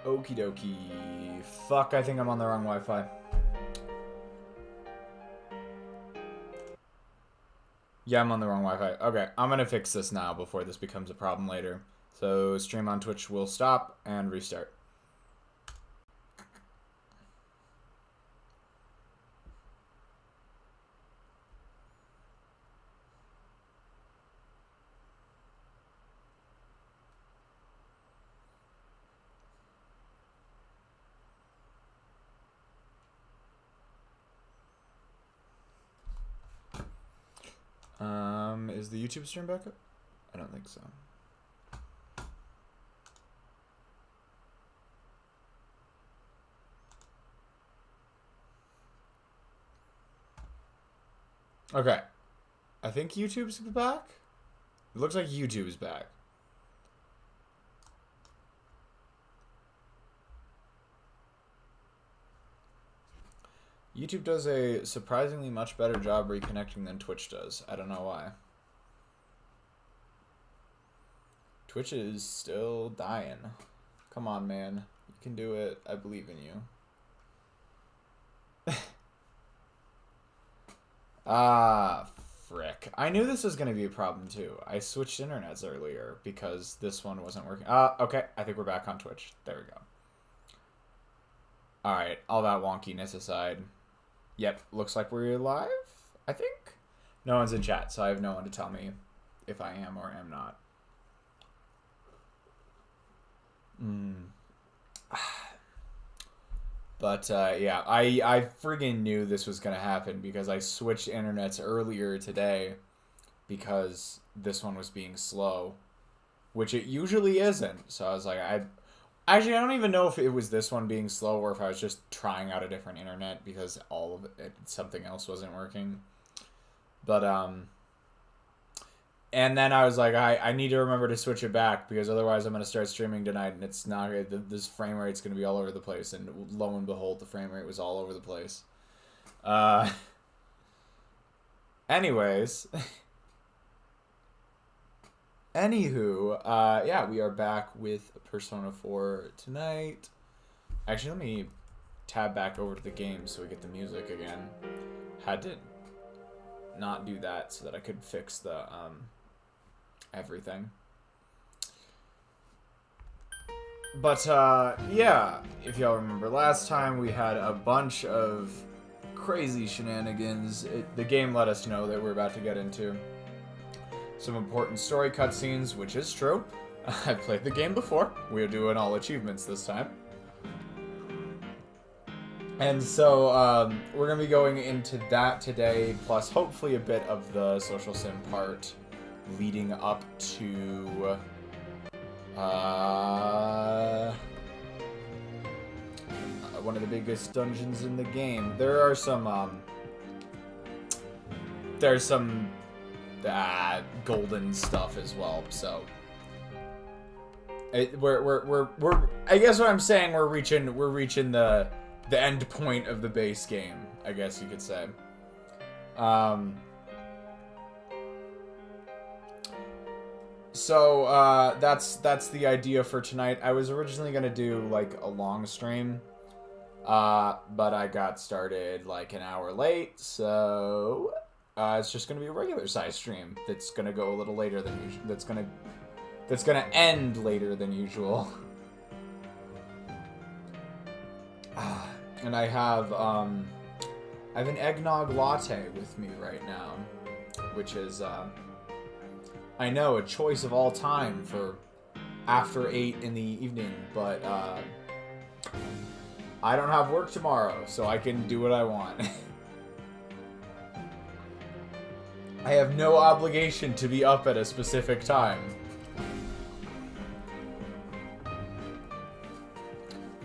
Okie dokie. Fuck, I think I'm on the wrong Wi-Fi. Yeah, I'm on the wrong Wi-Fi. Okay, I'm gonna fix this now before this becomes a problem later. So stream on Twitch will stop and restart. Is the YouTube stream back up? I don't think so. Okay. I think YouTube's back? It looks like YouTube's back. YouTube does a surprisingly much better job reconnecting than Twitch does. I don't know why. Twitch is still dying. Come on, man. You can do it. I believe in you. Ah, frick. I knew this was going to be a problem, too. I switched internets earlier because this one wasn't working. Okay. I think we're back on Twitch. There we go. Alright. All that wonkiness aside. Yep. Looks like we're live, I think. No one's in chat, so I have no one to tell me if I am or am not. But yeah, I friggin' knew this was gonna happen because I switched internets earlier today because this one was being slow, which it usually isn't. So I was like, I don't even know if it was this one being slow or if I was just trying out a different internet because all of it, something else wasn't working. But and then I was like, I need to remember to switch it back because otherwise I'm going to start streaming tonight and it's not this frame rate's going to be all over the place. And lo and behold, the frame rate was all over the place. Anyways. Anywho, yeah, we are back with Persona 4 tonight. Actually, let me tab back over to the game so we get the music again. Had to not do that so that I could fix the, everything. But, yeah, if y'all remember last time, we had a bunch of crazy shenanigans. The game let us know that we're about to get into some important story cutscenes, which is true. I've played the game before. We're doing all achievements this time. And so, we're going to be going into that today, plus hopefully a bit of the social sim part leading up to one of the biggest dungeons in the game. There are some there's some golden stuff as well. So we're I guess what I'm saying, we're reaching the end point of the base game, I guess you could say. So that's the idea for tonight. I was originally gonna do like a long stream, but I got started like an hour late, so it's just gonna be a regular size stream that's gonna go a little later than usual. That's gonna end later than usual. And I have an eggnog latte with me right now, which is I know, a choice of all time for after 8 in the evening, but I don't have work tomorrow, so I can do what I want. I have no obligation to be up at a specific time.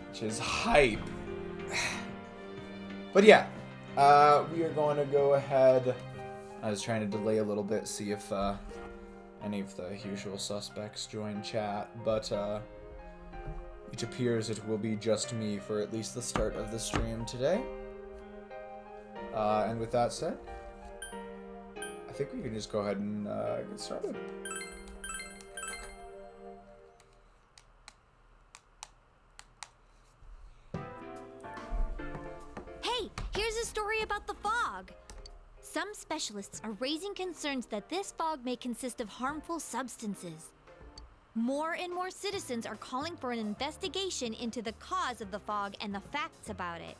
Which is hype. But yeah, we are going to go ahead. I was trying to delay a little bit, see if any of the usual suspects join chat, but it appears it will be just me for at least the start of the stream today. And with that said, I think we can just go ahead and get started. worry about the fog. Some specialists are raising concerns that this fog may consist of harmful substances. More and more citizens are calling for an investigation into the cause of the fog and the facts about it.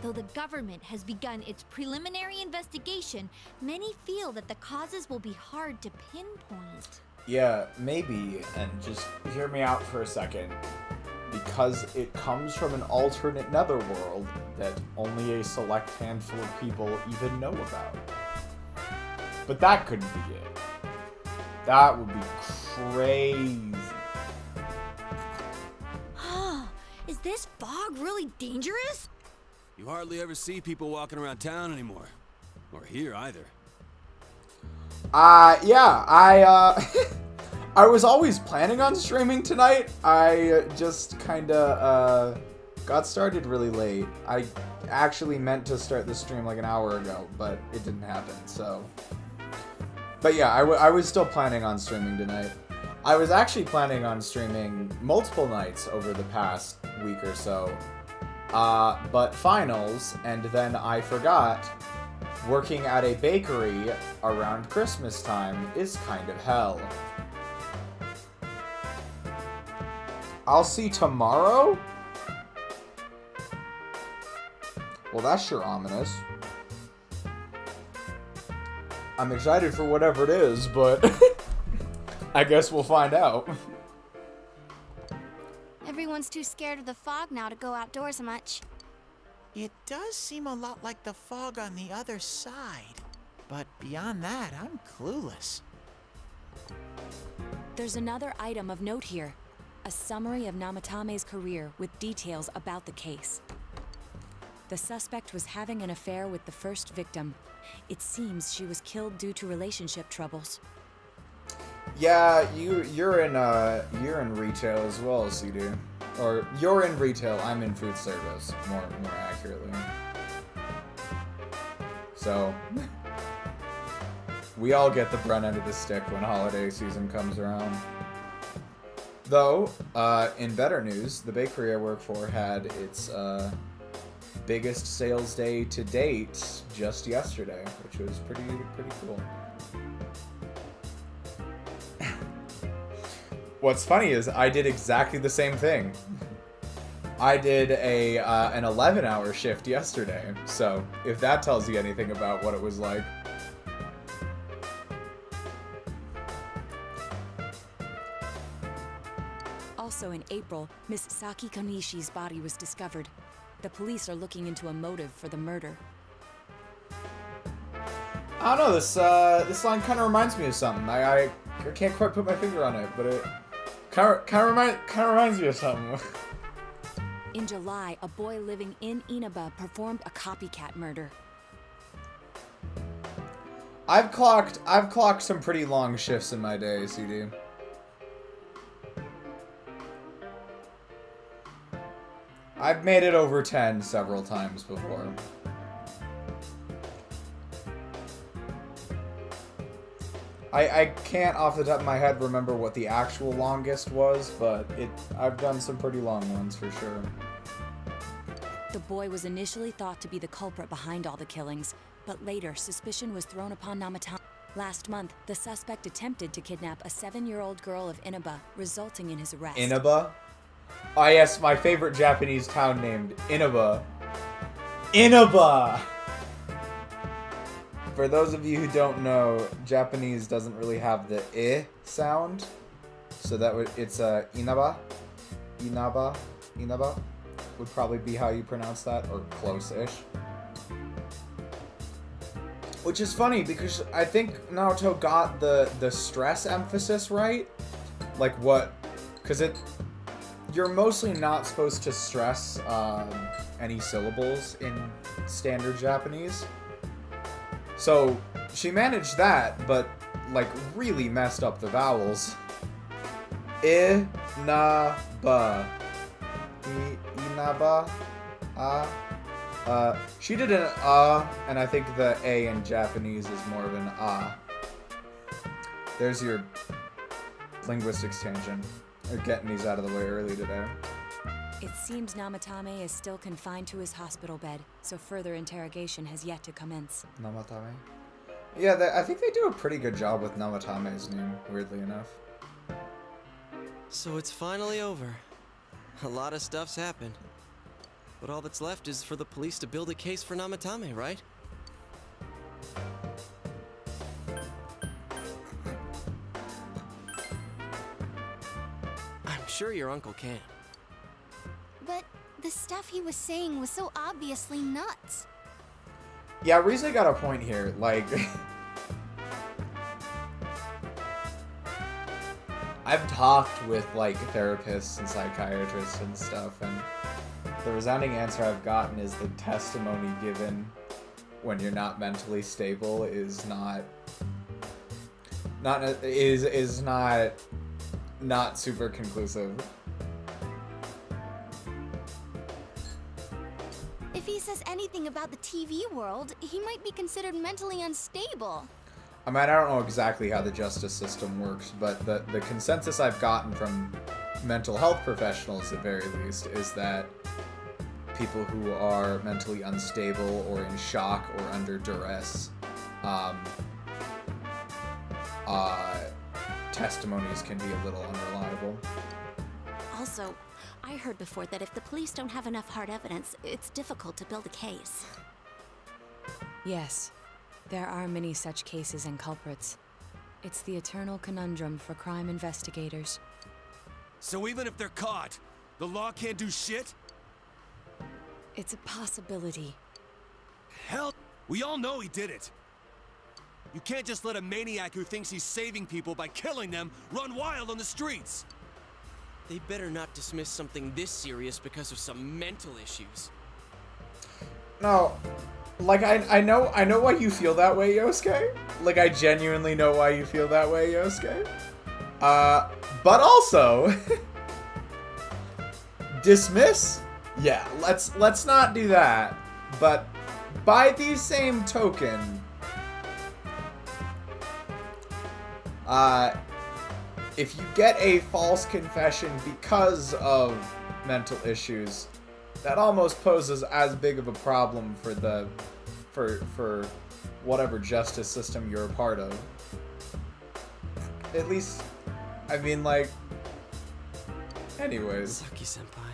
Though the government has begun its preliminary investigation, many feel that the causes will be hard to pinpoint. Yeah, maybe, and just hear me out for a second. Because it comes from an alternate netherworld that only a select handful of people even know about. But that couldn't be it. That would be crazy. Is this fog really dangerous? You hardly ever see people walking around town anymore. Or here either. Yeah, I was always planning on streaming tonight. I just kinda, got started really late. I actually meant to start the stream like an hour ago, but it didn't happen, so. But yeah, I was still planning on streaming tonight. I was actually planning on streaming multiple nights over the past week or so. But finals, and then I forgot, working at a bakery around Christmas time is kind of hell. I'll see tomorrow? Well, that's sure ominous. I'm excited for whatever it is, but I guess we'll find out. Everyone's too scared of the fog now to go outdoors much. It does seem a lot like the fog on the other side. But beyond that, I'm clueless. There's another item of note here. A summary of Namatame's career with details about the case. The suspect was having an affair with the first victim. It seems she was killed due to relationship troubles. Yeah, you're in retail as well as you do. Or you're in retail, I'm in food service, more accurately. So we all get the brunt end of the stick when holiday season comes around. Though, in better news, the bakery I work for had its biggest sales day to date just yesterday, which was pretty cool. What's funny is I did exactly the same thing. I did an 11-hour shift yesterday, so if that tells you anything about what it was like. Also in April, Miss Saki Konishi's body was discovered. The police are looking into a motive for the murder. I don't know, this line kind of reminds me of something. I can't quite put my finger on it, but it kind of reminds me of something. In July, a boy living in Inaba performed a copycat murder. I've clocked some pretty long shifts in my day, CD. I've made it over 10 several times before. I can't off the top of my head remember what the actual longest was, but I've done some pretty long ones for sure. The boy was initially thought to be the culprit behind all the killings, but later suspicion was thrown upon Namatame. Last month, the suspect attempted to kidnap a 7-year-old girl of Inaba, resulting in his arrest. Inaba? Oh yes, my favorite Japanese town named Inaba. Inaba! For those of you who don't know, Japanese doesn't really have the I sound. So it's Inaba. Inaba would probably be how you pronounce that, or close-ish. Which is funny, because I think Naruto got the stress emphasis right. Like what, because you're mostly not supposed to stress any syllables in standard Japanese. So she managed that, but like really messed up the vowels. Inaba. Inaba. She did an and I think the A in Japanese is more of an There's your linguistics tangent. We're getting these out of the way early today. It seems Namatame is still confined to his hospital bed, so further interrogation has yet to commence. Namatame? Yeah, I think they do a pretty good job with Namatame's name, weirdly enough. So it's finally over. A lot of stuff's happened. But all that's left is for the police to build a case for Namatame, right? I'm sure your uncle can. But the stuff he was saying was so obviously nuts. Yeah, Rize got a point here. Like, I've talked with, like, therapists and psychiatrists and stuff, and the resounding answer I've gotten is the testimony given when you're not mentally stable is not super conclusive. If he says anything about the TV world, he might be considered mentally unstable. I mean, I don't know exactly how the justice system works, but the consensus I've gotten from mental health professionals, at very least, is that people who are mentally unstable or in shock or under duress, testimonies can be a little unreliable. Also, I heard before that if the police don't have enough hard evidence, it's difficult to build a case. Yes, there are many such cases and culprits. It's the eternal conundrum for crime investigators. So even if they're caught, the law can't do shit? It's a possibility. Hell, we all know he did it. You can't just let a maniac who thinks he's saving people by killing them run wild on the streets. They better not dismiss something this serious because of some mental issues. No, like, I know why you feel that way, Yosuke. Like, I genuinely know why you feel that way, Yosuke. But also, dismiss? Yeah, let's not do that. But by the same token, if you get a false confession because of mental issues, that almost poses as big of a problem for whatever justice system you're a part of. At least, I mean, like, anyways. Saki-senpai.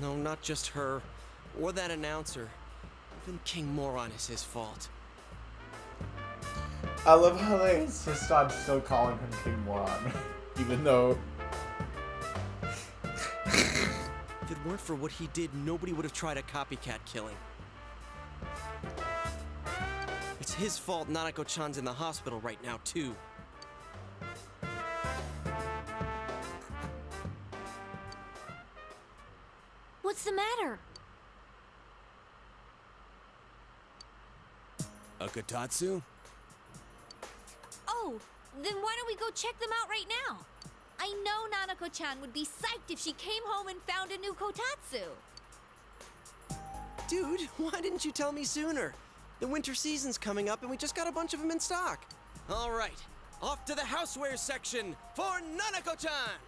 No, not just her, or that announcer. Even King Moron is his fault. I love how they insist on still calling him King Moron, even though... If it weren't for what he did, nobody would have tried a copycat killing. It's his fault Nanako-chan's in the hospital right now, too. What's the matter? A Kotatsu? Oh, then why don't we go check them out right now? I know Nanako-chan would be psyched if she came home and found a new Kotatsu. Dude, why didn't you tell me sooner? The winter season's coming up and we just got a bunch of them in stock. All right, off to the housewares section for Nanako-chan!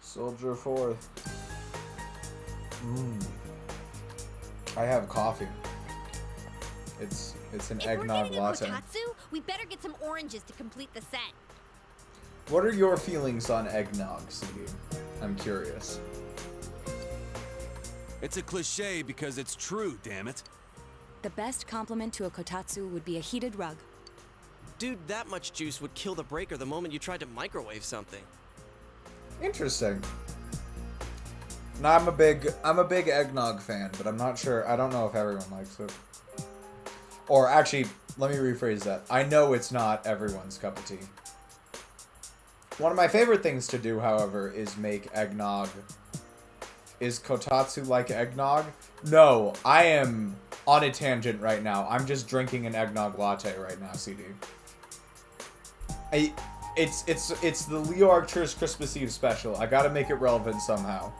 Soldier forth. I have coffee. It's an If eggnog we're getting latte. a Kotatsu, we better get some oranges to complete the set. What are your feelings on eggnog, CD? I'm curious. It's a cliche because it's true, damn it. The best compliment to a kotatsu would be a heated rug. Dude, that much juice would kill the breaker the moment you tried to microwave something. Interesting. No, I'm a big eggnog fan, but I'm not sure. I don't know if everyone likes it. Or actually, let me rephrase that. I know it's not everyone's cup of tea. One of my favorite things to do, however, is make eggnog. Is kotatsu like eggnog? No, I am on a tangent right now. I'm just drinking an eggnog latte right now, CD. It's the Leo Archer's Christmas Eve special. I gotta make it relevant somehow.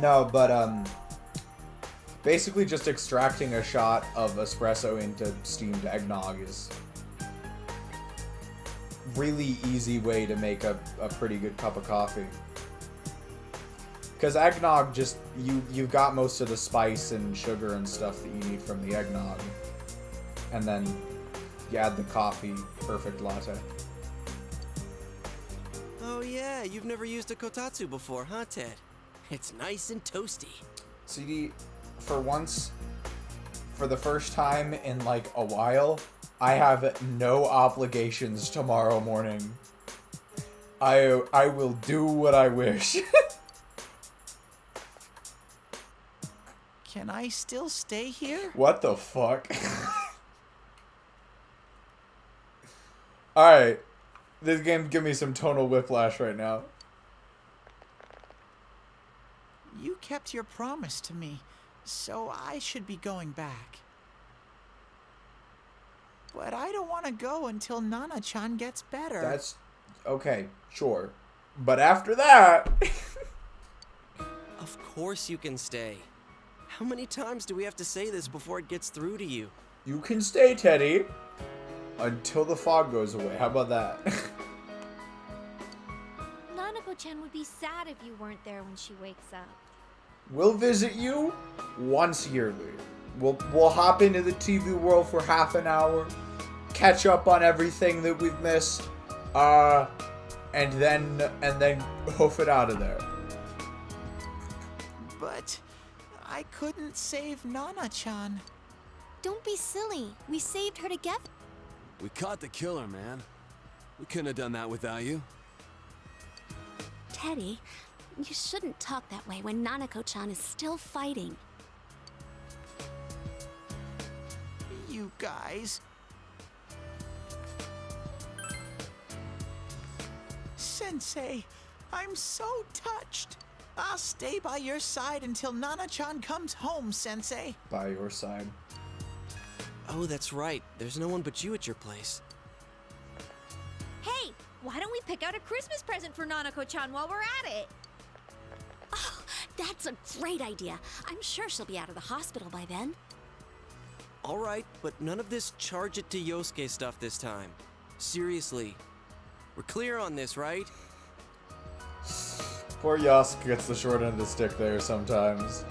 No, but basically just extracting a shot of espresso into steamed eggnog is really easy way to make a pretty good cup of coffee. Because eggnog just, you've got most of the spice and sugar and stuff that you need from the eggnog. And then you add the coffee, perfect latte. Oh yeah, you've never used a kotatsu before, huh, Ted? It's nice and toasty. CD, for once, for the first time in like a while, I have no obligations tomorrow morning. I will do what I wish. Can I still stay here? What the fuck? Alright. This game give me some tonal whiplash right now. You kept your promise to me, so I should be going back. But I don't want to go until Nana-chan gets better. That's... okay, sure. But after that... Of course you can stay. How many times do we have to say this before it gets through to you? You can stay, Teddy. Until the fog goes away. How about that? Nanako-chan would be sad if you weren't there when she wakes up. We'll visit you once yearly. We'll hop into the TV world for half an hour, catch up on everything that we've missed, and then hoof it out of there. But I couldn't save Nana-chan. Don't be silly. We saved her together. We caught the killer, man. We couldn't have done that without you. Teddy, you shouldn't talk that way when Nanako-chan is still fighting. You guys. Sensei, I'm so touched. I'll stay by your side until Nana-chan comes home, Sensei. By your side. Oh, that's right. There's no one but you at your place. Hey, why don't we pick out a Christmas present for Nanako-chan while we're at it? Oh, that's a great idea. I'm sure she'll be out of the hospital by then. All right, but none of this charge it to Yosuke stuff this time. Seriously. We're clear on this, right? Poor Yosuke gets the short end of the stick there sometimes.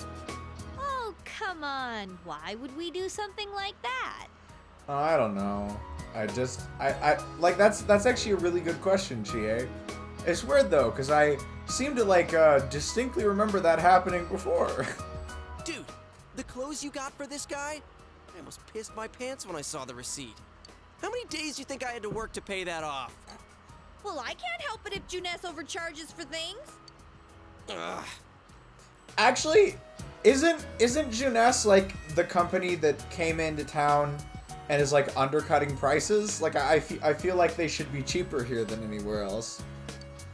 Oh, come on. Why would we do something like that? Oh, I don't know. I like that's actually a really good question, Chie. It's weird though, because I seem to like distinctly remember that happening before. Dude, the clothes you got for this guy? I almost pissed my pants when I saw the receipt. How many days do you think I had to work to pay that off? Well, I can't help it if Juness overcharges for things. Ugh. Actually, isn't Juness like the company that came into town and is like undercutting prices? Like I feel like they should be cheaper here than anywhere else.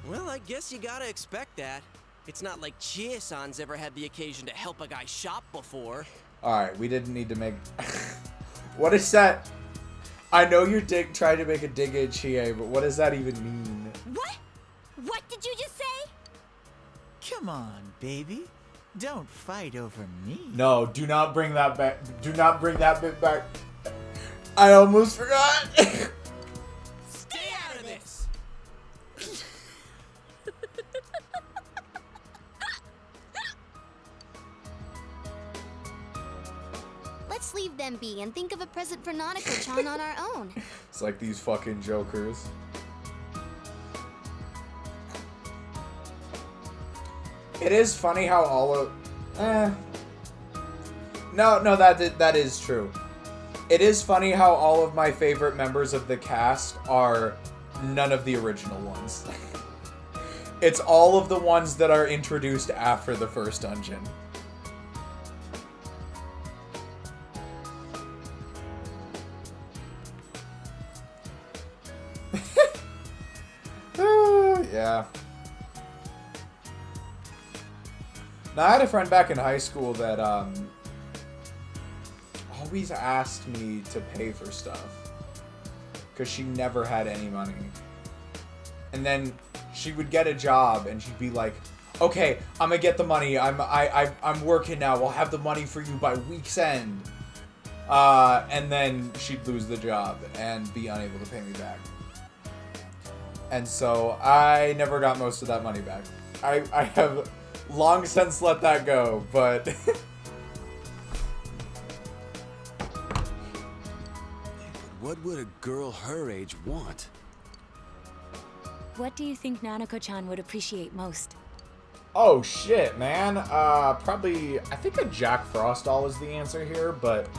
Well, I guess you gotta expect that. It's not like Chie-san's ever had the occasion to help a guy shop before. Alright, we didn't need to make... What is that? I know you're trying to make a dig at Chie, but what does that even mean? What? What did you just say? Come on, baby. Don't fight over me. No, do not bring that back. Do not bring that bit back. I almost forgot. Stay out of this! Let's leave them be and think of a present for Nanako-chan on our own. It's like these fucking jokers. It is funny how all of... No, that is true. It is funny how all of my favorite members of the cast are none of the original ones. It's all of the ones that are introduced after the first dungeon. Yeah. Now, I had a friend back in high school that always asked me to pay for stuff because she never had any money. And then she would get a job and she'd be like, "Okay, I'm gonna get the money. I'm working now. I'll have the money for you by week's end." And then she'd lose the job and be unable to pay me back. And so I never got most of that money back. I have long since let that go, but What would a girl her age want? What do you think Nanako-chan would appreciate most? oh shit, man. Probably I think a Jack Frost doll is the answer here, but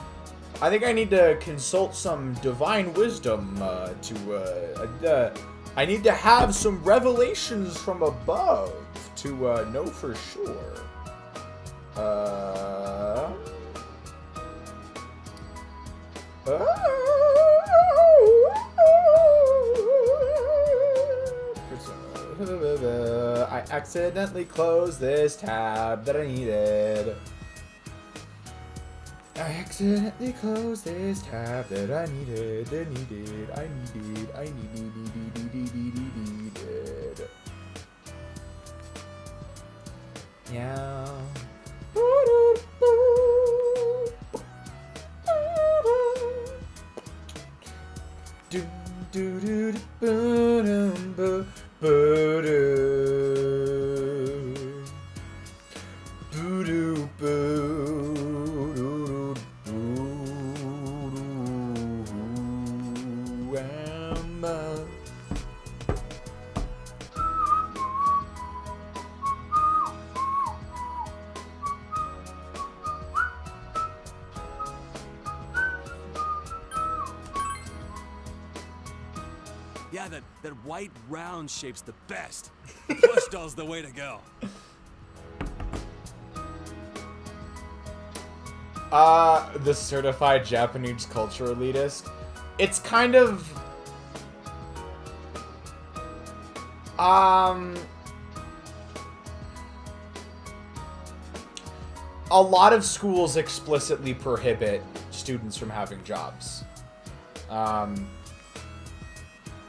I think I need to consult some divine wisdom I need to have some revelations from above to know for sure. I accidentally closed this tab that I needed. I accidentally closed this tab that I needed. I needed. Yeah. Do do do do boom boom boom boo boo Yeah, that white round shape's the best. The plush doll's the way to go. The certified Japanese culture elitist. It's kind of a lot of schools explicitly prohibit students from having jobs.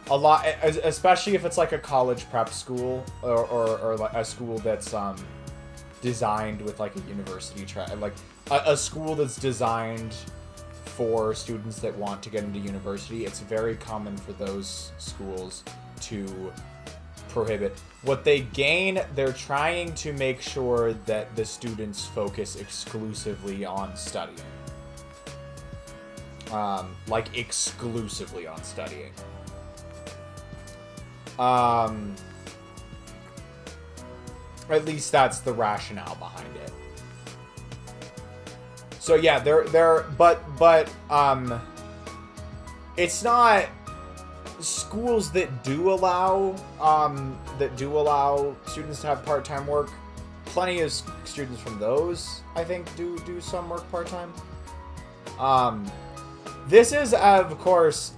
A lot, especially if it's like a college prep school or like a school that's designed with like a university like a school that's designed for students that want to get into university. It's very common for those schools to prohibit. What they gain, they're trying to make sure that the students focus exclusively on studying. Like exclusively on studying. At least that's the rationale behind it. So yeah, but it's not schools that do allow students to have part-time work. Plenty of students from those, I think, do some work part-time. This is, of course,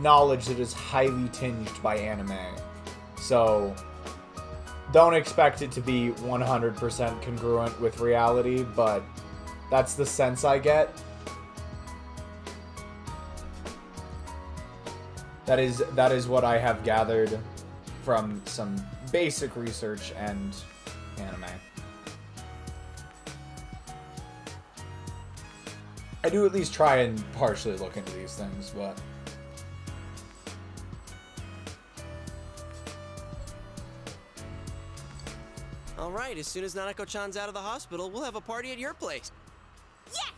knowledge that is highly tinged by anime. So don't expect it to be 100% congruent with reality, but that's the sense I get. That is what I have gathered from some basic research and anime. I do at least try and partially look into these things, but All right, as soon as Nanako-chan's out of the hospital, we'll have a party at your place. Yes!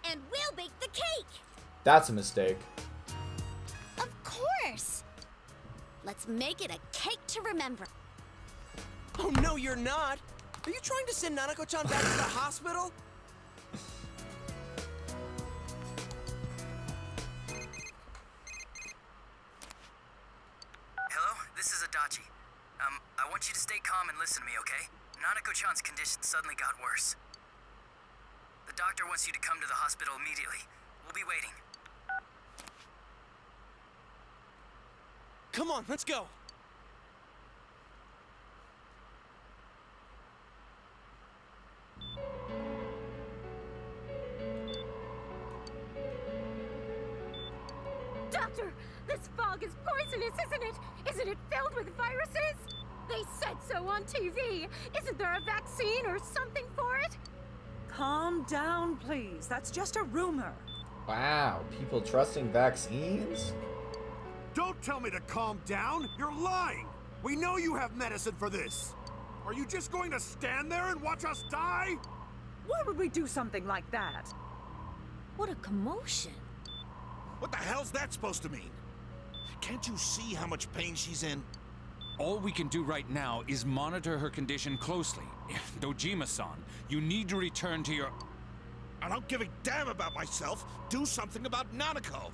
And we'll bake the cake! that's a mistake. Of course! Let's make it a cake to remember. Oh, no, you're not. Are you trying to send Nanako-chan back to the hospital? Hello, this is Adachi. I want you to stay calm and listen to me, okay? Nanako-chan's condition suddenly got worse. The doctor wants you to come to the hospital immediately. We'll be waiting. Come on, let's go. Doctor, this fog is poisonous, isn't it? Isn't it filled with viruses? They said so on TV. Isn't there a vaccine or something for it? Calm down, please. That's just a rumor. Wow, people trusting vaccines? Don't tell me to calm down! You're lying! We know you have medicine for this! Are you just going to stand there and watch us die? Why would we do something like that? What a commotion. What the hell's that supposed to mean? Can't you see how much pain she's in? All we can do right now is monitor her condition closely. Dojima-san, you need to return to your... I don't give a damn about myself. Do something about Nanako.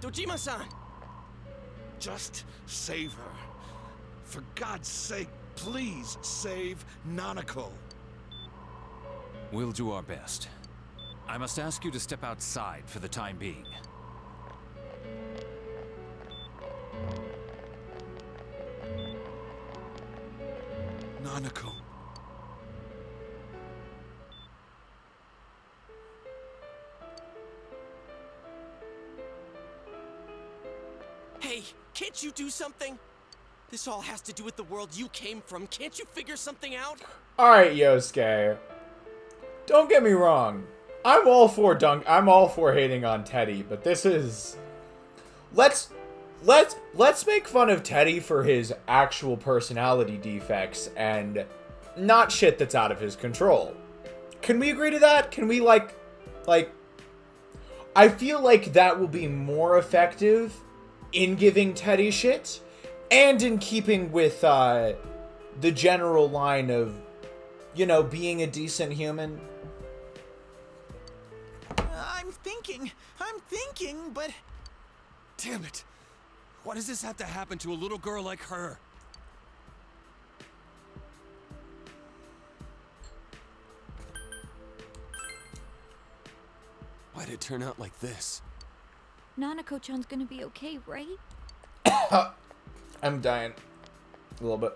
Dojima-san! Just save her. For God's sake, please save Nanako. We'll do our best. I must ask you to step outside for the time being. Nanako. Hey, can't you do something? This all has to do with the world you came from. Can't you figure something out? Alright, Yosuke. Don't get me wrong. I'm all for hating on Teddy, but this is... Let's make fun of Teddy for his actual personality defects and not shit that's out of his control. Can we agree to that? Can we, like... I feel like that will be more effective in giving Teddy shit, and in keeping with, the general line of, you know, being a decent human. I'm thinking, but... Damn it! Why does this have to happen to a little girl like her? Why'd it turn out like this? Nanako-chan's gonna be okay, right? I'm dying. A little bit.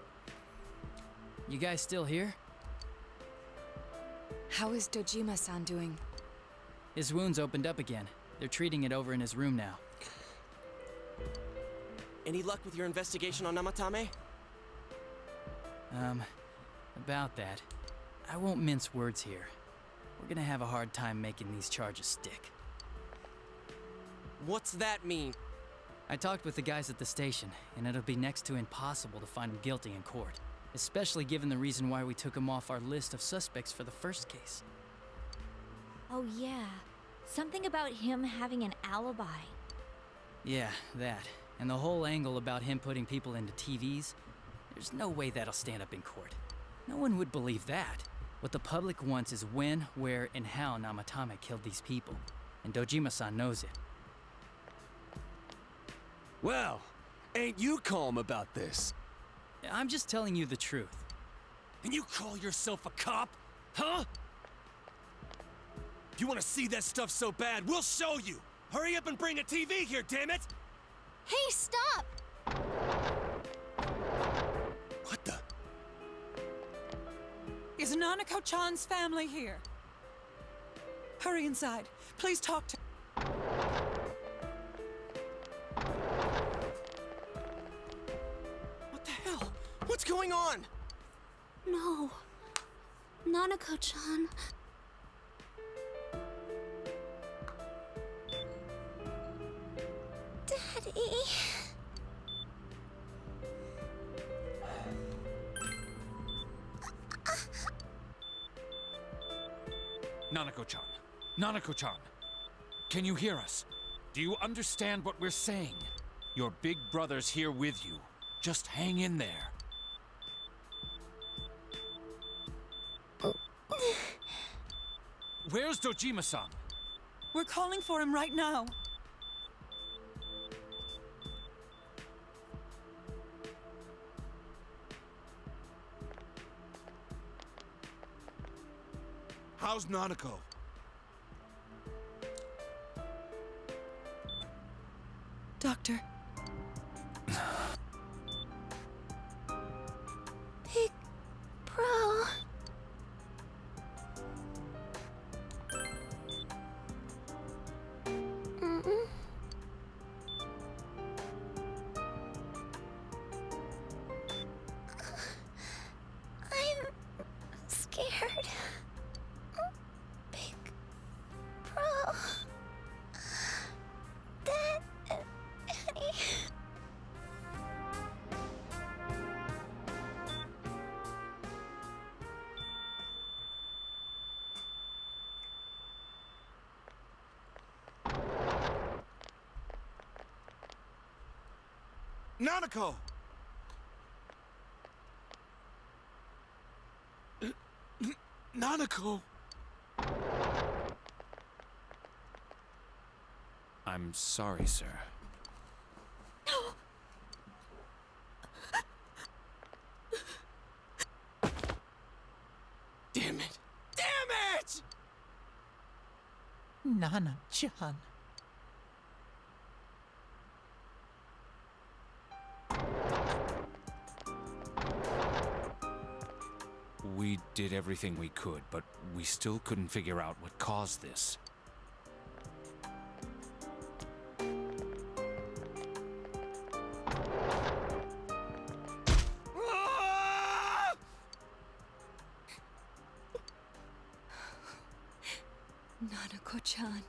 You guys still here? How is Dojima-san doing? His wound's opened up again. They're treating it over in his room now. Any luck with your investigation on Namatame? About that. I won't mince words here. We're gonna have a hard time making these charges stick. What's that mean? I talked with the guys at the station, and it'll be next to impossible to find him guilty in court. Especially given the reason why we took him off our list of suspects for the first case. Oh yeah. Something about him having an alibi. Yeah, that. And the whole angle about him putting people into TVs. There's no way that'll stand up in court. No one would believe that. What the public wants is when, where, and how Namatame killed these people. And Dojima-san knows it. Well, ain't you calm about this? I'm just telling you the truth. And you call yourself a cop? Huh? If you want to see that stuff so bad, we'll show you! Hurry up and bring a TV here, damn it! Hey, stop! What the? Is Nanako-chan's family here? Hurry inside. Please talk to... What the hell? What's going on? No. Nanako-chan. Daddy. Nanako-chan. Nanako-chan. Can you hear us? Do you understand what we're saying? Your big brother's here with you. Just hang in there. Where's Dojima-san? We're calling for him right now. How's Nanako? Doctor. Big Bro. I'm scared. Big Bro. Dad, Annie. Nanako! Nanako! I'm sorry, sir. Damn it! Damn it! Nana-chan. We did everything we could, but we still couldn't figure out what caused this. Nanako-chan.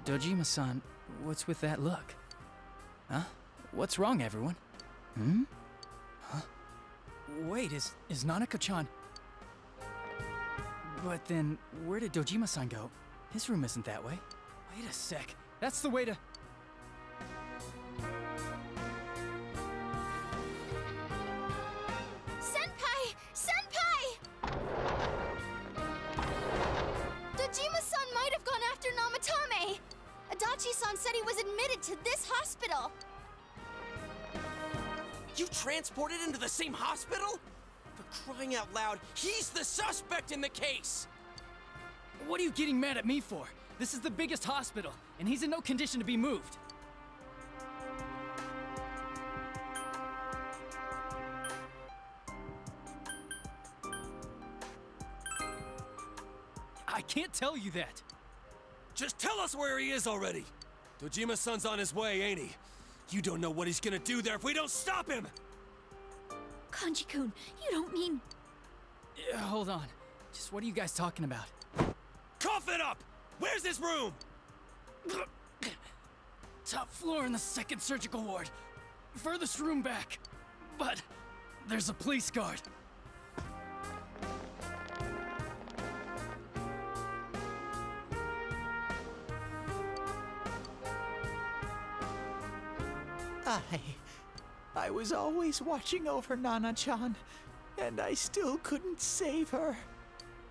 Dojima-san, what's with that look? Huh? What's wrong, everyone? Hmm? Huh? Wait, is Nanako-chan... But then, where did Dojima-san go? His room isn't that way. Wait a sec. That's the way to... Senpai! Senpai! Dojima-san might have gone after Namatame! Adachi-san said he was admitted to this hospital! You transported him to the same hospital? For crying out loud, he's the suspect in the case! What are you getting mad at me for? This is the biggest hospital, and he's in no condition to be moved. I can't tell you that. Just tell us where he is already! Dojima-san's on his way, ain't he? You don't know what he's gonna do there if we don't stop him! Kanji-kun, you don't mean... Hold on. Just what are you guys talking about? Cough it up! Where's his room? Top floor in the second surgical ward. Furthest room back. But there's a police guard. I was always watching over Nana-chan, and I still couldn't save her.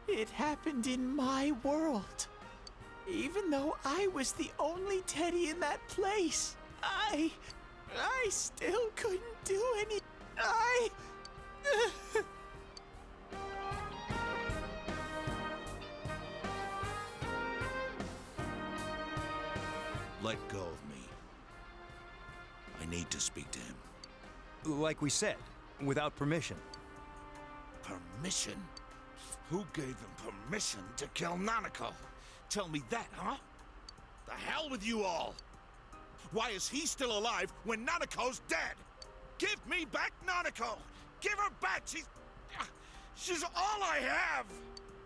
It happened in my world. Even though I was the only teddy in that place, I still couldn't do any... Let go of me. I need to speak to him. Like we said, without permission. Permission? Who gave them permission to kill Nanako? Tell me that, huh? The hell with you all! Why is he still alive when Nanako's dead? Give me back Nanako! Give her back! She's all I have!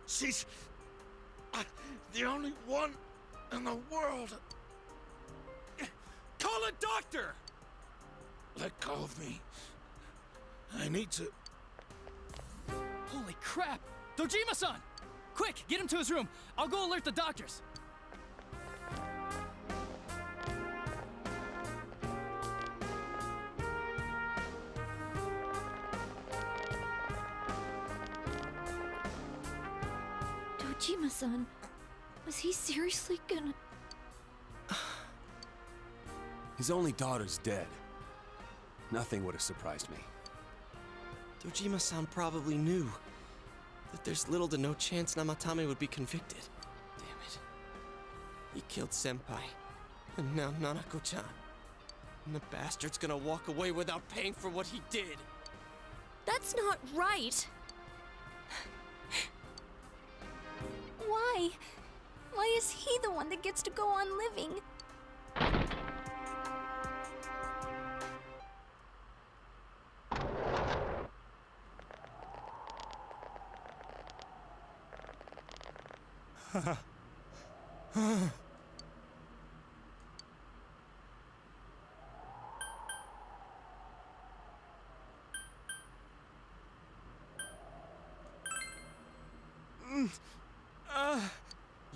She's... the only one in the world. Call a doctor! Let go of me. I need to... Holy crap! Dojima-san! Quick, get him to his room. I'll go alert the doctors. Dojima-san, was he seriously gonna... His only daughter's dead. Nothing would have surprised me. Dojima-san probably knew that there's little to no chance Namatame would be convicted. Damn it. He killed Senpai, and now Nanako-chan. And the bastard's gonna walk away without paying for what he did. That's not right! Why? Why is he the one that gets to go on living?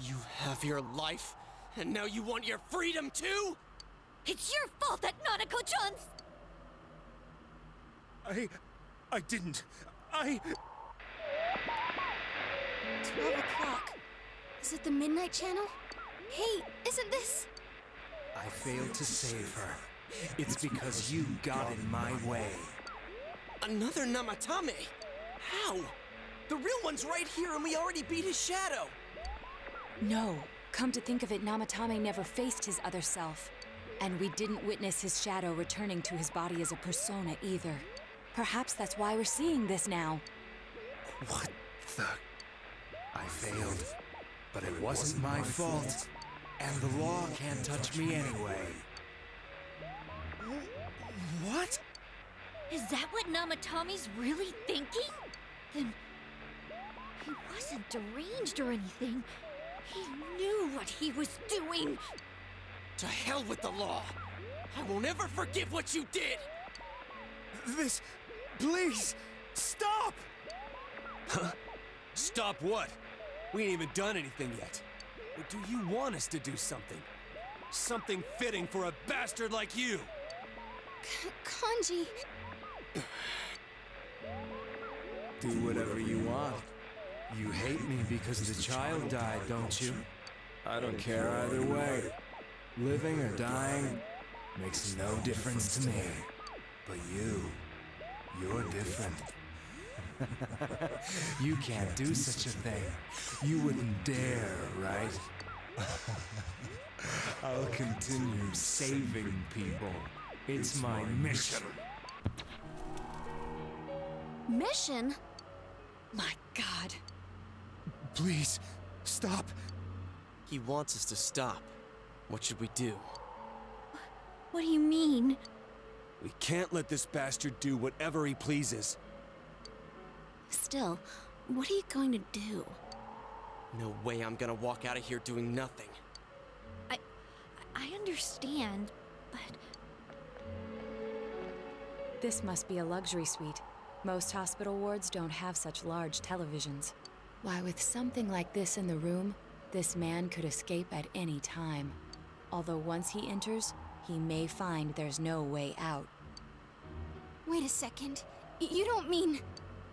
You have your life, And now you want your freedom too? It's your fault that Nanako-chan's... I didn't. 12 o'clock. Is it the Midnight Channel? Hey, isn't this... I failed to save her. It's because you got in my way. Another Namatame? How? The real one's right here and we already beat his shadow. No. Come to think of it, Namatame never faced his other self. And we didn't witness his shadow returning to his body as a persona either. Perhaps that's why we're seeing this now. What the... I failed. But it wasn't my fault. And the law can't touch me anyway. What? Is that what Namatame's really thinking? Then... he wasn't deranged or anything. He knew what he was doing. To hell with the law. I won't ever forgive what you did. This... please... stop! Huh? Stop what? We ain't even done anything yet. Or do you want us to do something? Something fitting for a bastard like you! Kanji... Do whatever you want. You hate me because the child died, don't you? I don't care either way. Living or dying makes no difference to me. But you're different. You can't do such a thing. You wouldn't dare, right? I'll continue saving people. It's my mission. Mission? My God. Please, stop. He wants us to stop. What should we do? What do you mean? We can't let this bastard do whatever he pleases. Still, what are you going to do? No way I'm gonna walk out of here doing nothing. I understand, but... This must be a luxury suite. Most hospital wards don't have such large televisions. Why, with something like this in the room, this man could escape at any time. Although once he enters, he may find there's no way out. Wait a second. You don't mean...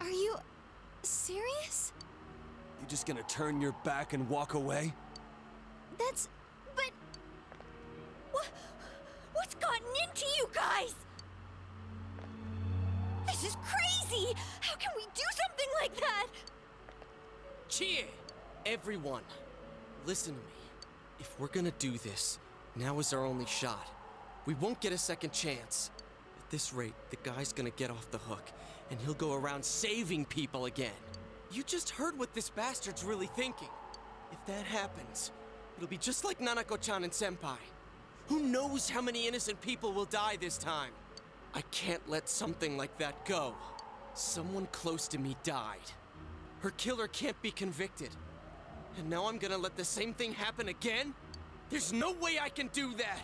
Are you... serious? You just gonna turn your back and walk away? That's... but... What's gotten into you guys? This is crazy! How can we do something like that? Cheer! Everyone, listen to me. If we're gonna do this, now is our only shot. We won't get a second chance. At this rate, the guy's gonna get off the hook, and he'll go around saving people again. You just heard what this bastard's really thinking. If that happens, it'll be just like Nanako-chan and Senpai. Who knows how many innocent people will die this time? I can't let something like that go. Someone close to me died. Her killer can't be convicted. And now I'm gonna let the same thing happen again? There's no way I can do that!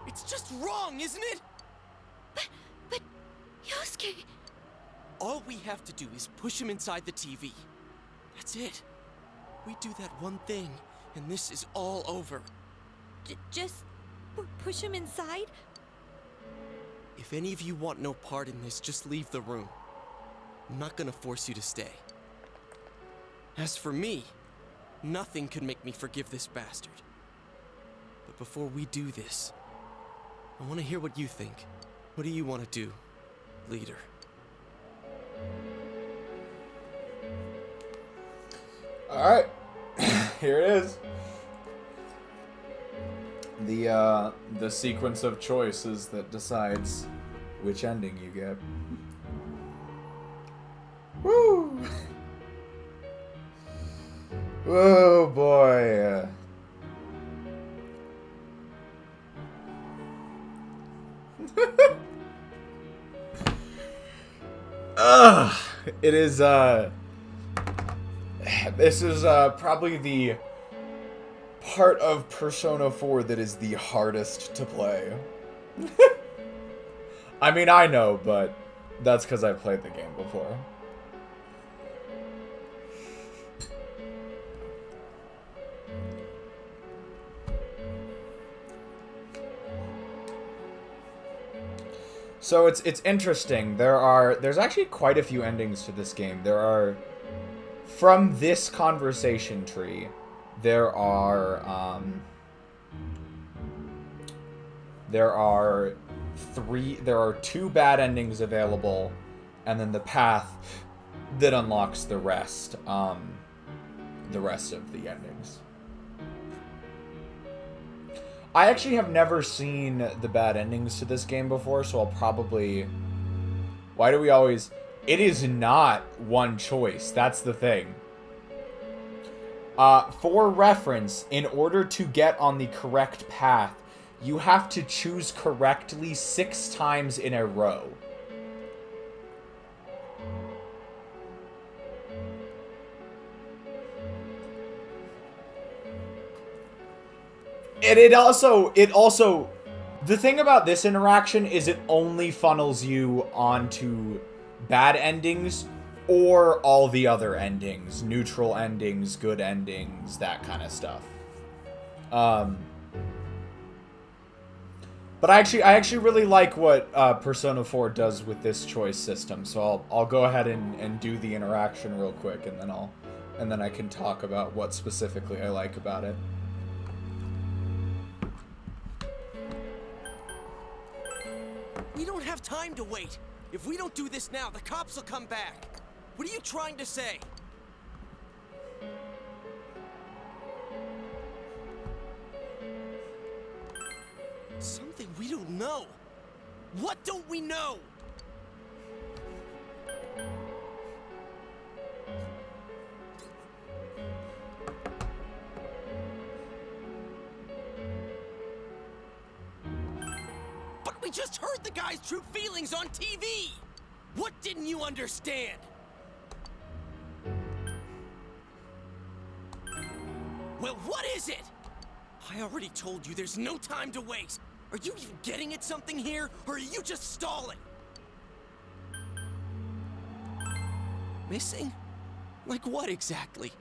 It's just wrong, isn't it? But... Yosuke... All we have to do is push him inside the TV. That's it. We do that one thing, and this is all over. Just... push him inside? If any of you want no part in this, just leave the room. I'm not gonna force you to stay. As for me, nothing could make me forgive this bastard. But before we do this, I want to hear what you think. What do you want to do, leader? Alright. Here it is. The sequence of choices that decides which ending you get. Woo! Oh boy. It is this is probably the part of Persona 4 that is the hardest to play. I mean, I know, but that's because I played the game before. So it's interesting. There's actually quite a few endings to this game. There are, from this conversation tree, there are two bad endings available, and then the path that unlocks the rest of the endings. I actually have never seen the bad endings to this game before, so I'll probably... Why do we always... It is not one choice. That's the thing. For reference, in order to get on the correct path, you have to choose correctly 6 times in a row. And it also, the thing about this interaction is it only funnels you onto bad endings or all the other endings, neutral endings, good endings, that kind of stuff. But I actually really like what Persona 4 does with this choice system, so I'll go ahead and do the interaction real quick, and then I can talk about what specifically I like about it. We don't have time to wait. If we don't do this now, the cops will come back. What are you trying to say? Something we don't know. What don't we know? But we just heard the guy's true feelings on TV! What didn't you understand? Well, what is it? I already told you there's no time to waste. Are you even getting at something here, or are you just stalling? Missing? Like what exactly?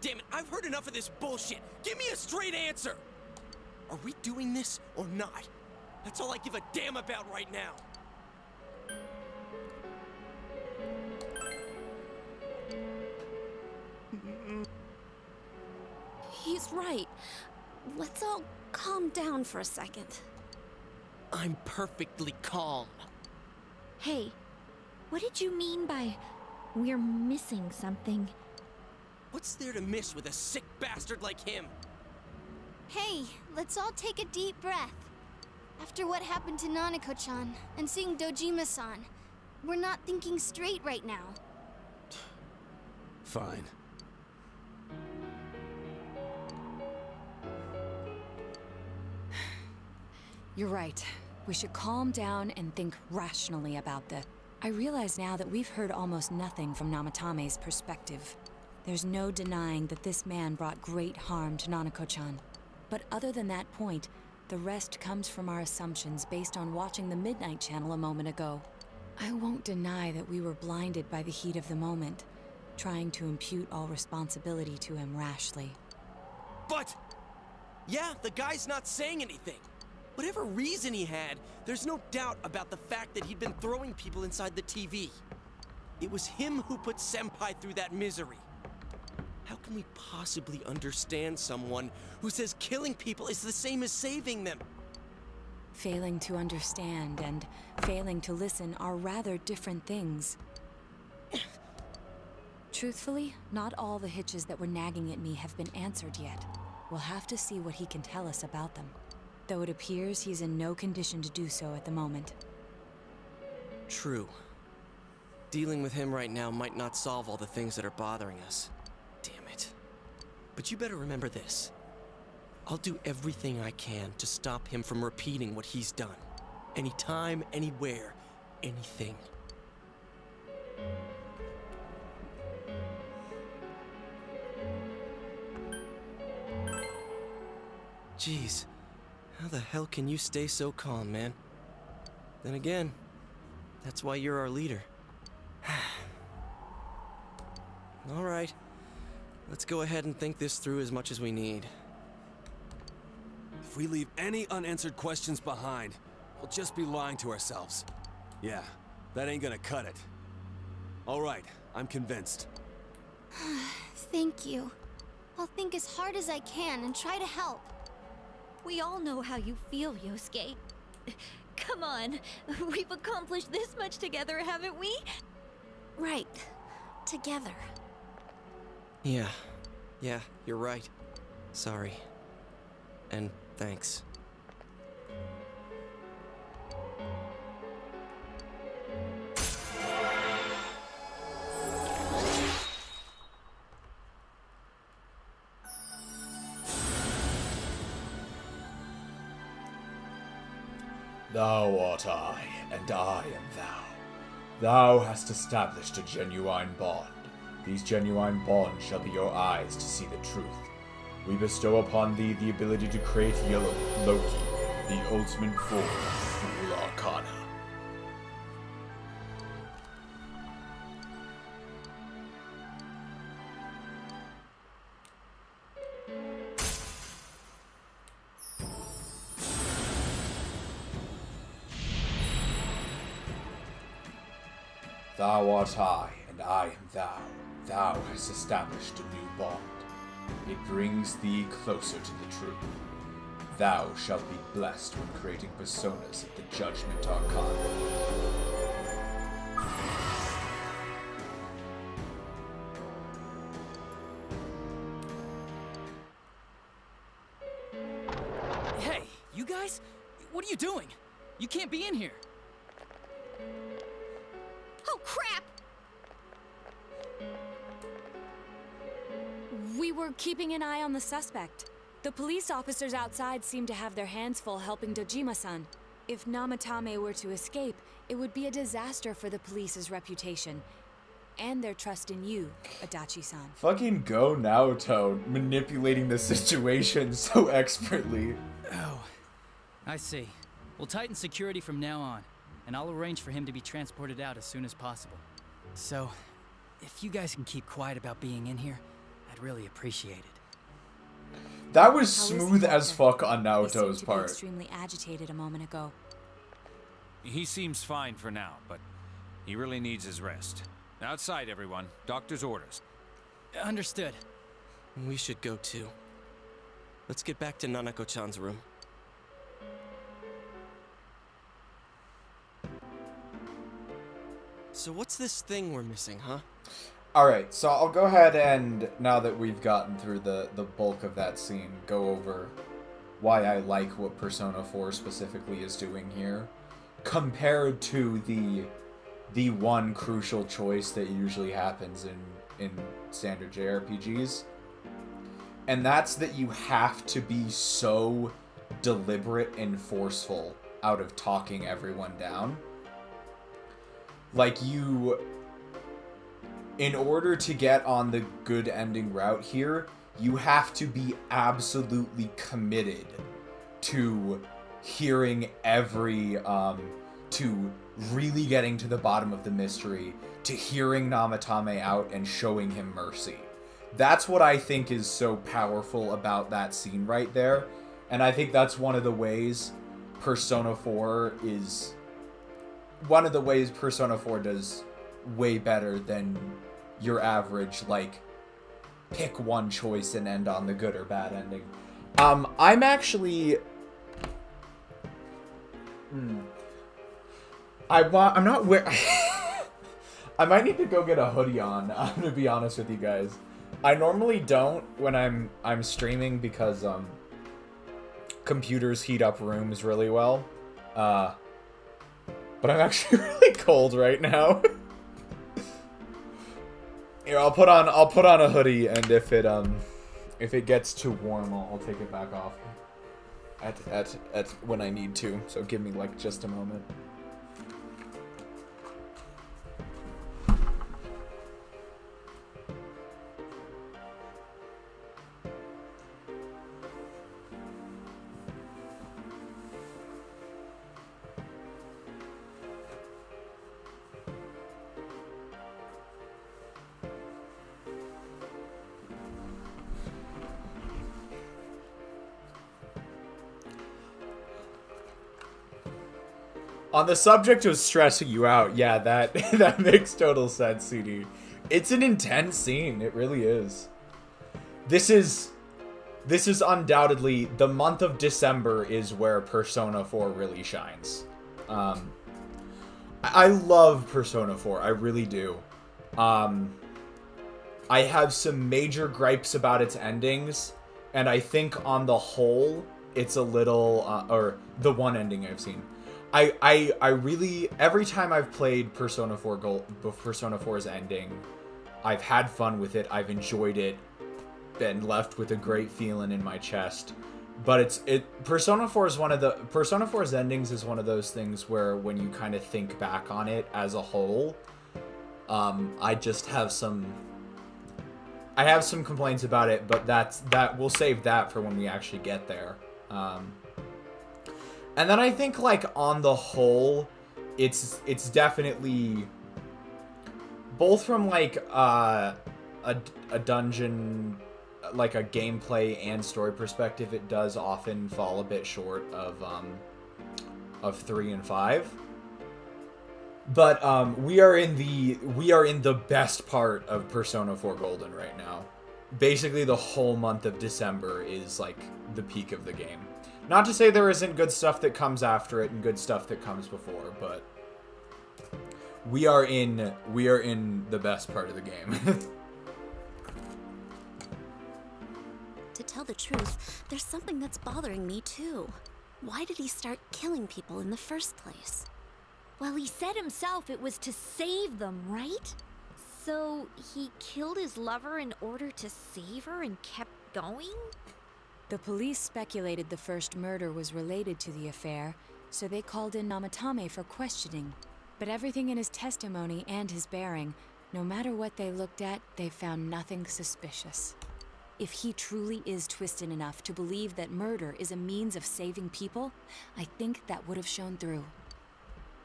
Damn it, I've heard enough of this bullshit. Give me a straight answer! Are we doing this or not? That's all I give a damn about right now. He's right. Let's all calm down for a second. I'm perfectly calm. Hey, what did you mean by we're missing something? What's there to miss with a sick bastard like him? Hey, let's all take a deep breath. After what happened to Nanako-chan and seeing Dojima-san, we're not thinking straight right now. Fine. You're right. We should calm down and think rationally about this. I realize now that we've heard almost nothing from Namatame's perspective. There's no denying that this man brought great harm to Nanako-chan. But other than that point, the rest comes from our assumptions based on watching the Midnight Channel a moment ago. I won't deny that we were blinded by the heat of the moment, trying to impute all responsibility to him rashly. But... yeah, the guy's not saying anything. Whatever reason he had, there's no doubt about the fact that he'd been throwing people inside the TV. It was him who put Senpai through that misery. How can we possibly understand someone who says killing people is the same as saving them? Failing to understand and failing to listen are rather different things. Truthfully, not all the hitches that were nagging at me have been answered yet. We'll have to see what he can tell us about them. Though it appears he's in no condition to do so at the moment. True. Dealing with him right now might not solve all the things that are bothering us. Damn it. But you better remember this. I'll do everything I can to stop him from repeating what he's done. Anytime, anywhere, anything. Jeez. How the hell can you stay so calm, man? Then again, that's why you're our leader. All right. Let's go ahead and think this through as much as we need. If we leave any unanswered questions behind, we'll just be lying to ourselves. Yeah, that ain't gonna cut it. All right, I'm convinced. Thank you. I'll think as hard as I can and try to help. We all know how you feel, Yosuke. Come on, we've accomplished this much together, haven't we? Right. Together. Yeah, you're right. Sorry. And thanks. Thou art I, and I am thou. Thou hast established a genuine bond. These genuine bonds shall be your eyes to see the truth. We bestow upon thee the ability to create Yellow Loki, the ultimate form of Fool Arcana. Thou art I, and I am thou. Thou hast established a new bond. It brings thee closer to the truth. Thou shalt be blessed when creating personas of the Judgment Arcana. Hey, you guys? What are you doing? You can't be in here. Oh, crap! We were keeping an eye on the suspect. The police officers outside seem to have their hands full helping Dojima-san. If Namatame were to escape, it would be a disaster for the police's reputation. And their trust in you, Adachi-san. Fucking go Naoto, manipulating the situation so expertly. Oh, I see. We'll tighten security from now on, and I'll arrange for him to be transported out as soon as possible. So, if you guys can keep quiet about being in here, I'd really appreciate it. That was smooth as fuck on Naoto's He part. extremely agitated a moment ago. He seems fine for now, but he really needs his rest. Outside, everyone. Doctor's orders. Understood. We should go too. Let's get back to Nanako-chan's room. So what's this thing we're missing, huh? Alright, so I'll go ahead and, now that we've gotten through the bulk of that scene, go over why I like what Persona 4 specifically is doing here, compared to the one crucial choice that usually happens in standard JRPGs. And that's that you have to be so deliberate and forceful out of talking everyone down. Like, in order to get on the good ending route here, you have to be absolutely committed to hearing to really getting to the bottom of the mystery, to hearing Namatame out and showing him mercy. That's what I think is so powerful about that scene right there, and I think that's one of the ways Persona 4 does way better than your average, like, pick one choice and end on the good or bad ending. I'm actually... I'm not wearing... I might need to go get a hoodie on, I'm gonna be honest with you guys. I normally don't when I'm streaming because, computers heat up rooms really well. But I'm actually really cold right now. Here, I'll put on a hoodie, and if it gets too warm, I'll take it back off at when I need to. So give me like just a moment. On the subject of stressing you out, yeah, that that makes total sense, CD. It's an intense scene. It really is. This is undoubtedly the month of December is where Persona 4 really shines. I love Persona 4. I really do. I have some major gripes about its endings, and I think on the whole, it's a little, or the one ending I've seen. I really, every time I've played Persona 4's ending, I've had fun with it, I've enjoyed it, been left with a great feeling in my chest. But Persona 4's endings is one of those things where when you kind of think back on it as a whole, I have some complaints about it, but we'll save that for when we actually get there. And then I think, like, on the whole, it's definitely both from like a dungeon, like a gameplay and story perspective, it does often fall a bit short of 3 and 5. But we are in the best part of Persona 4 Golden right now. Basically, the whole month of December is like the peak of the game. Not to say there isn't good stuff that comes after it and good stuff that comes before, but we are in the best part of the game. To tell the truth, there's something that's bothering me too. Why did he start killing people in the first place? Well, he said himself it was to save them, right? So he killed his lover in order to save her and kept going? The police speculated the first murder was related to the affair, so they called in Namatame for questioning. But everything in his testimony and his bearing, no matter what they looked at, they found nothing suspicious. If he truly is twisted enough to believe that murder is a means of saving people, I think that would have shown through.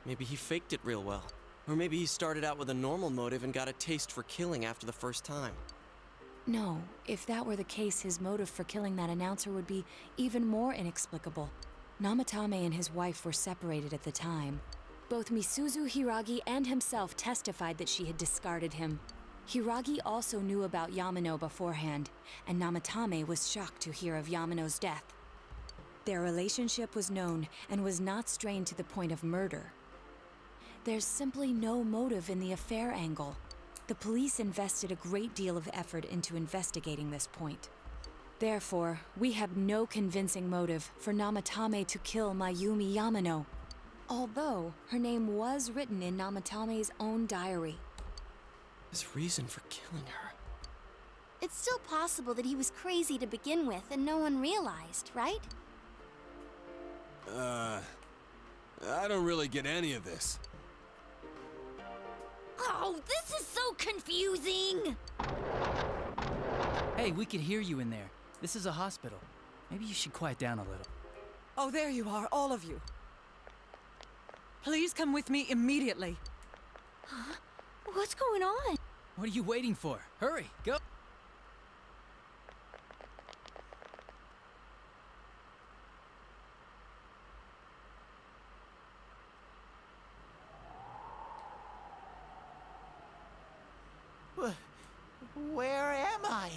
Maybe he faked it real well. Or maybe he started out with a normal motive and got a taste for killing after the first time. No, if that were the case, his motive for killing that announcer would be even more inexplicable. Namatame and his wife were separated at the time. Both Misuzu Hiragi and himself testified that she had discarded him. Hiragi also knew about Yamano beforehand, and Namatame was shocked to hear of Yamano's death. Their relationship was known and was not strained to the point of murder. There's simply no motive in the affair angle. The police invested a great deal of effort into investigating this point. Therefore, we have no convincing motive for Namatame to kill Mayumi Yamano, although her name was written in Namatame's own diary. His reason for killing her. It's still possible that he was crazy to begin with and no one realized, right? I don't really get any of this. Oh, this is so confusing! Hey, we can hear you in there. This is a hospital. Maybe you should quiet down a little. Oh, there you are, all of you. Please come with me immediately. Huh? What's going on? What are you waiting for? Hurry, go! Where am I?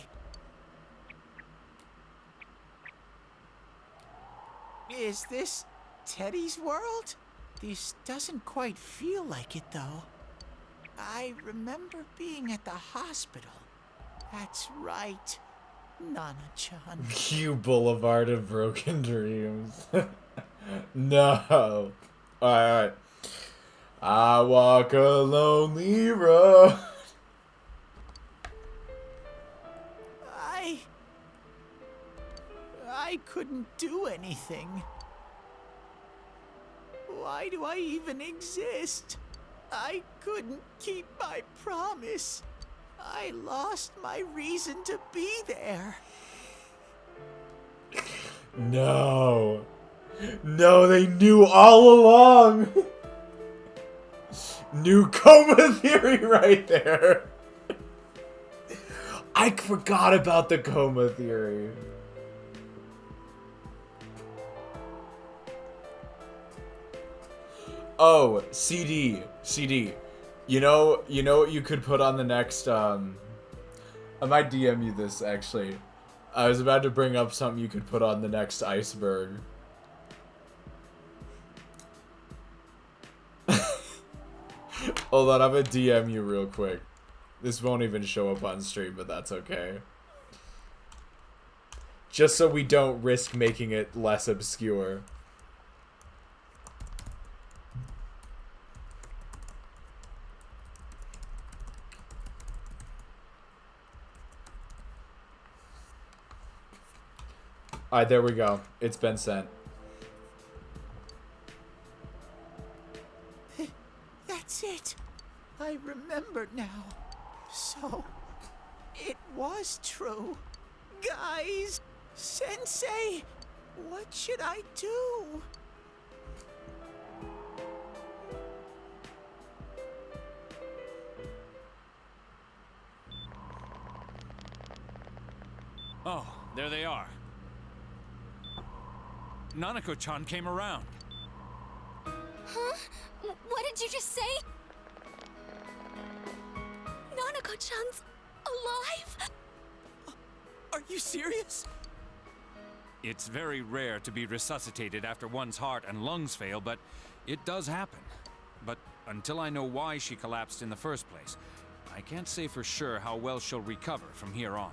Is this Teddy's world? This doesn't quite feel like it, though. I remember being at the hospital. That's right, Nana-chan. You boulevard of broken dreams. No. Alright. I walk a lonely road. I couldn't do anything. Why do I even exist? I couldn't keep my promise. I lost my reason to be there. No. No, they knew all along. New coma theory right there. I forgot about the coma theory. Oh, CD. You know what you could put on the next, I might DM you this, actually. I was about to bring up something you could put on the next iceberg. Hold on, I'm gonna DM you real quick. This won't even show up on stream, but that's okay. Just so we don't risk making it less obscure. Alright, there we go. It's been sent. That's it. I remember now. So, it was true. Guys, Sensei, what should I do? Oh, there they are. Nanako-chan came around. Huh? What did you just say? Nanako-chan's alive? Are you serious? It's very rare to be resuscitated after one's heart and lungs fail, but it does happen. But until I know why she collapsed in the first place, I can't say for sure how well she'll recover from here on.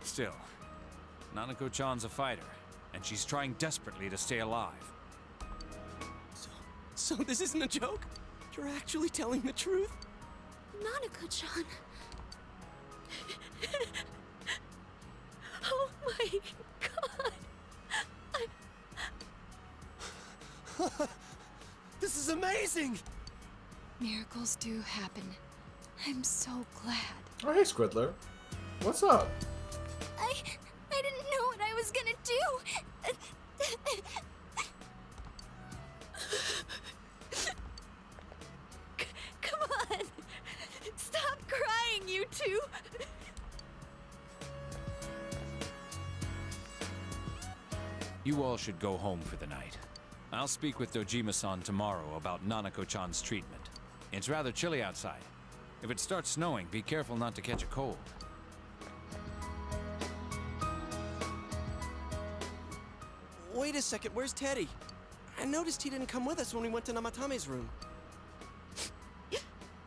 Still, Nanako-chan's a fighter, and she's trying desperately to stay alive. So this isn't a joke? You're actually telling the truth? Nanako-chan. Oh my god. This is amazing! Miracles do happen. I'm so glad. Oh, hey, Squidler. What's up? I didn't know what I was gonna do. Come on. Stop crying, you two. You all should go home for the night. I'll speak with Dojima-san tomorrow about Nanako-chan's treatment. It's rather chilly outside. If it starts snowing, be careful not to catch a cold. Wait a second, where's Teddy? I noticed he didn't come with us when we went to Namatame's room.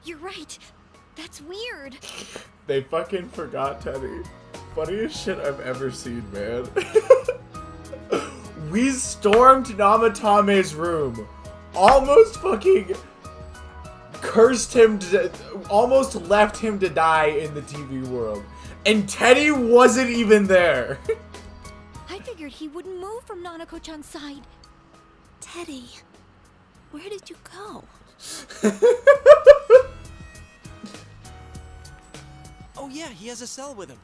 You're right. That's weird. They fucking forgot Teddy. Funniest shit I've ever seen, man. We stormed Namatame's room. Almost fucking cursed him to, almost left him to die in the TV world. And Teddy wasn't even there. I figured he wouldn't move from Nanako-chan's side. Teddy, where did you go? Oh yeah, he has a cell with him.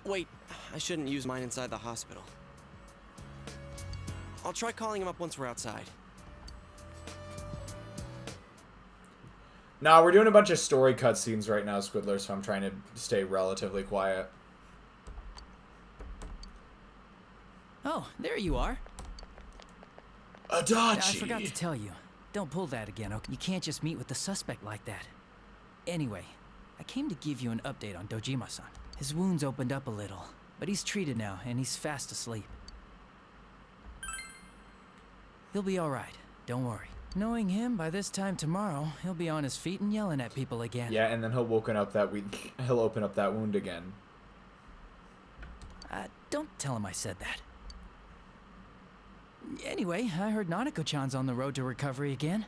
Wait, I shouldn't use mine inside the hospital. I'll try calling him up once we're outside. Nah, we're doing a bunch of story cutscenes right now, Squidler, so I'm trying to stay relatively quiet. Oh, there you are. Adachi! I forgot to tell you. Don't pull that again, okay? You can't just meet with the suspect like that. Anyway, I came to give you an update on Dojima-san. His wounds opened up a little, but he's treated now, and he's fast asleep. He'll be alright, don't worry. Knowing him, by this time tomorrow, he'll be on his feet and yelling at people again. Yeah, and then he'll open up that wound again. Don't tell him I said that. Anyway, I heard Nanako-chan's on the road to recovery again.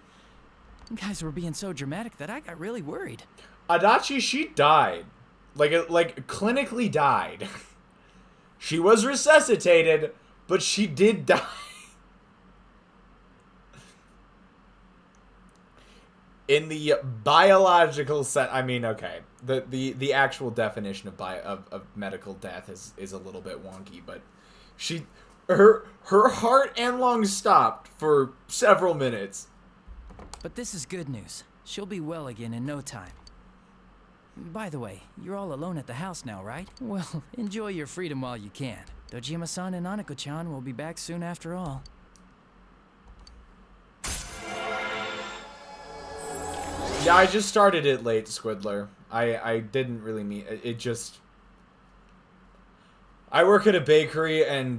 You guys were being so dramatic that I got really worried. Adachi, she died. Like clinically died. She was resuscitated, but she did die. In the biological sense, I mean, okay, the actual definition of medical death is a little bit wonky, but her heart and lungs stopped for several minutes. But this is good news. She'll be well again in no time. By the way, you're all alone at the house now, right? Well, enjoy your freedom while you can. Dojima-san and Nanako-chan will be back soon after all. Yeah, I just started it late, Squidler. I didn't really mean it. Just I work at a bakery, and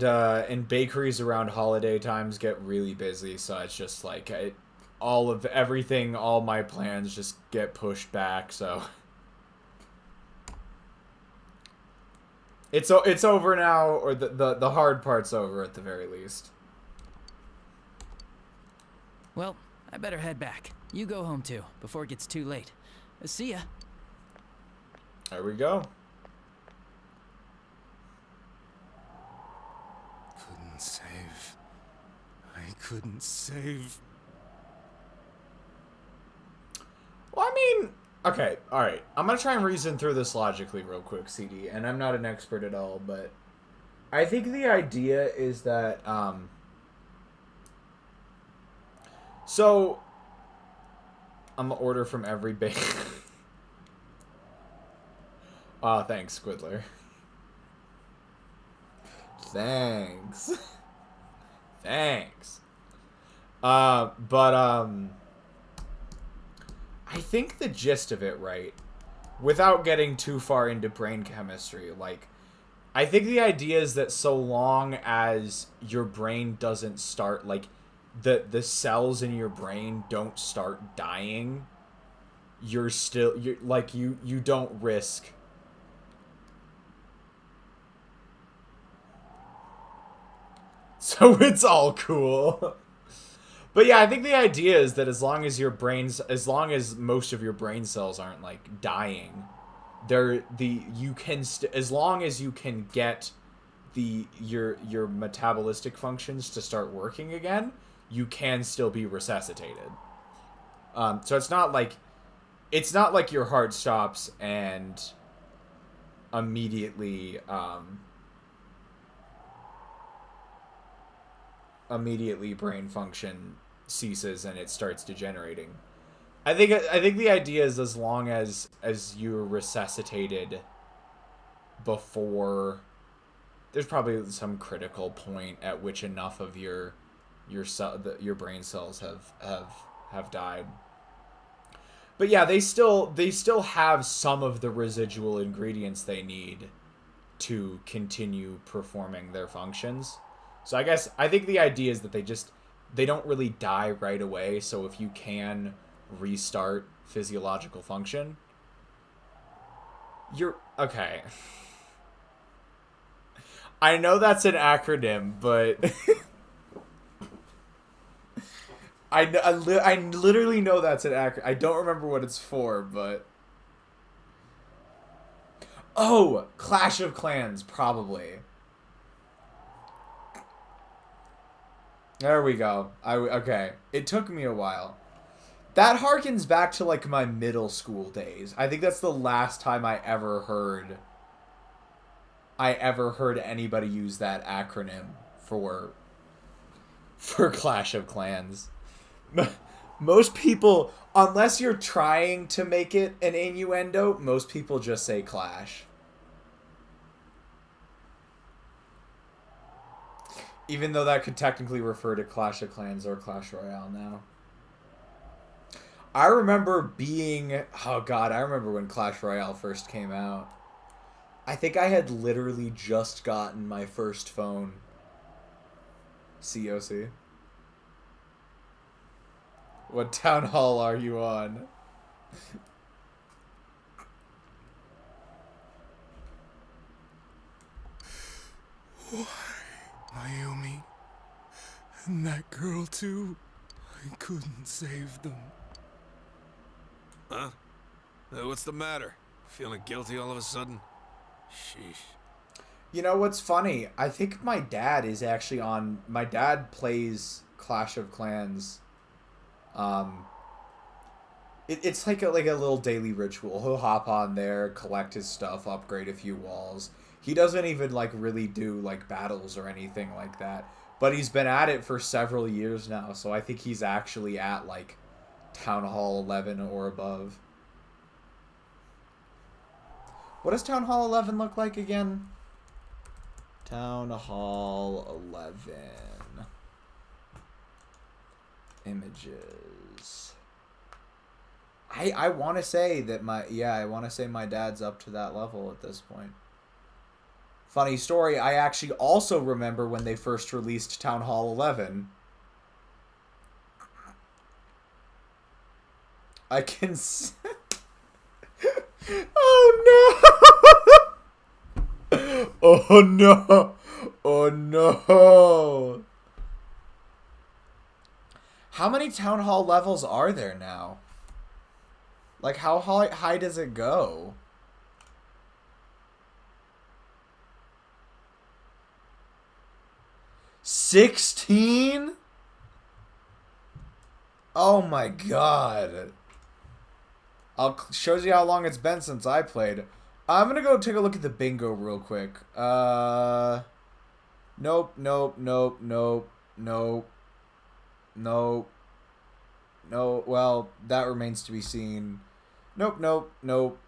bakeries around holiday times get really busy, so it's just like all of everything, all my plans just get pushed back. So it's over now, or the hard part's over at the very least. Well, I better head back. You go home too, before it gets too late. See ya. There we go. Couldn't save. I couldn't save. Well, I mean, okay, alright. I'm gonna try and reason through this logically real quick, CD, and I'm not an expert at all, but I think the idea is that, so, I'm gonna order from every bake. Aw, thanks, Squidler. Thanks. Thanks. I think the gist of it, right, without getting too far into brain chemistry, like, I think the idea is that so long as your brain doesn't start, like, the cells in your brain don't start dying, you're like, you don't risk. So it's all cool. But yeah, I think the idea is that as long as most of your brain cells aren't like dying, as long as you can get your metabolistic functions to start working again, you can still be resuscitated. So it's not like your heart stops and immediately brain function ceases and it starts degenerating. I think the idea is as long as you're resuscitated before, there's probably some critical point at which enough of your brain cells have died. But yeah, they still have some of the residual ingredients they need to continue performing their functions. So I think the idea is that they don't really die right away. So if you can restart physiological function, you're okay. I know that's an acronym, but I literally know that's an acronym. I don't remember what it's for, but oh, Clash of Clans, probably. There we go. Okay. It took me a while. That harkens back to like my middle school days. I think that's the last time I ever heard anybody use that acronym for Clash of Clans. Most people, unless you're trying to make it an innuendo, most people just say Clash. Even though that could technically refer to Clash of Clans or Clash Royale now. I remember when Clash Royale first came out. I think I had literally just gotten my first phone. COC. What town hall are you on? Mayumi. And that girl, too. I couldn't save them. Huh? What's the matter? Feeling guilty all of a sudden? Sheesh. You know what's funny? I think my dad is actually on... My dad plays Clash of Clans. It's like a little daily ritual. He'll hop on there, collect his stuff, upgrade a few walls. He doesn't even like really do like battles or anything like that. But he's been at it for several years now, so I think he's actually at like Town Hall 11 or above. What does Town Hall 11 look like again? Town Hall 11. Images. I want to say that I want to say my dad's up to that level at this point. Funny story, I actually also remember when they first released Town Hall 11. I can Oh no! Oh no! Oh no! How many Town Hall levels are there now? Like, how high does it go? $16? Oh my god. Shows you how long it's been since I played. I'm gonna go take a look at the bingo real quick. Nope, nope, nope, nope, nope. Nope. No, well, that remains to be seen. Nope, nope, nope,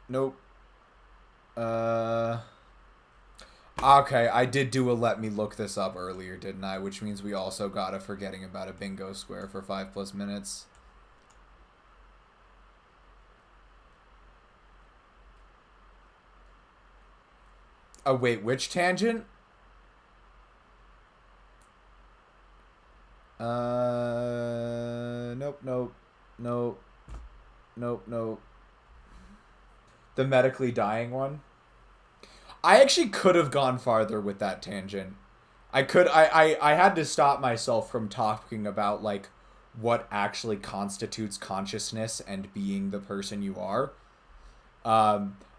nope. Okay, I did do a let me look this up earlier, didn't I? Which means we also got a forgetting about a bingo square for 5+ minutes. Oh, wait, which tangent? Nope, nope, nope, nope, nope. The medically dying one? I actually could have gone farther with that tangent. I had to stop myself from talking about, like, what actually constitutes consciousness and being the person you are.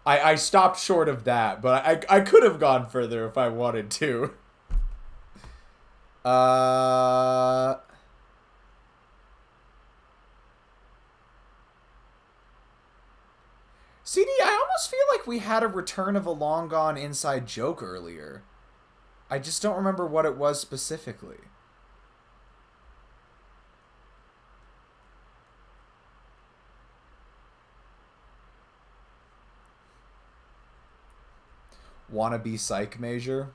I stopped short of that, but I could have gone further if I wanted to. CD, I almost feel like we had a return of a long gone inside joke earlier. I just don't remember what it was specifically. Wannabe psych major?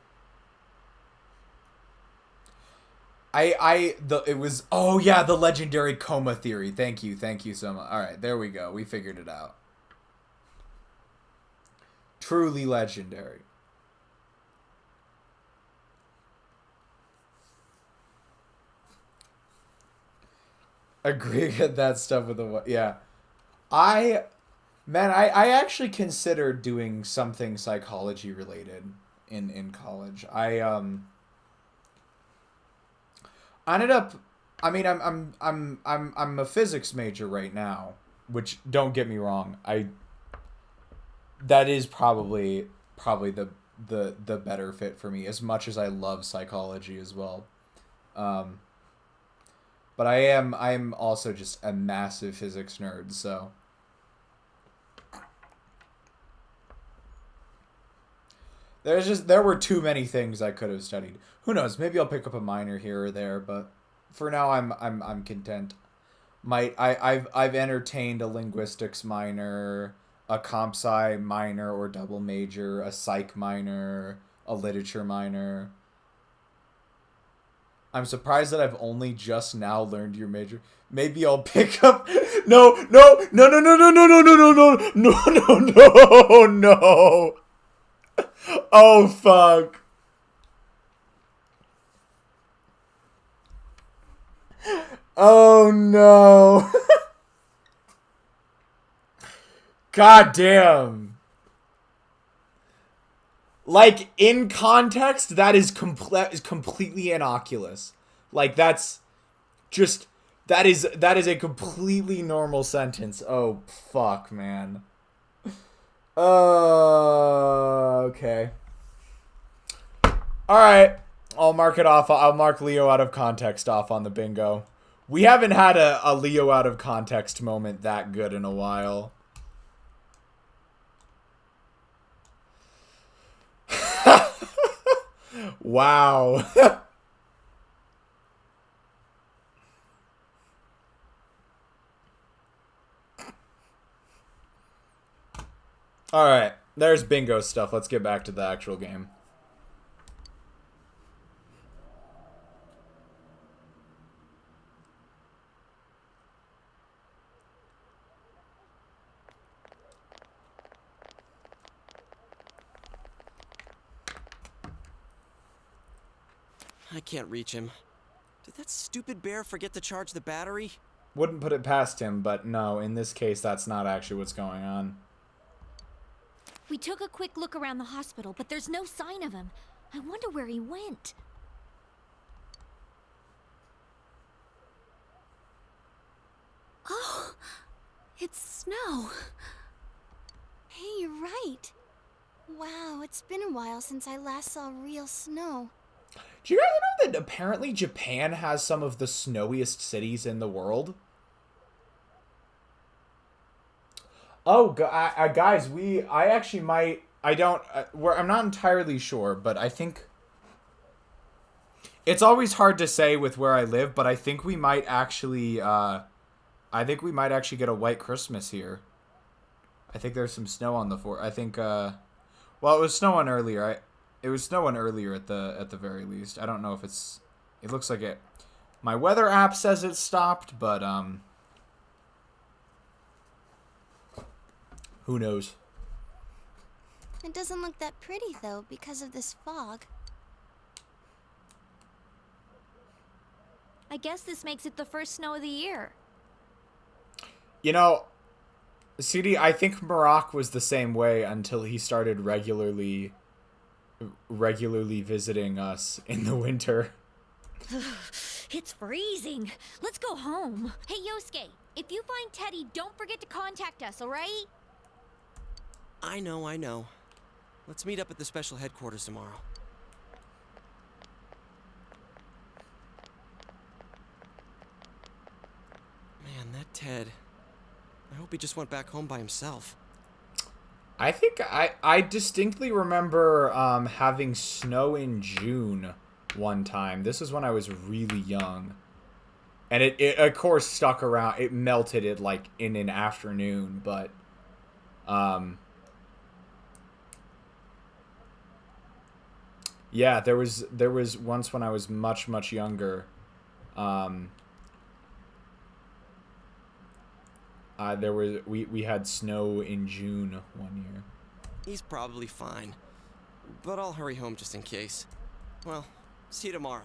It was, oh yeah, the legendary coma theory. Thank you so much. Alright, there we go. We figured it out. Truly legendary. Agree with that stuff with the, yeah. I actually considered doing something psychology related in college. I ended up, I mean, I'm a physics major right now, which, don't get me wrong, that is probably the better fit for me, as much as I love psychology as well. But I'm also just a massive physics nerd, so there were too many things I could have studied. Who knows? Maybe I'll pick up a minor here or there, but for now I'm content. I've entertained a linguistics minor, a comp sci minor or double major, a psych minor, a literature minor. I'm surprised that I've only just now learned your major. Maybe I'll pick up. No. Oh fuck. Oh no. God damn. Like, in context, that is completely innocuous. Like, that's just, that is a completely normal sentence. Oh, fuck, man. Okay. Alright. I'll mark it off. I'll mark Leo out of context off on the bingo. We haven't had a Leo out of context moment that good in a while. Wow. Alright, there's bingo stuff. Let's get back to the actual game. I can't reach him. Did that stupid bear forget to charge the battery? Wouldn't put it past him, but no, in this case, that's not actually what's going on. We took a quick look around the hospital, but there's no sign of him. I wonder where he went. Oh, it's snow. Hey, you're right. Wow, it's been a while since I last saw real snow. Do you guys know that apparently Japan has some of the snowiest cities in the world? Oh, guys, I actually might, I'm not entirely sure, but I think, it's always hard to say with where I live, but I think we might actually, get a white Christmas here. I think there's some snow on the I think, well, it was snowing earlier. It was snowing earlier at the very least. I don't know if it looks like it. My weather app says it stopped, but, who knows? It doesn't look that pretty, though, because of this fog. I guess this makes it the first snow of the year. You know, CD, I think Maroc was the same way until he started regularly visiting us in the winter. It's freezing. Let's go home. Hey, Yosuke, if you find Teddy, don't forget to contact us, alright? I know. Let's meet up at the special headquarters tomorrow. Man, that Ted. I hope he just went back home by himself. I think I distinctly remember having snow in June one time. This is when I was really young. And it of course stuck around. It melted it like in an afternoon, but yeah, there was once when I was much younger. We had snow in June one year. He's probably fine, but I'll hurry home just in case. Well, see you tomorrow.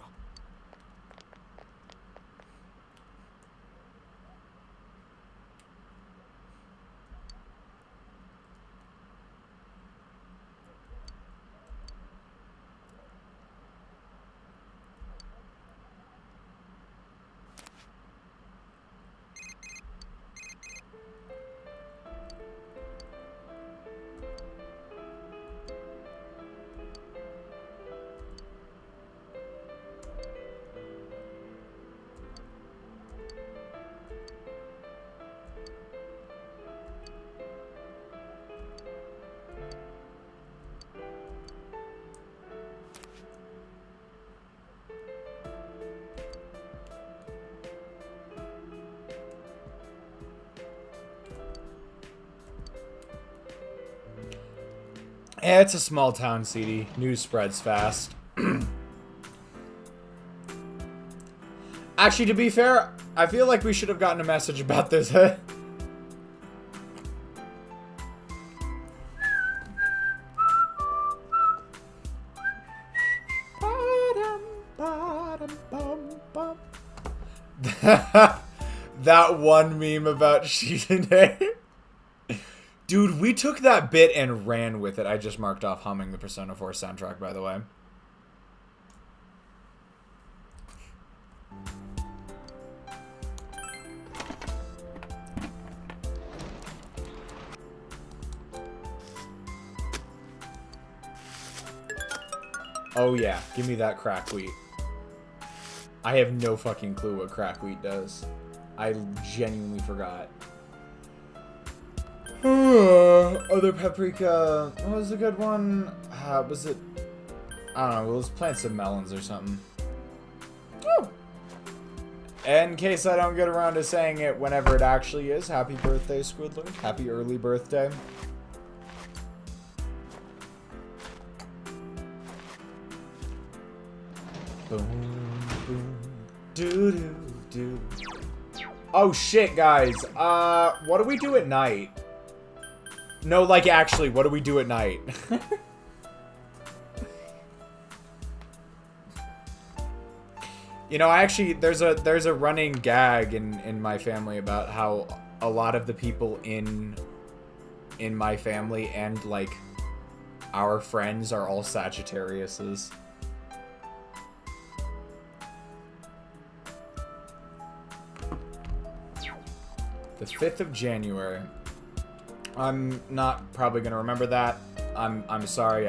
Yeah, it's a small town, CD. News spreads fast. Actually, to be fair, I feel like we should have gotten a message about this. That one meme about Shitane. Dude, we took that bit and ran with it. I just marked off humming the Persona 4 soundtrack, by the way. Oh yeah, give me that crack wheat. I have no fucking clue what crack wheat does. I genuinely forgot. Other paprika. What was a good one? Was it? I don't know. Let's plant some melons or something. Oh. In case I don't get around to saying it whenever it actually is, happy birthday, Squidler. Happy early birthday. Boom, boom, doo doo doo. Oh shit, guys. What do we do at night? No, like, actually, what do we do at night? You know, actually, there's a running gag in my family about how a lot of the people in my family and like our friends are all Sagittariuses. The 5th of January. I'm not probably gonna remember that. I'm sorry.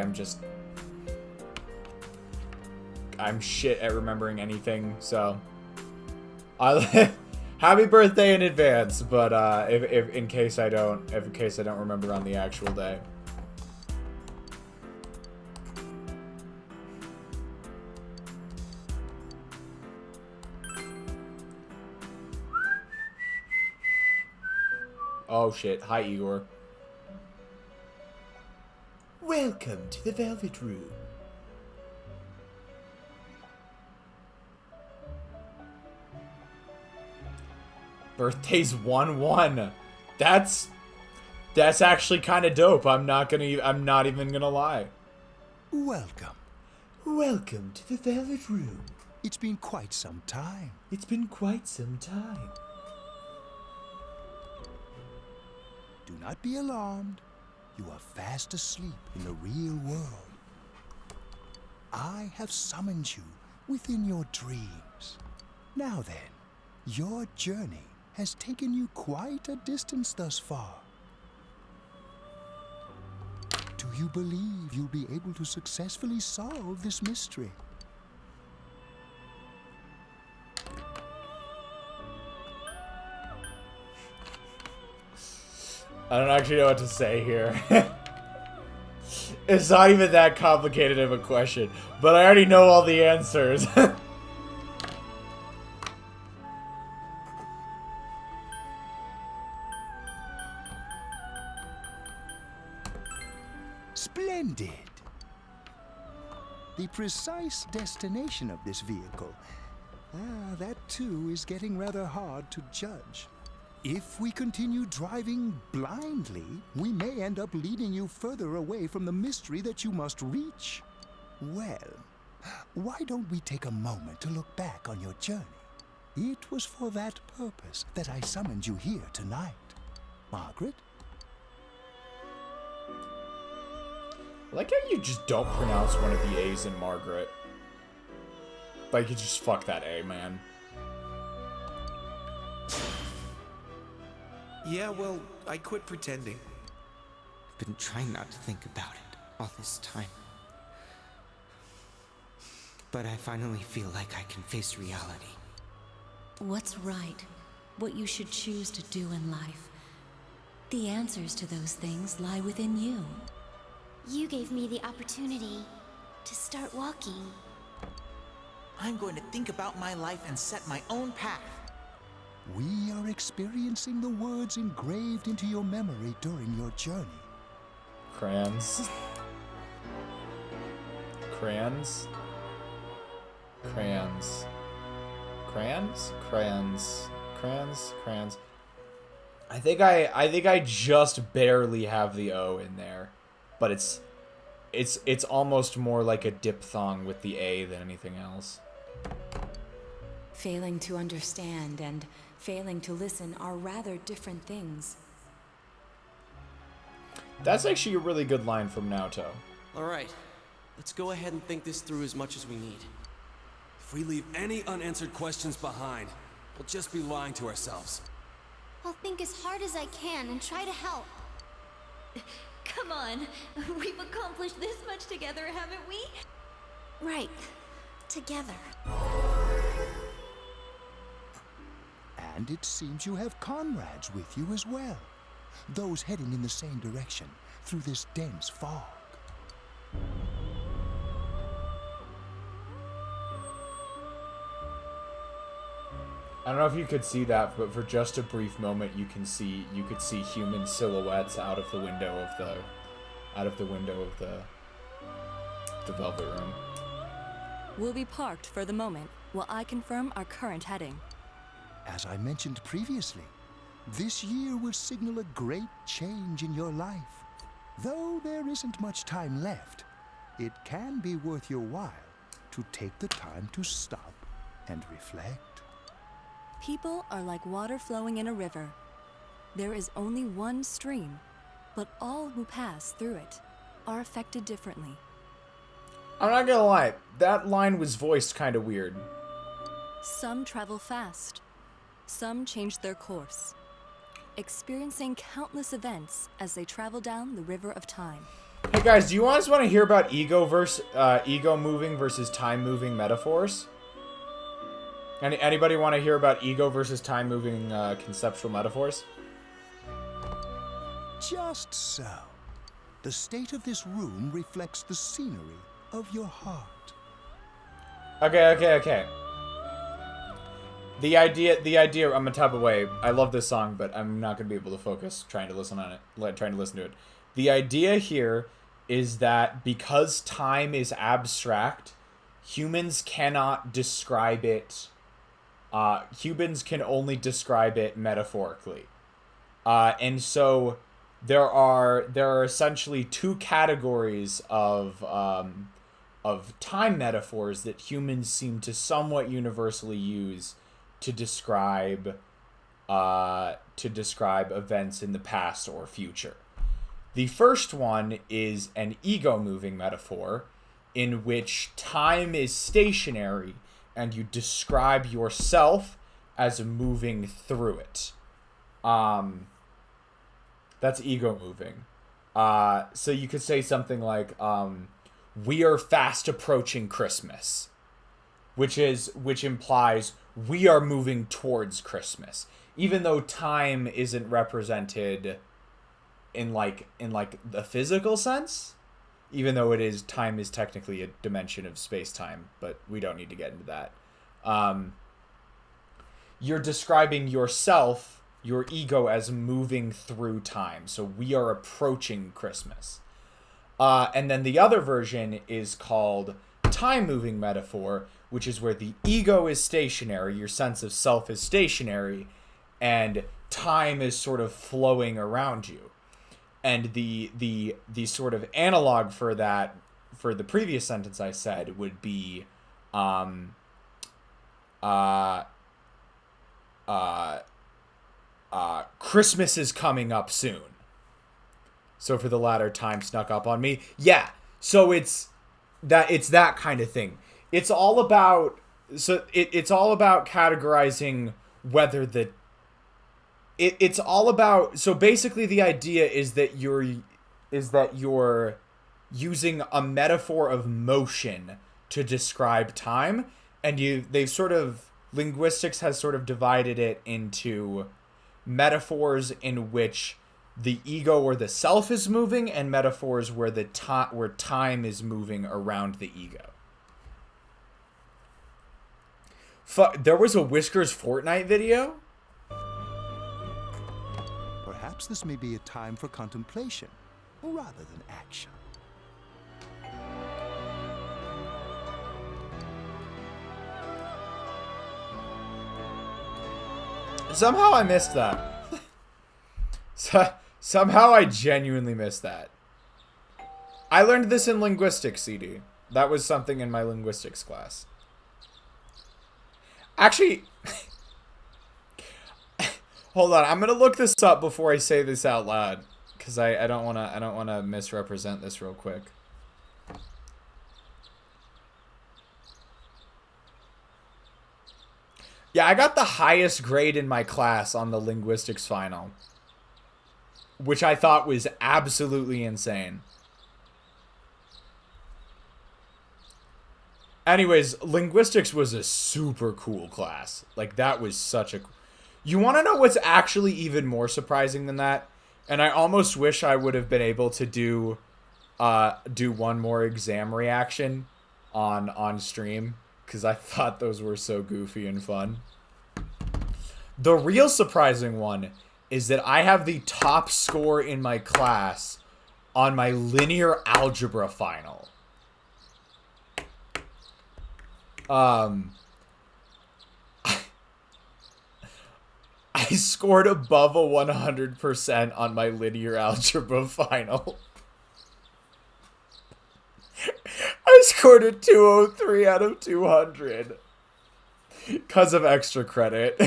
I'm shit at remembering anything. So, happy birthday in advance. But if in case I don't remember on the actual day. Oh shit. Hi, Igor. Welcome to the Velvet Room. Birthday's 1/1. That's actually kind of dope. I'm not even gonna lie. Welcome. Welcome to the Velvet Room. It's been quite some time. It's been quite some time. Do not be alarmed. You are fast asleep in the real world. I have summoned you within your dreams. Now then, your journey has taken you quite a distance thus far. Do you believe you'll be able to successfully solve this mystery? I don't actually know what to say here. It's not even that complicated of a question, but I already know all the answers. Splendid! The precise destination of this vehicle, that too is getting rather hard to judge. If we continue driving blindly, we may end up leading you further away from the mystery that you must reach. Well, why don't we take a moment to look back on your journey? It was for that purpose that I summoned you here tonight. Margaret? I like how you just don't pronounce one of the A's in Margaret. Like, you just fuck that A, man. Yeah, well, I quit pretending. I've been trying not to think about it all this time. But I finally feel like I can face reality. What's right? What you should choose to do in life? The answers to those things lie within you. You gave me the opportunity to start walking. I'm going to think about my life and set my own path. We are experiencing the words engraved into your memory during your journey. Crayons. Crayons. Crayons. Crayons? Crayons. Crayons. Crayons. I think I just barely have the O in there. But it's almost more like a diphthong with the A than anything else. Failing to understand and failing to listen are rather different things. That's actually a really good line from Naoto. Alright, let's go ahead and think this through as much as we need. If we leave any unanswered questions behind, we'll just be lying to ourselves. I'll think as hard as I can and try to help. Come on, we've accomplished this much together, haven't we? Right, together. And it seems you have comrades with you as well. Those heading in the same direction through this dense fog. I don't know if you could see that, but for just a brief moment, you could see human silhouettes out of the window of the Velvet Room. We'll be parked for the moment while I confirm our current heading. As I mentioned previously, this year will signal a great change in your life. Though there isn't much time left, it can be worth your while to take the time to stop and reflect. People are like water flowing in a river. There is only one stream, but all who pass through it are affected differently. I'm not gonna lie, that line was voiced kind of weird. Some travel fast. Some change their course, experiencing countless events as they travel down the river of time. Hey guys, do you guys want to hear about ego moving versus time moving metaphors? Anybody want to hear about ego versus time moving conceptual metaphors? Just so. The state of this room reflects the scenery of your heart. Okay. The idea, I'm gonna tap away. I love this song, but I'm not gonna be able to focus trying to listen to it. The idea here is that because time is abstract, humans cannot describe it. Humans can only describe it metaphorically. And so there are essentially two categories of time metaphors that humans seem to somewhat universally use to describe events in the past or future. The first one is an ego-moving metaphor, in which time is stationary and you describe yourself as moving through it. That's ego-moving. So you could say something like, we are fast approaching Christmas, which implies we are moving towards Christmas, even though time isn't represented in the physical sense, even though time is technically a dimension of space-time, but we don't need to get into that. You're describing yourself, your ego, as moving through time. So we are approaching Christmas. And then the other version is called time-moving metaphor, which is where the ego is stationary, your sense of self is stationary, and time is sort of flowing around you. And the sort of analog for that, for the previous sentence I said, would be Christmas is coming up soon. So for the latter, time snuck up on me. Yeah. So it's that kind of thing. It's all about categorizing whether so basically the idea is that you're using a metaphor of motion to describe time, and linguistics has sort of divided it into metaphors in which the ego or the self is moving, and metaphors where where time is moving around the ego. There was a Whiskers Fortnite video. Perhaps this may be a time for contemplation rather than action. Somehow I missed that. Somehow I genuinely missed that. I learned this in linguistics, CD. That was something in my linguistics class. Actually, hold on. I'm gonna look this up before I say this out loud, because I don't wanna misrepresent this real quick. Yeah, I got the highest grade in my class on the linguistics final, which I thought was absolutely insane. Anyways, linguistics was a super cool class. Like, that was such a... You want to know what's actually even more surprising than that? And I almost wish I would have been able to do one more exam reaction on stream, because I thought those were so goofy and fun. The real surprising one is that I have the top score in my class on my linear algebra final. I scored above a 100% on my linear algebra final. I scored a 203 out of 200. Because of extra credit.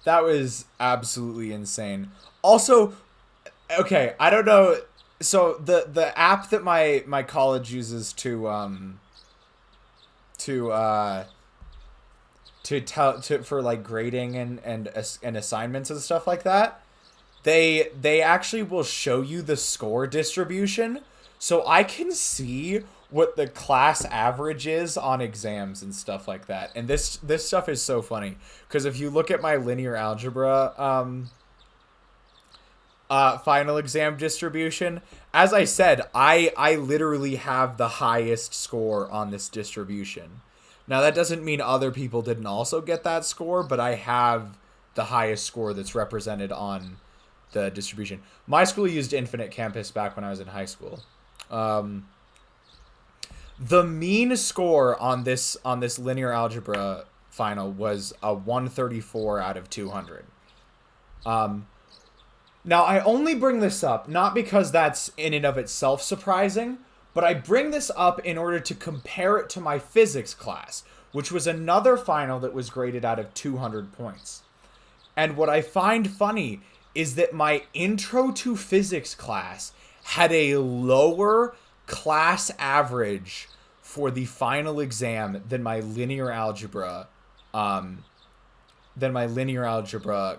That was absolutely insane. Also, okay, I don't know. So the app that my college uses to for like grading and assignments and stuff like that, they actually will show you the score distribution, so I can see what the class average is on exams and stuff like that. And this stuff is so funny because if you look at my linear algebra final exam distribution, as I said, I literally have the highest score on this distribution. Now that doesn't mean other people didn't also get that score, but I have the highest score that's represented on the distribution. My school used Infinite Campus back when I was in high school. The mean score on this linear algebra final was a 134 out of 200. Now, I only bring this up, not because that's in and of itself surprising, but I bring this up in order to compare it to my physics class, which was another final that was graded out of 200 points. And what I find funny is that my intro to physics class had a lower class average for the final exam than my linear algebra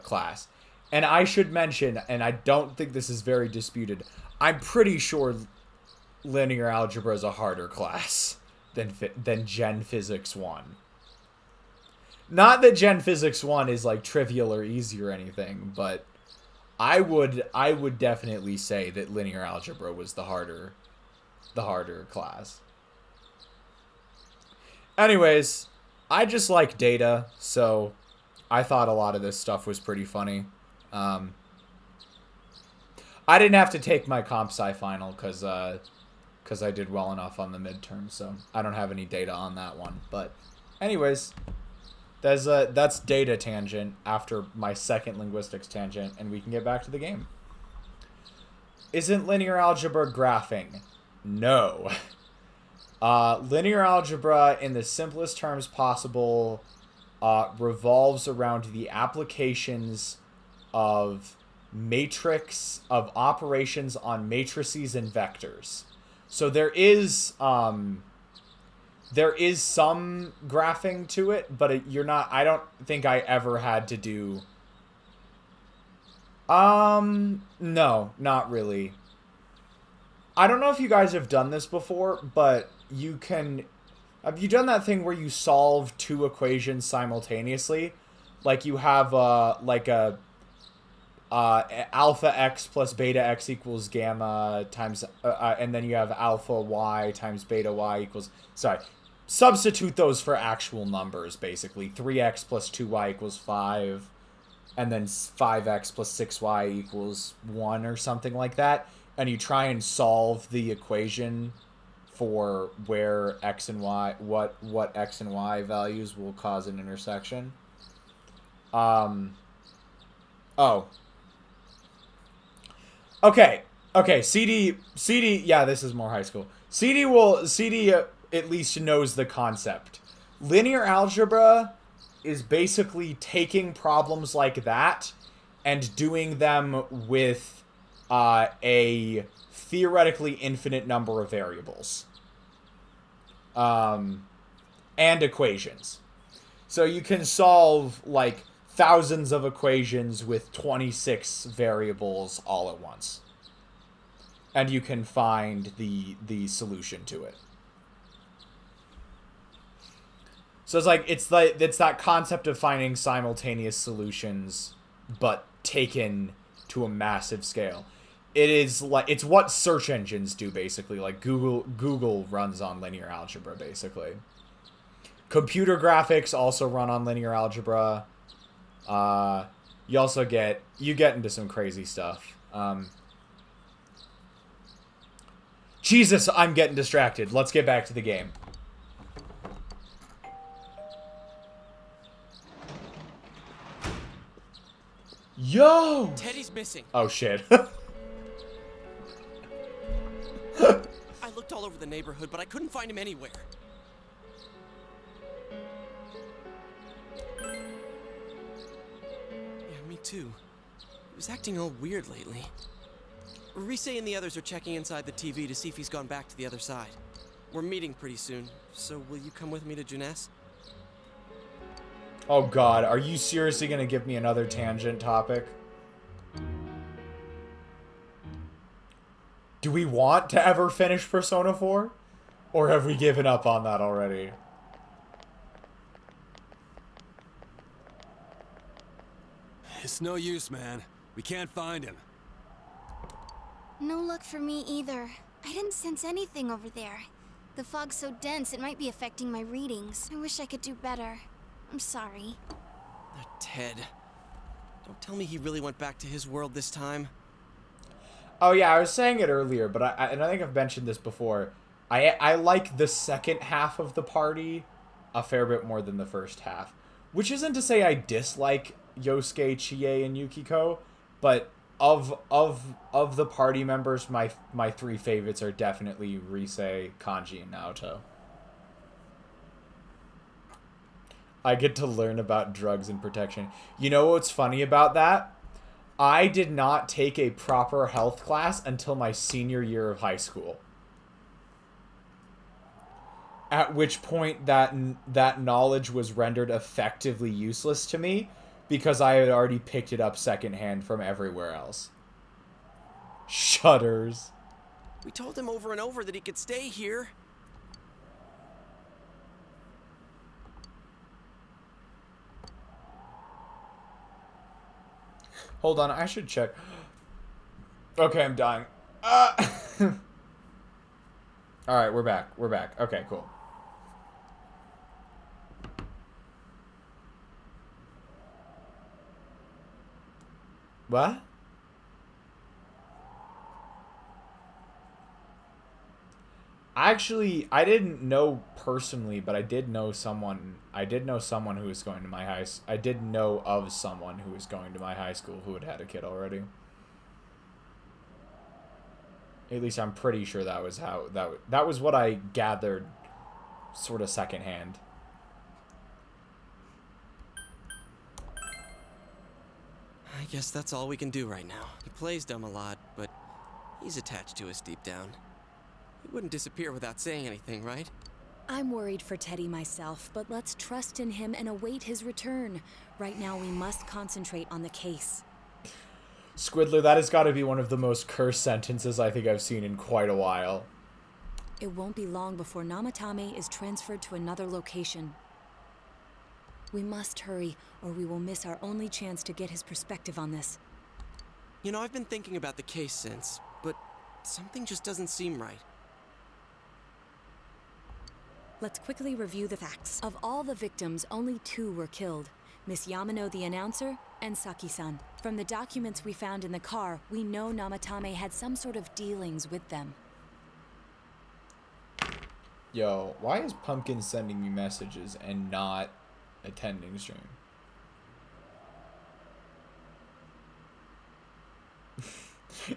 class. And I should mention, and I don't think this is very disputed, I'm pretty sure linear algebra is a harder class than Gen Physics 1. Not that Gen Physics 1 is like trivial or easy or anything, but I would definitely say that linear algebra was the harder class. Anyways, I just like data, so I thought a lot of this stuff was pretty funny. I didn't have to take my comp sci final because I did well enough on the midterm, so I don't have any data on that one. But anyways, that's data tangent after my second linguistics tangent, and we can get back to the game. Isn't linear algebra graphing? No. Linear algebra, in the simplest terms possible, revolves around the applications of operations on matrices and vectors. So there is some graphing to it, but I don't think I ever had to do. No, not really. I don't know if you guys have done this before, but have you done that thing where you solve two equations simultaneously? Like you have alpha x plus beta x equals gamma times, and then you have alpha y times beta y equals, substitute those for actual numbers, basically. 3x plus 2y equals 5, and then 5x plus 6y equals 1 or something like that. And you try and solve the equation for where x and y, what x and y values will cause an intersection. Okay, CD, yeah, this is more high school. CD at least knows the concept. Linear algebra is basically taking problems like that and doing them with a theoretically infinite number of variables. And equations. So you can solve like thousands of equations with 26 variables all at once. And you can find the solution to it. So it's that concept of finding simultaneous solutions, but taken to a massive scale. It's what search engines do, basically. Like Google runs on linear algebra, basically. Computer graphics also run on linear algebra. You get into some crazy stuff. Jesus, I'm getting distracted. Let's get back to the game. Yo! Teddy's missing. Oh, shit. I looked all over the neighborhood, but I couldn't find him anywhere. Yeah, me too. He was acting all weird lately. Rise and the others are checking inside the TV to see if he's gone back to the other side. We're meeting pretty soon, so will you come with me to Jeunesse? Oh god, are you seriously gonna give me another tangent topic? Do we want to ever finish Persona 4? Or have we given up on that already? It's no use, man. We can't find him. No luck for me either. I didn't sense anything over there. The fog's so dense it might be affecting my readings. I wish I could do better. I'm sorry. Ted. Don't tell me he really went back to his world this time. Oh yeah, I was saying it earlier, but I think I've mentioned this before. I like the second half of the party a fair bit more than the first half. Which isn't to say I dislike Yosuke, Chie, and Yukiko, but of the party members, my three favorites are definitely Rise, Kanji, and Naoto. I get to learn about drugs and protection. You know what's funny about that? I did not take a proper health class until my senior year of high school. At which point that knowledge was rendered effectively useless to me because I had already picked it up secondhand from everywhere else. Shudders. We told him over and over that he could stay here. Hold on, I should check. Okay, I'm dying. Alright, we're back. We're back. Okay, cool. What? Actually, I didn't know personally, but I did know someone. I did know someone who was going to my I did know of someone who was going to my high school who had had a kid already. At least I'm pretty sure that was how that was what I gathered, sort of secondhand. I guess that's all we can do right now. He plays dumb a lot, but he's attached to us deep down. He wouldn't disappear without saying anything, right? I'm worried for Teddy myself, but let's trust in him and await his return. Right now, we must concentrate on the case. Squidler, that has got to be one of the most cursed sentences I think I've seen in quite a while. It won't be long before Namatame is transferred to another location. We must hurry, or we will miss our only chance to get his perspective on this. You know, I've been thinking about the case since, but something just doesn't seem right. Let's quickly review the facts. Of all the victims, only 2 were killed. Miss Yamano the announcer, and Saki-san. From the documents we found in the car, we know Namatame had some sort of dealings with them. Yo, why is Pumpkin sending me messages and not attending stream?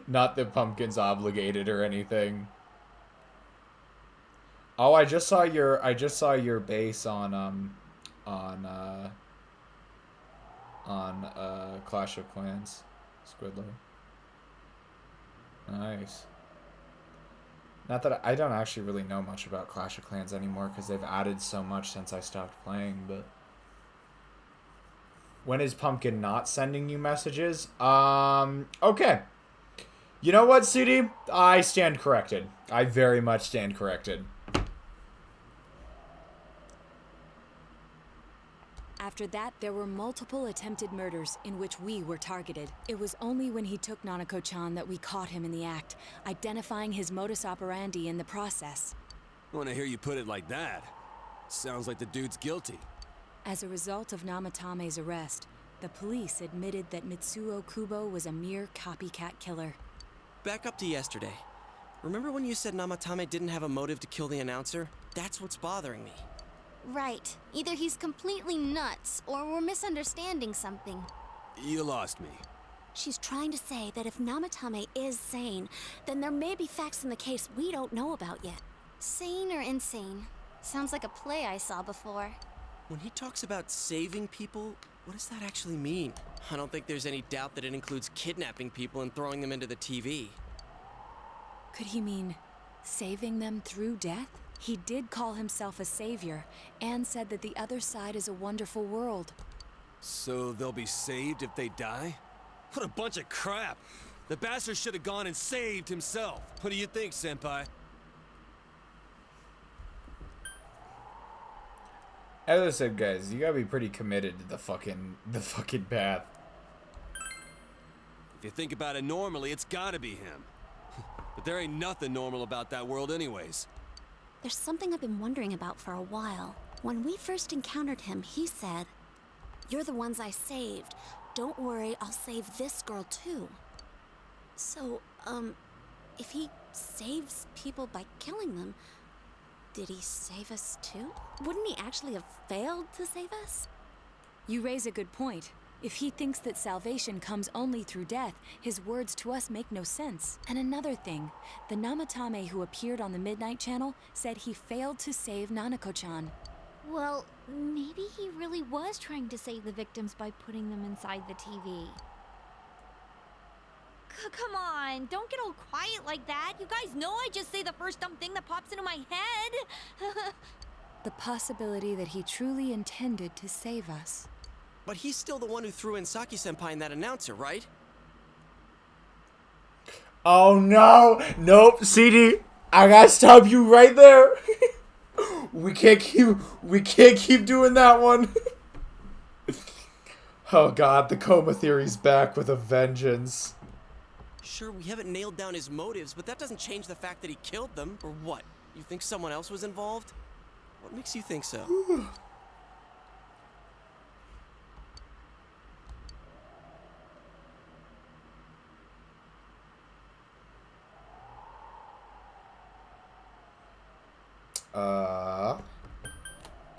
Not that Pumpkin's obligated or anything. Oh, I just saw your base on Clash of Clans, Squidler. Nice. Not that I don't actually really know much about Clash of Clans anymore because they've added so much since I stopped playing, but when is Pumpkin not sending you messages? Okay. You know what, CD? I stand corrected. I very much stand corrected. After that, there were multiple attempted murders in which we were targeted. It was only when he took Nanako-chan that we caught him in the act, identifying his modus operandi in the process. When I hear you put it like that, sounds like the dude's guilty. As a result of Namatame's arrest, the police admitted that Mitsuo Kubo was a mere copycat killer. Back up to yesterday. Remember when you said Namatame didn't have a motive to kill the announcer? That's what's bothering me. Right. Either he's completely nuts, or we're misunderstanding something. You lost me. She's trying to say that if Namatame is sane, then there may be facts in the case we don't know about yet. Sane or insane? Sounds like a play I saw before. When he talks about saving people, what does that actually mean? I don't think there's any doubt that it includes kidnapping people and throwing them into the TV. Could he mean saving them through death? He did call himself a savior and said that the other side is a wonderful world. So they'll be saved if they die? What a bunch of crap! The bastard should have gone and saved himself. What do you think, Senpai? As I said, guys, you gotta be pretty committed to the fucking path. If you think about it normally, it's gotta be him. But there ain't nothing normal about that world anyways. There's something I've been wondering about for a while. When we first encountered him, he said, "You're the ones I saved. Don't worry, I'll save this girl too." So, if he saves people by killing them, did he save us too? Wouldn't he actually have failed to save us? You raise a good point. If he thinks that salvation comes only through death, his words to us make no sense. And another thing, the Namatame who appeared on the Midnight Channel said he failed to save Nanako-chan. Well, maybe he really was trying to save the victims by putting them inside the TV. Come on, don't get all quiet like that. You guys know I just say the first dumb thing that pops into my head. The possibility that he truly intended to save us. But he's still the one who threw in Saki-senpai and that announcer, right? Oh no! Nope, CD, I gotta stop you right there. We can't keep doing that one. Oh god, the coma theory's back with a vengeance. Sure, we haven't nailed down his motives, but that doesn't change the fact that he killed them, or what? You think someone else was involved? What makes you think so?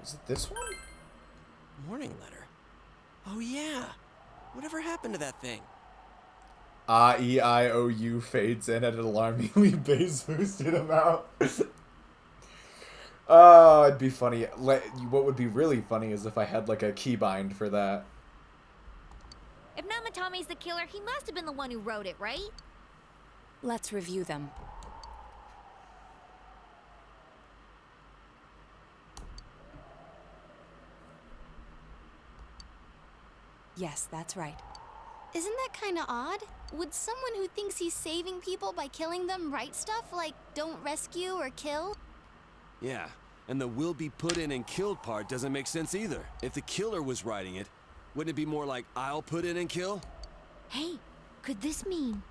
Is it this one? Warning letter. Oh yeah. Whatever happened to that thing? E-I-O-U fades in at an alarmingly bass boosted amount. Oh, it'd be funny. What would be really funny is if I had like a keybind for that. If Namatame's the killer, he must have been the one who wrote it, right? Let's review them. Yes, that's right. Isn't that kind of odd? Would someone who thinks he's saving people by killing them write stuff like don't rescue or kill? Yeah, and the will be put in and killed part doesn't make sense either. If the killer was writing it, wouldn't it be more like I'll put in and kill? Hey, could this mean...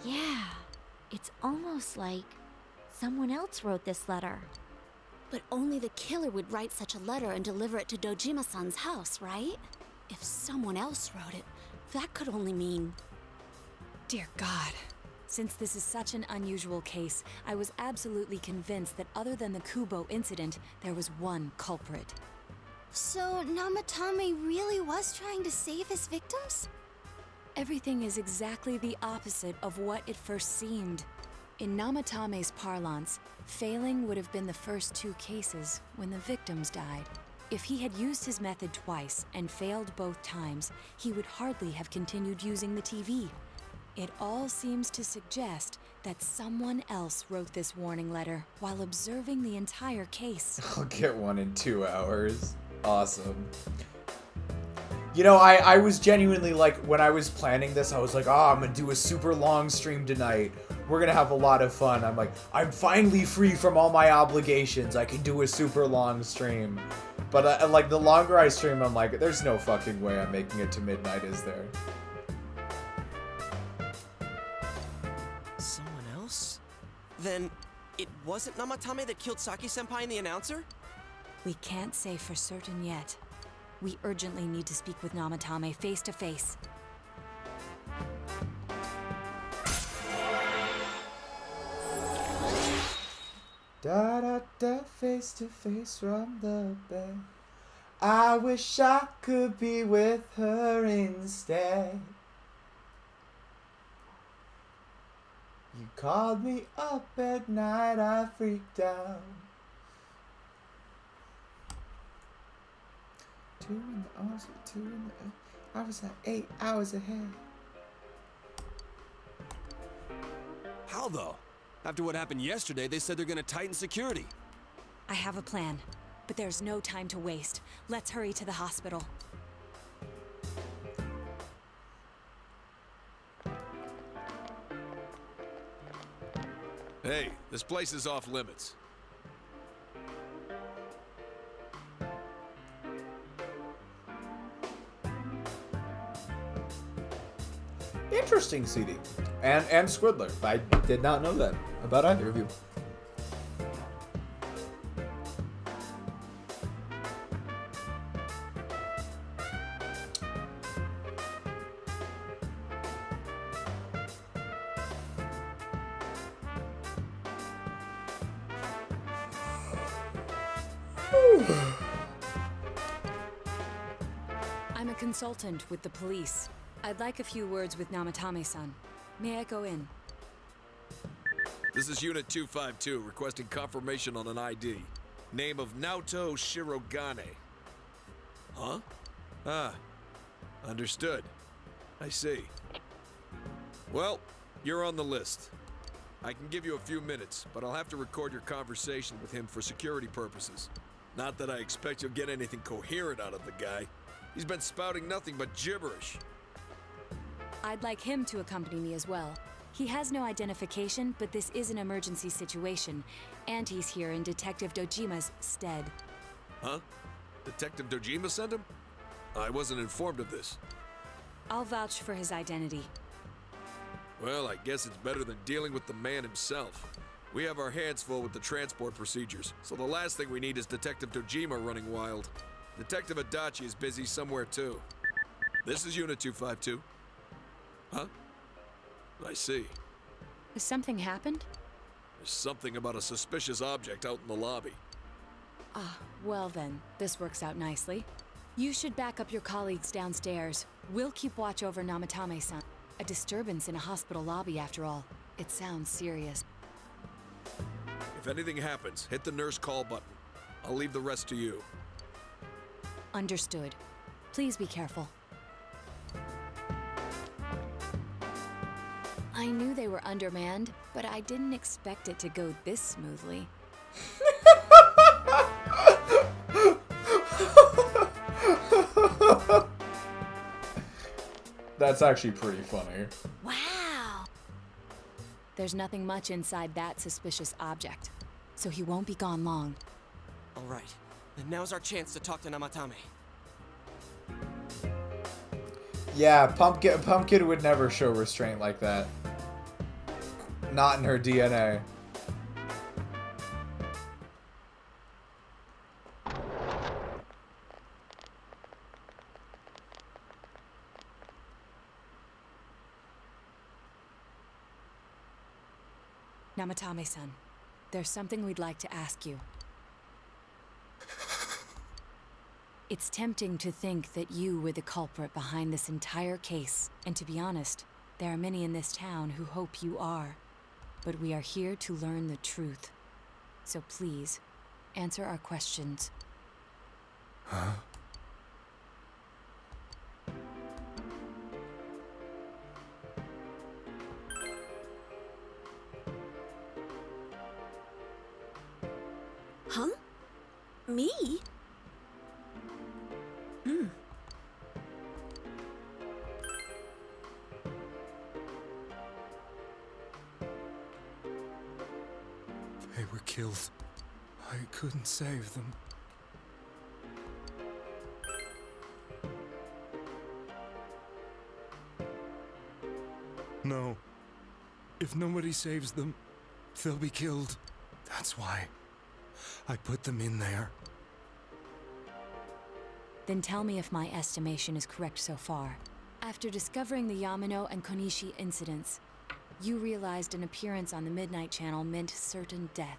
Yeah, it's almost like someone else wrote this letter. But only the killer would write such a letter and deliver it to Dojima-san's house, right? If someone else wrote it, that could only mean... Dear God. Since this is such an unusual case, I was absolutely convinced that other than the Kubo incident, there was one culprit. So Namatame really was trying to save his victims? Everything is exactly the opposite of what it first seemed. In Namatame's parlance, failing would have been the first two cases when the victims died. If he had used his method twice and failed both times, he would hardly have continued using the TV. It all seems to suggest that someone else wrote this warning letter while observing the entire case. I'll get one in 2 hours. Awesome. You know, I was genuinely like, when I was planning this, I was like, oh, I'm gonna do a super long stream tonight. We're gonna have a lot of fun. I'm like, I'm finally free from all my obligations. I can do a super long stream. But like, the longer I stream, I'm like, there's no fucking way I'm making it to midnight, is there? Someone else? Then it wasn't Namatame that killed Saki-senpai and the announcer? We can't say for certain yet. We urgently need to speak with Namatame face to face. Da da da, face to face from the bed. I wish I could be with her instead. You called me up at night, I freaked out. 2 in the hours, 2 in the... I was like 8 hours ahead. How though? After what happened yesterday, they said they're gonna tighten security. I have a plan, but there's no time to waste. Let's hurry to the hospital. Hey, this place is off limits. Interesting CD. And Squiddler. I did not know that about either of you. I'm a consultant with the police. I'd like a few words with Namatame-san. May I go in? This is Unit 252, requesting confirmation on an ID. Name of Naoto Shirogane. Huh? Ah. Understood. I see. Well, you're on the list. I can give you a few minutes, but I'll have to record your conversation with him for security purposes. Not that I expect you'll get anything coherent out of the guy. He's been spouting nothing but gibberish. I'd like him to accompany me as well. He has no identification, but this is an emergency situation, and he's here in Detective Dojima's stead. Huh? Detective Dojima sent him? I wasn't informed of this. I'll vouch for his identity. Well, I guess it's better than dealing with the man himself. We have our hands full with the transport procedures, so the last thing we need is Detective Dojima running wild. Detective Adachi is busy somewhere too. This is Unit 252. Huh? I see. Has something happened? There's something about a suspicious object out in the lobby. Ah, well then, this works out nicely. You should back up your colleagues downstairs. We'll keep watch over Namatame-san. A disturbance in a hospital lobby, after all. It sounds serious. If anything happens, hit the nurse call button. I'll leave the rest to you. Understood. Please be careful. I knew they were undermanned, but I didn't expect it to go this smoothly. That's actually pretty funny. Wow! There's nothing much inside that suspicious object, so he won't be gone long. All right, then now's our chance to talk to Namatame. Yeah, Pumpkin would never show restraint like that. Not in her DNA. Namatame-san, there's something we'd like to ask you. It's tempting to think that you were the culprit behind this entire case, and to be honest, there are many in this town who hope you are. But we are here to learn the truth. So please, answer our questions. Huh? Huh? Me? They were killed. I couldn't save them. No. If nobody saves them, they'll be killed. That's why I put them in there. Then tell me if my estimation is correct so far. After discovering the Yamano and Konishi incidents, you realized an appearance on the Midnight Channel meant certain death.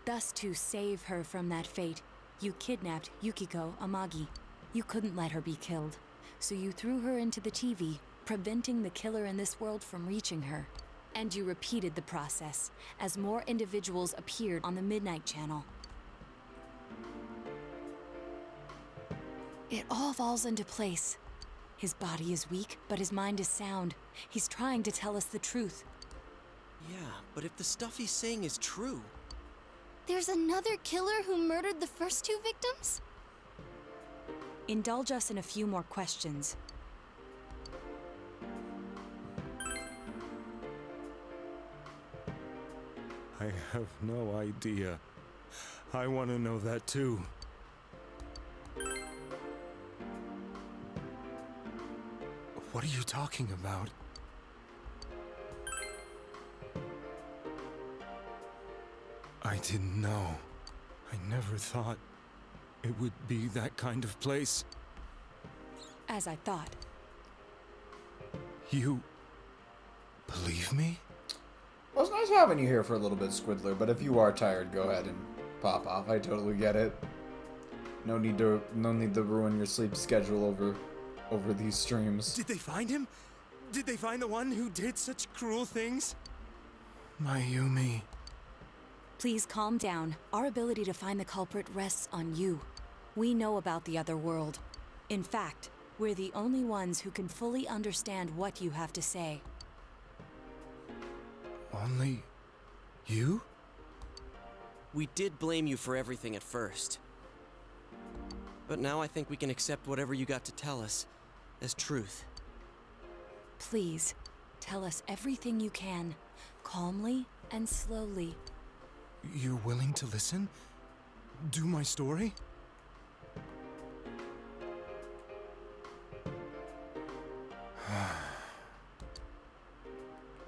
Thus, to save her from that fate, you kidnapped Yukiko Amagi. You couldn't let her be killed, so you threw her into the TV, preventing the killer in this world from reaching her. And you repeated the process, as more individuals appeared on the Midnight Channel. It all falls into place. His body is weak, but his mind is sound. He's trying to tell us the truth. Yeah, but if the stuff he's saying is true... There's another killer who murdered the first two victims? Indulge us in a few more questions. I have no idea. I want to know that too. What are you talking about? I didn't know. I never thought it would be that kind of place. As I thought. You believe me? Well, it's nice having you here for a little bit, Squiddler, but if you are tired, go ahead and pop off. I totally get it. No need to ruin your sleep schedule over these streams. Did they find him? Did they find the one who did such cruel things? Mayumi. Please calm down. Our ability to find the culprit rests on you. We know about the other world. In fact, we're the only ones who can fully understand what you have to say. Only you? We did blame you for everything at first. But now I think we can accept whatever you got to tell us as truth. Please, tell us everything you can, calmly and slowly. You're willing to listen? Do my story?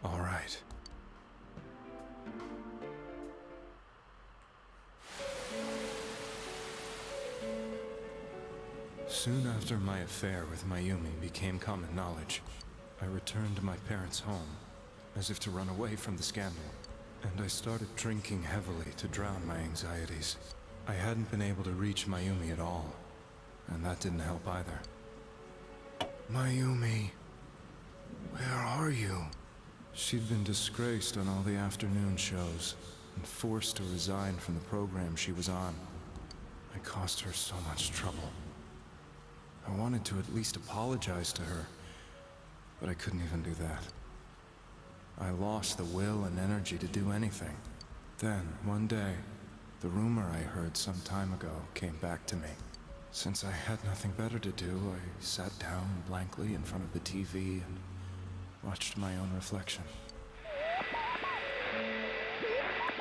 All right. Soon after my affair with Mayumi became common knowledge, I returned to my parents' home, as if to run away from the scandal. And I started drinking heavily to drown my anxieties. I hadn't been able to reach Mayumi at all, and that didn't help either. Mayumi, where are you? She'd been disgraced on all the afternoon shows, and forced to resign from the program she was on. I caused her so much trouble. I wanted to at least apologize to her, but I couldn't even do that. I lost the will and energy to do anything. Then, one day, the rumor I heard some time ago came back to me. Since I had nothing better to do, I sat down blankly in front of the TV and watched my own reflection.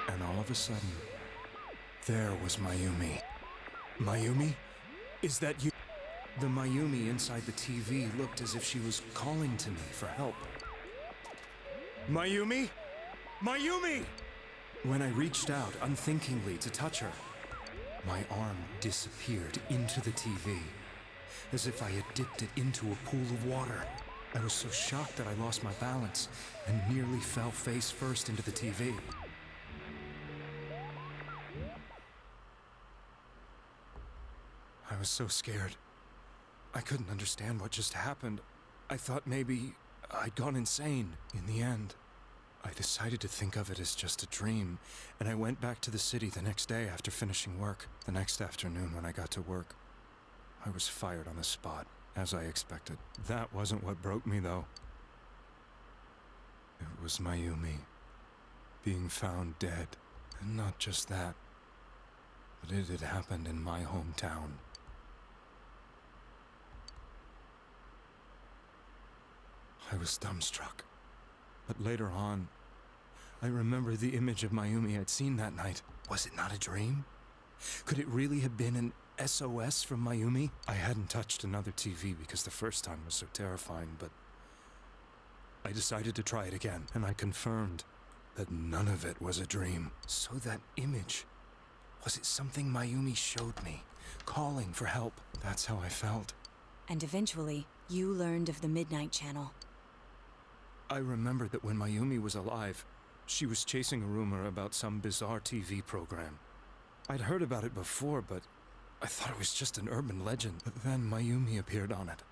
And all of a sudden, there was Mayumi. Mayumi? Is that you? The Mayumi inside the TV looked as if she was calling to me for help. Mayumi? Mayumi! When I reached out unthinkingly to touch her, my arm disappeared into the TV, as if I had dipped it into a pool of water. I was so shocked that I lost my balance and nearly fell face first into the TV. I was so scared. I couldn't understand what just happened. I thought maybe I'd gone insane. In the end, I decided to think of it as just a dream, and I went back to the city the next day after finishing work. The next afternoon when I got to work, I was fired on the spot, as I expected. That wasn't what broke me, though. It was Mayumi being found dead. And not just that, but it had happened in my hometown. I was dumbstruck. But later on, I remember the image of Mayumi I'd seen that night. Was it not a dream? Could it really have been an SOS from Mayumi? I hadn't touched another TV because the first time was so terrifying, but I decided to try it again, and I confirmed that none of it was a dream. So that image, Was it something Mayumi showed me? Calling for help. That's how I felt. And eventually, you learned of the Midnight Channel. I remember that when Mayumi was alive, she was chasing a rumor about some bizarre TV program. I'd heard about it before, but I thought it was just an urban legend. But then Mayumi appeared on it,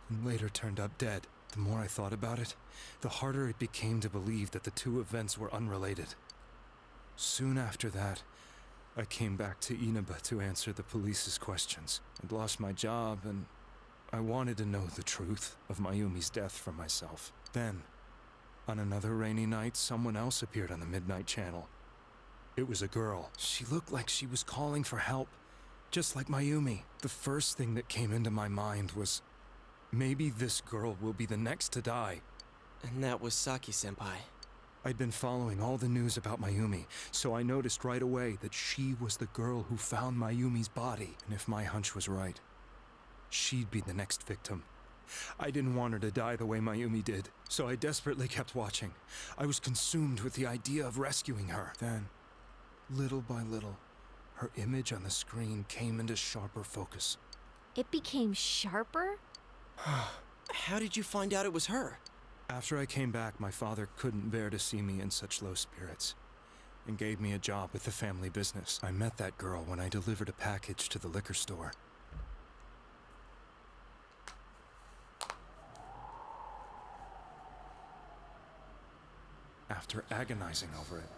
and later turned up dead. The more I thought about it, the harder it became to believe that the two events were unrelated. Soon after that, I came back to Inaba to answer the police's questions. I'd lost my job, and I wanted to know the truth of Mayumi's death for myself. Then, on another rainy night, someone else appeared on the Midnight Channel. It was a girl. She looked like she was calling for help, just like Mayumi. The first thing that came into my mind was, maybe this girl will be the next to die. And that was Saki-senpai. I'd been following all the news about Mayumi, so I noticed right away that she was the girl who found Mayumi's body. And if my hunch was right, she'd be the next victim. I didn't want her to die the way Mayumi did, so I desperately kept watching. I was consumed with the idea of rescuing her. Then, little by little, her image on the screen came into sharper focus. It became sharper? How did you find out it was her? After I came back, my father couldn't bear to see me in such low spirits, and gave me a job with the family business. I met that girl when I delivered a package to the liquor store. After agonizing over it,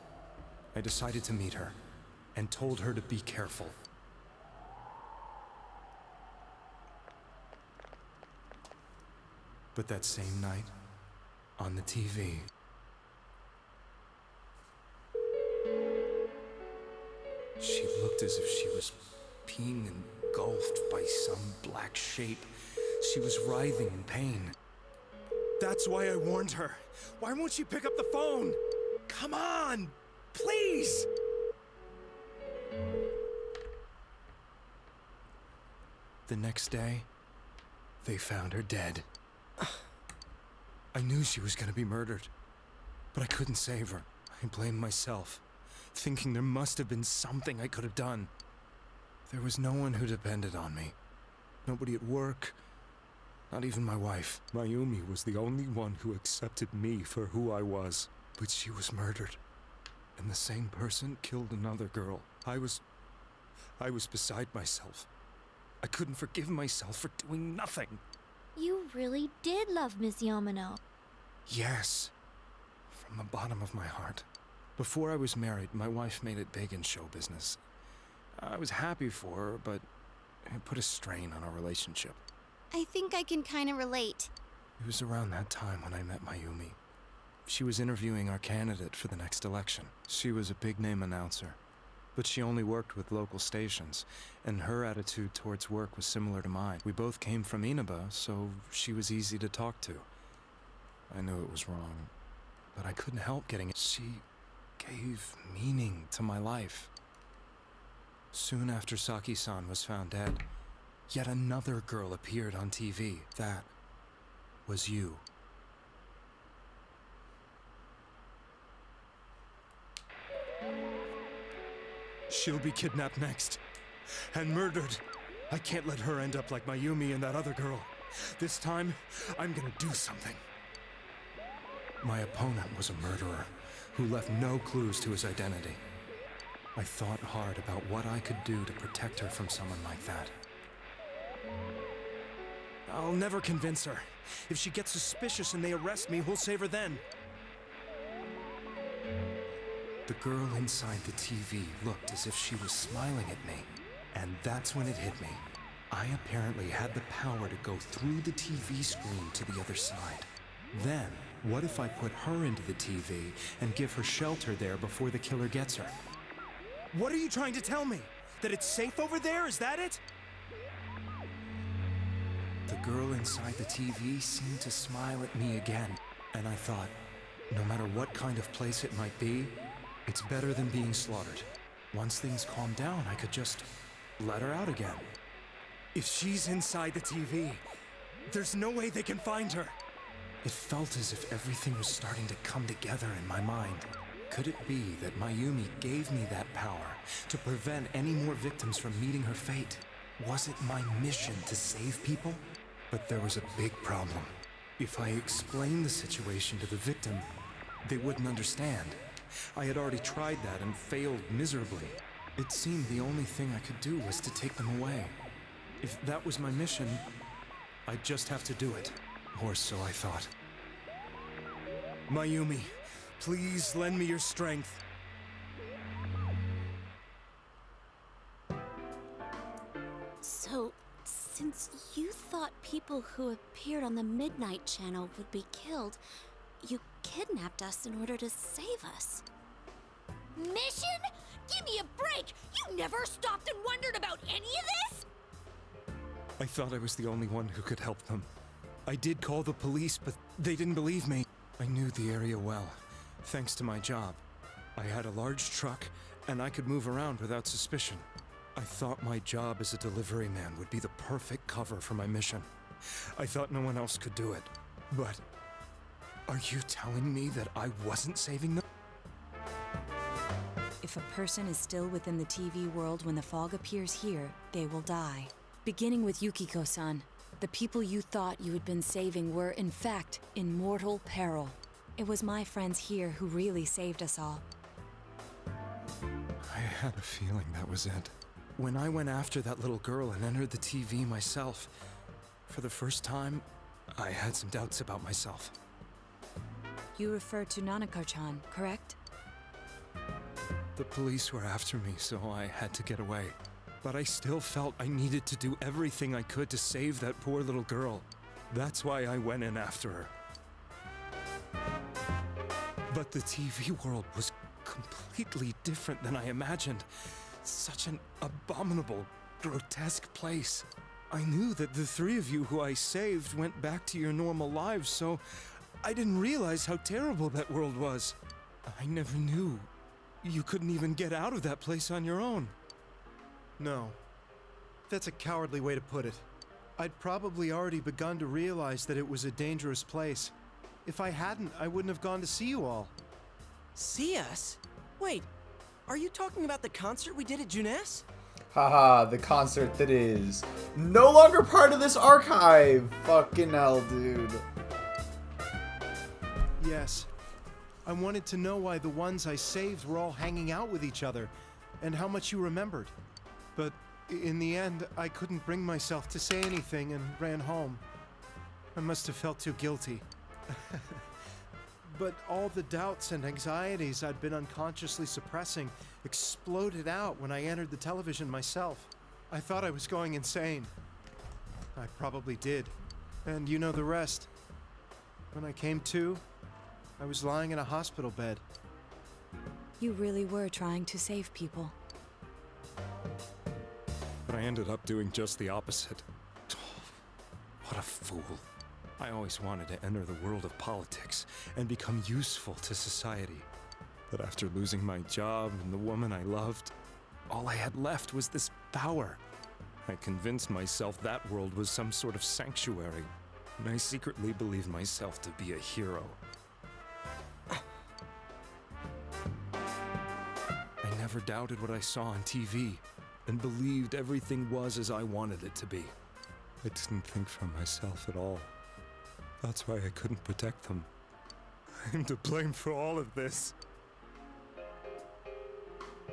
I decided to meet her, and told her to be careful. But that same night, on the TV, she looked as if she was being engulfed by some black shape. She was writhing in pain. That's why I warned her. Why won't she pick up the phone? Come on, please! The next day, they found her dead. I knew she was gonna be murdered, but I couldn't save her. I blamed myself, thinking there must have been something I could have done. There was no one who depended on me. Nobody at work, not even my wife. Mayumi was the only one who accepted me for who I was. But she was murdered, and the same person killed another girl. I was beside myself. I couldn't forgive myself for doing nothing. You really did love Miss Yamano. Yes, from the bottom of my heart. Before I was married, my wife made it big in show business. I was happy for her, but it put a strain on our relationship. I think I can kind of relate. It was around that time when I met Mayumi. She was interviewing our candidate for the next election. She was a big-name announcer, but she only worked with local stations, and her attitude towards work was similar to mine. We both came from Inaba, so she was easy to talk to. I knew it was wrong, but I couldn't help getting it. She gave meaning to my life. Soon after Saki-san was found dead, yet another girl appeared on TV. That was you. She'll be kidnapped next, and murdered. I can't let her end up like Mayumi and that other girl. This time, I'm gonna do something. My opponent was a murderer who left no clues to his identity. I thought hard about what I could do to protect her from someone like that. I'll never convince her. If she gets suspicious and they arrest me, who'll save her then? The girl inside the TV looked as if she was smiling at me. And that's when it hit me. I apparently had the power to go through the TV screen to the other side. Then, what if I put her into the TV and give her shelter there before the killer gets her? What are you trying to tell me? That it's safe over there? Is that it? The girl inside the TV seemed to smile at me again. And I thought, no matter what kind of place it might be, it's better than being slaughtered. Once things calm down, I could just let her out again. If she's inside the TV, there's no way they can find her. It felt as if everything was starting to come together in my mind. Could it be that Mayumi gave me that power to prevent any more victims from meeting her fate? Was it my mission to save people? But there was a big problem. If I explained the situation to the victim, they wouldn't understand. I had already tried that and failed miserably. It seemed the only thing I could do was to take them away. If that was my mission, I'd just have to do it. Or so I thought. Mayumi, please lend me your strength. So, since you thought people who appeared on the Midnight Channel would be killed, you kidnapped us in order to save us. Mission? Give me a break! You never stopped and wondered about any of this? I thought I was the only one who could help them. I did call the police, but they didn't believe me. I knew the area well, thanks to my job. I had a large truck, and I could move around without suspicion. I thought my job as a delivery man would be the perfect cover for my mission. I thought no one else could do it. But are you telling me that I wasn't saving them? If a person is still within the TV world when the fog appears here, they will die. Beginning with Yukiko-san, the people you thought you had been saving were, in fact, in mortal peril. It was my friends here who really saved us all. I had a feeling that was it. When I went after that little girl and entered the TV myself, for the first time, I had some doubts about myself. You refer to Nanako-chan, correct? The police were after me, so I had to get away. But I still felt I needed to do everything I could to save that poor little girl. That's why I went in after her. But the TV world was completely different than I imagined. Such an abominable, grotesque place. I knew that the three of you who I saved went back to your normal lives, so I didn't realize how terrible that world was. I never knew you couldn't even get out of that place on your own. No. That's a cowardly way to put it. I'd probably already begun to realize that it was a dangerous place. If I hadn't, I wouldn't have gone to see you all. See us? Wait, are you talking about the concert we did at Junes? Haha, the concert that is no longer part of this archive. Fucking hell, dude. Yes. I wanted to know why the ones I saved were all hanging out with each other, and how much you remembered. But in the end, I couldn't bring myself to say anything and ran home. I must have felt too guilty. But all the doubts and anxieties I'd been unconsciously suppressing exploded out when I entered the television myself. I thought I was going insane. I probably did. And you know the rest. When I came to, I was lying in a hospital bed. You really were trying to save people. But I ended up doing just the opposite. What a fool. I always wanted to enter the world of politics and become useful to society. But after losing my job and the woman I loved, all I had left was this power. I convinced myself that world was some sort of sanctuary, and I secretly believed myself to be a hero. I never doubted what I saw on TV, and believed everything was as I wanted it to be. I didn't think for myself at all. That's why I couldn't protect them. I'm to blame for all of this.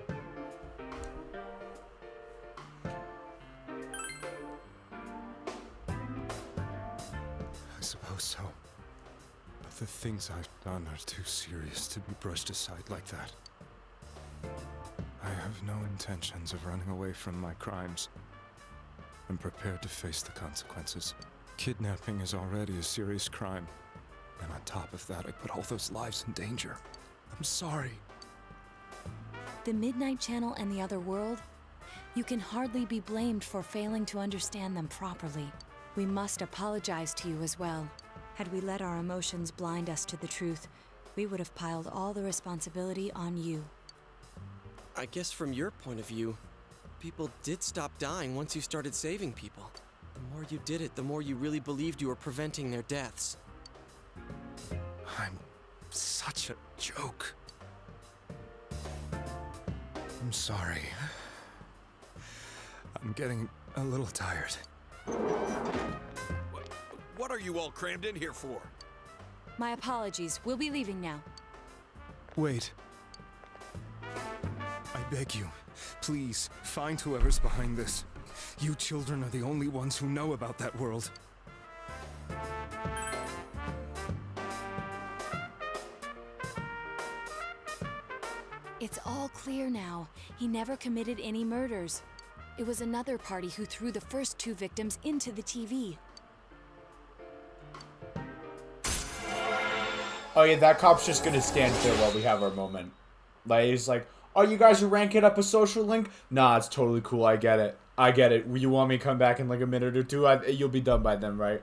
I suppose so. But the things I've done are too serious to be brushed aside like that. I have no intentions of running away from my crimes. I'm prepared to face the consequences. Kidnapping is already a serious crime. And on top of that, I put all those lives in danger. I'm sorry. The Midnight Channel and the other world? You can hardly be blamed for failing to understand them properly. We must apologize to you as well. Had we let our emotions blind us to the truth, we would have piled all the responsibility on you. I guess from your point of view, people did stop dying once you started saving people. The more you did it, the more you really believed you were preventing their deaths. I'm such a joke. I'm sorry. I'm getting a little tired. What are you all crammed in here for? My apologies. We'll be leaving now. Wait. I beg you, please, find whoever's behind this. You children are the only ones who know about that world. It's all clear now. He never committed any murders. It was another party who threw the first 2 victims into the TV. Oh yeah, that cop's just gonna stand there while we have our moment. Like, he's like, oh, you guys are ranking up a social link? Nah, it's totally cool, I get it. I get it. You want me to come back in like a minute or two? You'll be done by then, right?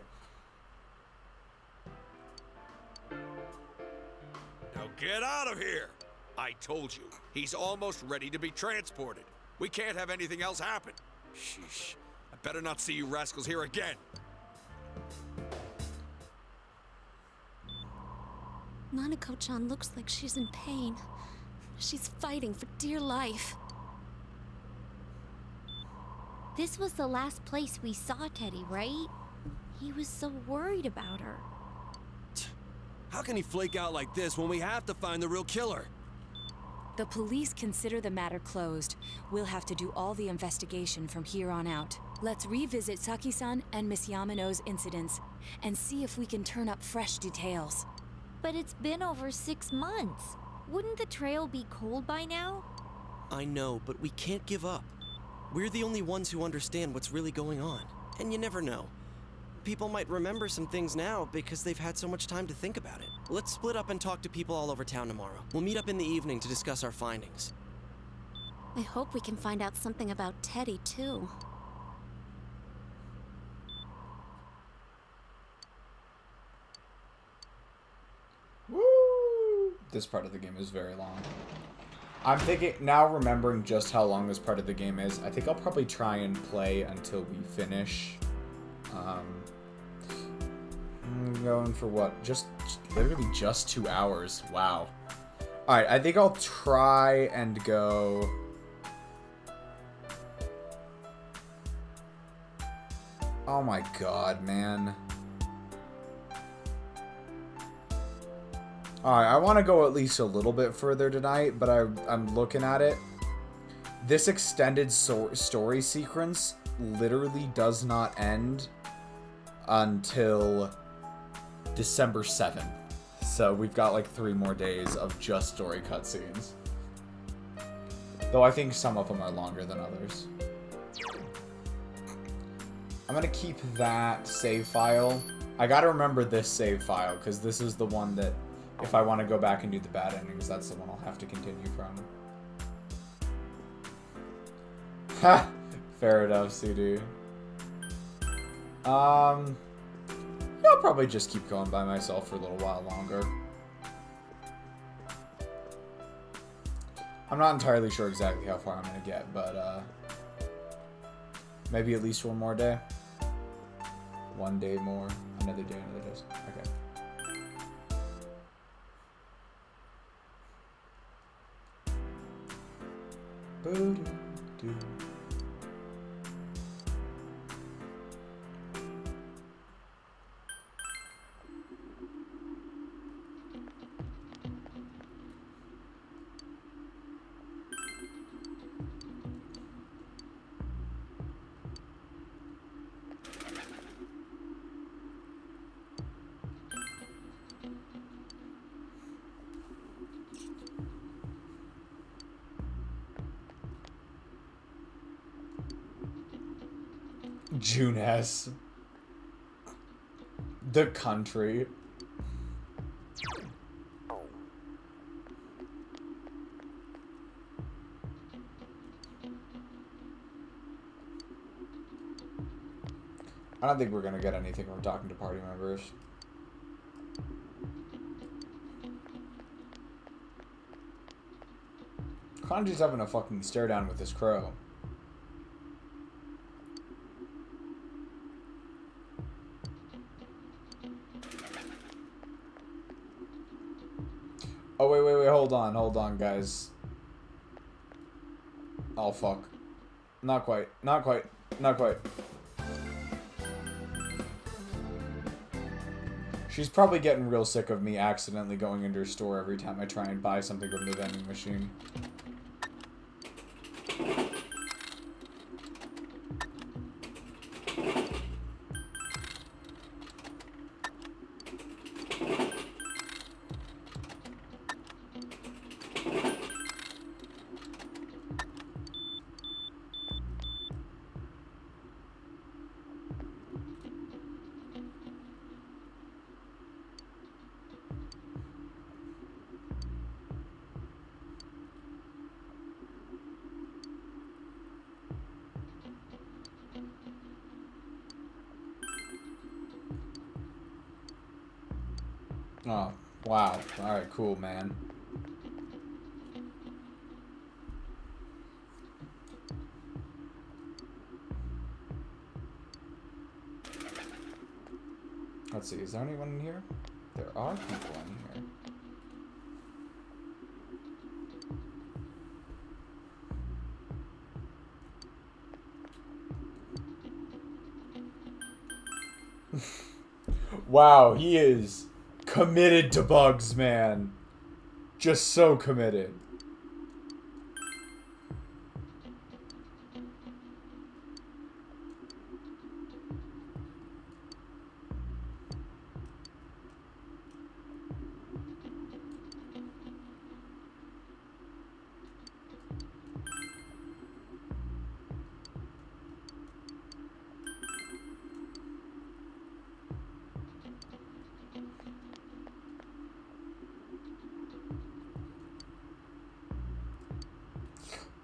Now get out of here! I told you, he's almost ready to be transported. We can't have anything else happen. Sheesh. I better not see you rascals here again. Nanako-chan looks like she's in pain. She's fighting for dear life. This was the last place we saw Teddy, right? He was so worried about her. How can he flake out like this when we have to find the real killer? The police consider the matter closed. We'll have to do all the investigation from here on out. Let's revisit Saki-san and Miss Yamano's incidents and see if we can turn up fresh details. But it's been over 6 months. Wouldn't the trail be cold by now? I know, but we can't give up. We're the only ones who understand what's really going on. And you never know. People might remember some things now because they've had so much time to think about it. Let's split up and talk to people all over town tomorrow. We'll meet up in the evening to discuss our findings. I hope we can find out something about Teddy, too. Woo! This part of the game is very long. I'm thinking, now remembering just how long this part of the game is, I think I'll probably try and play until we finish. I'm going for what? Just literally just 2 hours. Wow. Alright, I think I'll try and go... Oh my god, man. Alright, I want to go at least a little bit further tonight, but I'm looking at it. This extended story sequence literally does not end until December 7th. So we've got like 3 more days of just story cutscenes. Though I think some of them are longer than others. I'm gonna keep that save file. I gotta remember this save file, because this is the one that, if I want to go back and do the bad endings, that's the one I'll have to continue from. Ha! Fair enough, CD. I'll probably just keep going by myself for a little while longer. I'm not entirely sure exactly how far I'm gonna get, but maybe at least 1 more day. 1 day more. Another day, another day. Okay. Boo-doo-doo. June S. The country. I don't think we're gonna get anything from talking to party members. Kanji's having a fucking stare down with this crow. Oh, wait, hold on, guys. Oh, fuck. Not quite. Not quite. Not quite. She's probably getting real sick of me accidentally going into her store every time I try and buy something from the vending machine. Oh, wow. Alright, cool, man. Let's see, is there anyone in here? There are people in here. Wow, he is committed to bugs, man. Just so committed.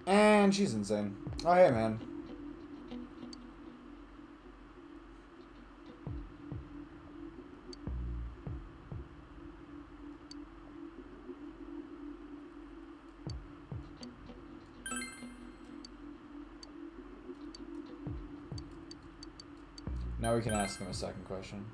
And she's insane. Oh, hey, man. Now we can ask him a second question.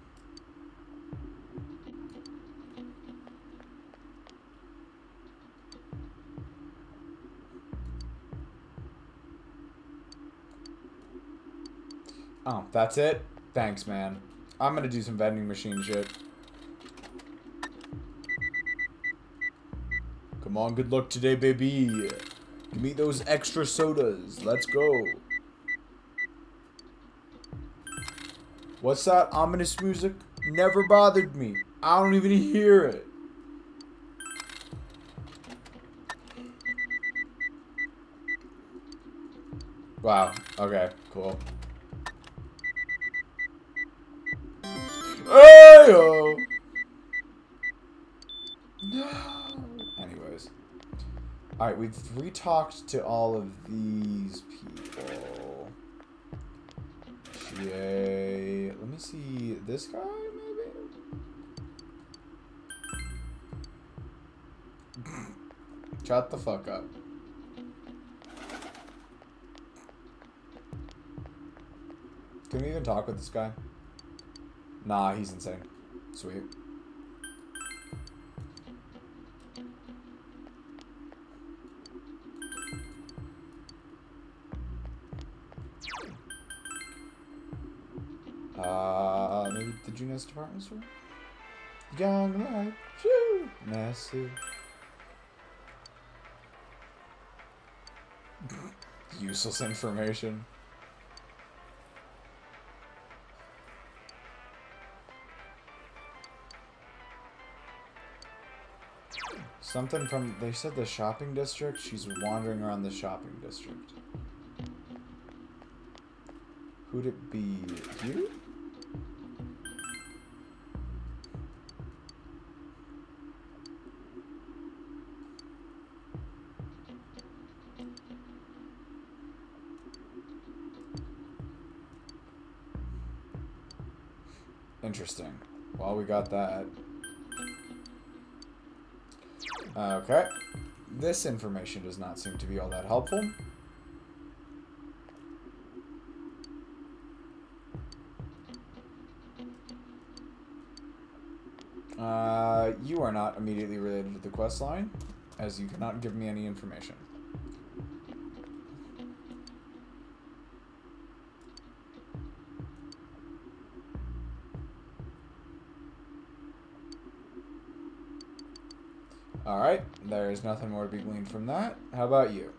Oh, that's it? Thanks, man. I'm gonna do some vending machine shit. Come on, good luck today, baby. Give me those extra sodas. Let's go. What's that ominous music? Never bothered me. I don't even hear it. Wow. Okay, cool. Hey-oh! No. Anyways. Alright, we've re-talked to all of these people. Yay. Let me see this guy, maybe? Shut the fuck up. Can we even talk with this guy? Nah, he's insane. Sweet. Maybe the Juno's department store? Young life, shoo, massive. Useless information. Something from, they said the shopping district? She's wandering around the shopping district. Who'd it be? You? Interesting. Well, we got that. Okay. This information does not seem to be all that helpful. You are not immediately related to the quest line, as you cannot give me any information. Alright, there's nothing more to be gleaned from that. How about you?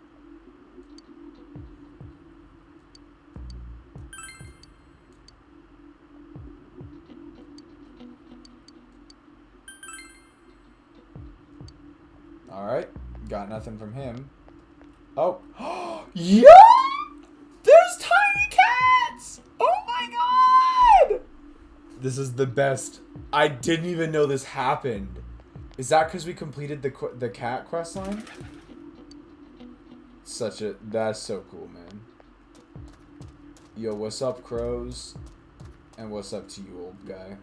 Alright, got nothing from him. Oh. Yeah! There's tiny cats! Oh my god! This is the best. I didn't even know this happened. Is that because we completed the cat quest line? That's so cool, man. Yo, what's up, crows? And what's up to you, old guy?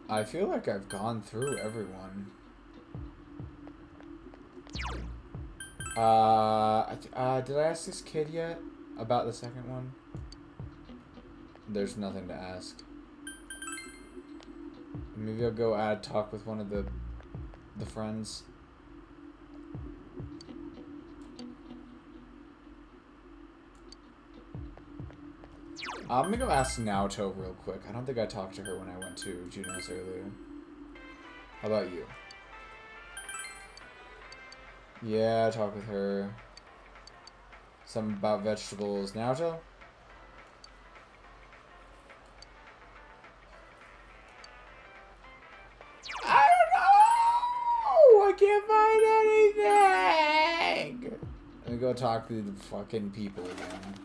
I feel like I've gone through everyone. Did I ask this kid yet about the second one? There's nothing to ask. Maybe I'll go talk with one of the friends. I'm gonna go ask Naoto real quick. I don't think I talked to her when I went to Juno's earlier. How about you? Yeah, talk with her. Something about vegetables. Naoto? I don't know! I can't find anything! Let me go talk to the fucking people again.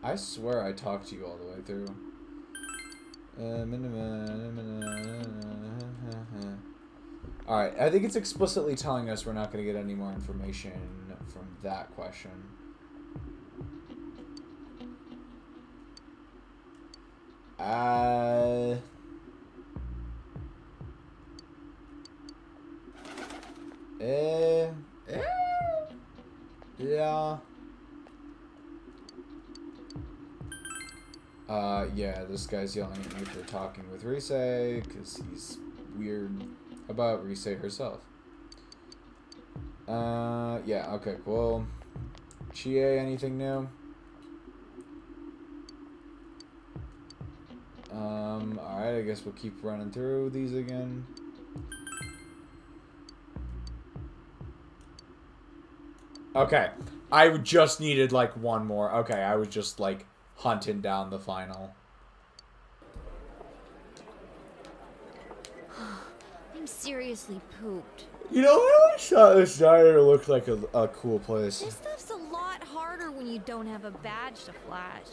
I swear I talked to you all the way through. Alright, I think it's explicitly telling us we're not going to get any more information from that question. Yeah. Yeah, this guy's yelling at me for talking with Rise, because he's weird about Rise herself. Yeah, okay, cool. Chie, anything new? Alright, I guess we'll keep running through these again. Okay, I just needed, like, one more. Okay, I was just, like, hunting down the final. I'm seriously pooped. You know, I always thought this diner looked like a cool place. This stuff's a lot harder when you don't have a badge to flash.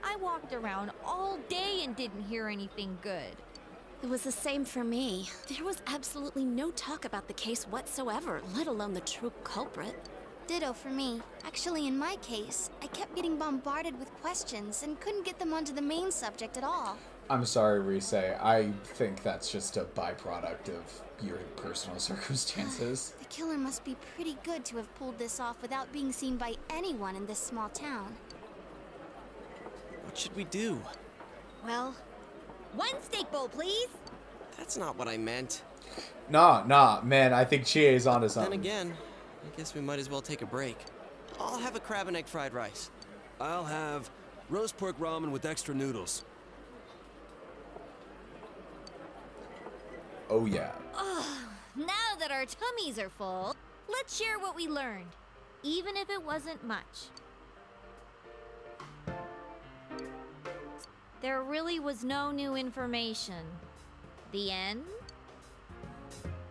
I walked around all day and didn't hear anything good. It was the same for me. There was absolutely no talk about the case whatsoever, let alone the true culprit. Ditto for me. Actually, in my case, I kept getting bombarded with questions and couldn't get them onto the main subject at all. I'm sorry, Rise. I think that's just a byproduct of your personal circumstances. The killer must be pretty good to have pulled this off without being seen by anyone in this small town. What should we do? Well, one steak bowl, please. That's not what I meant. Nah, man, I think Chie's onto something. Then again, I guess we might as well take a break. I'll have a crab and egg fried rice. I'll have roast pork ramen with extra noodles. Oh, yeah. Now that our tummies are full, let's share what we learned, even if it wasn't much. There really was no new information. The end?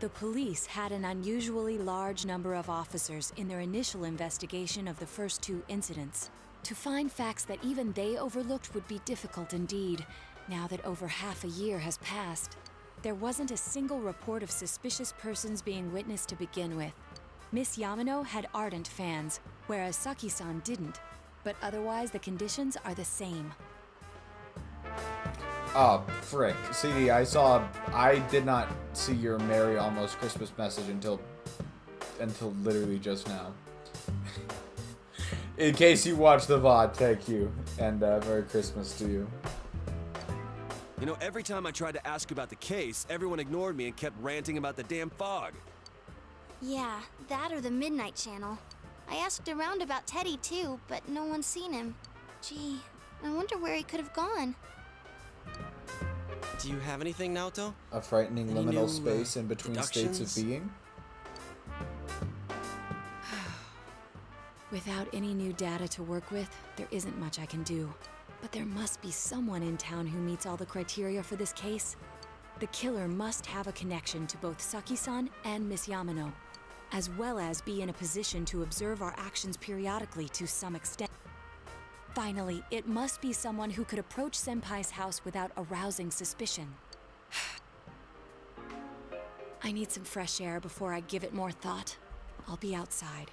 The police had an unusually large number of officers in their initial investigation of the first two incidents. To find facts that even they overlooked would be difficult indeed, now that over half a year has passed. There wasn't a single report of suspicious persons being witnessed to begin with. Miss Yamano had ardent fans, whereas Saki-san didn't. But otherwise, the conditions are the same. Oh, frick. CD, I did not see your Merry Almost Christmas message until literally just now. In case you watch the VOD, thank you. And Merry Christmas to you. You know, every time I tried to ask about the case, everyone ignored me and kept ranting about the damn fog. Yeah, that or the Midnight Channel. I asked around about Teddy too, but no one's seen him. Gee, I wonder where he could have gone. Do you have anything, Naoto? A frightening Any liminal new, space in between states deductions? of being? Without any new data to work with, there isn't much I can do. But there must be someone in town who meets all the criteria for this case. The killer must have a connection to both Saki-san and Miss Yamano, as well as be in a position to observe our actions periodically to some extent. Finally, it must be someone who could approach Senpai's house without arousing suspicion. I need some fresh air before I give it more thought. I'll be outside.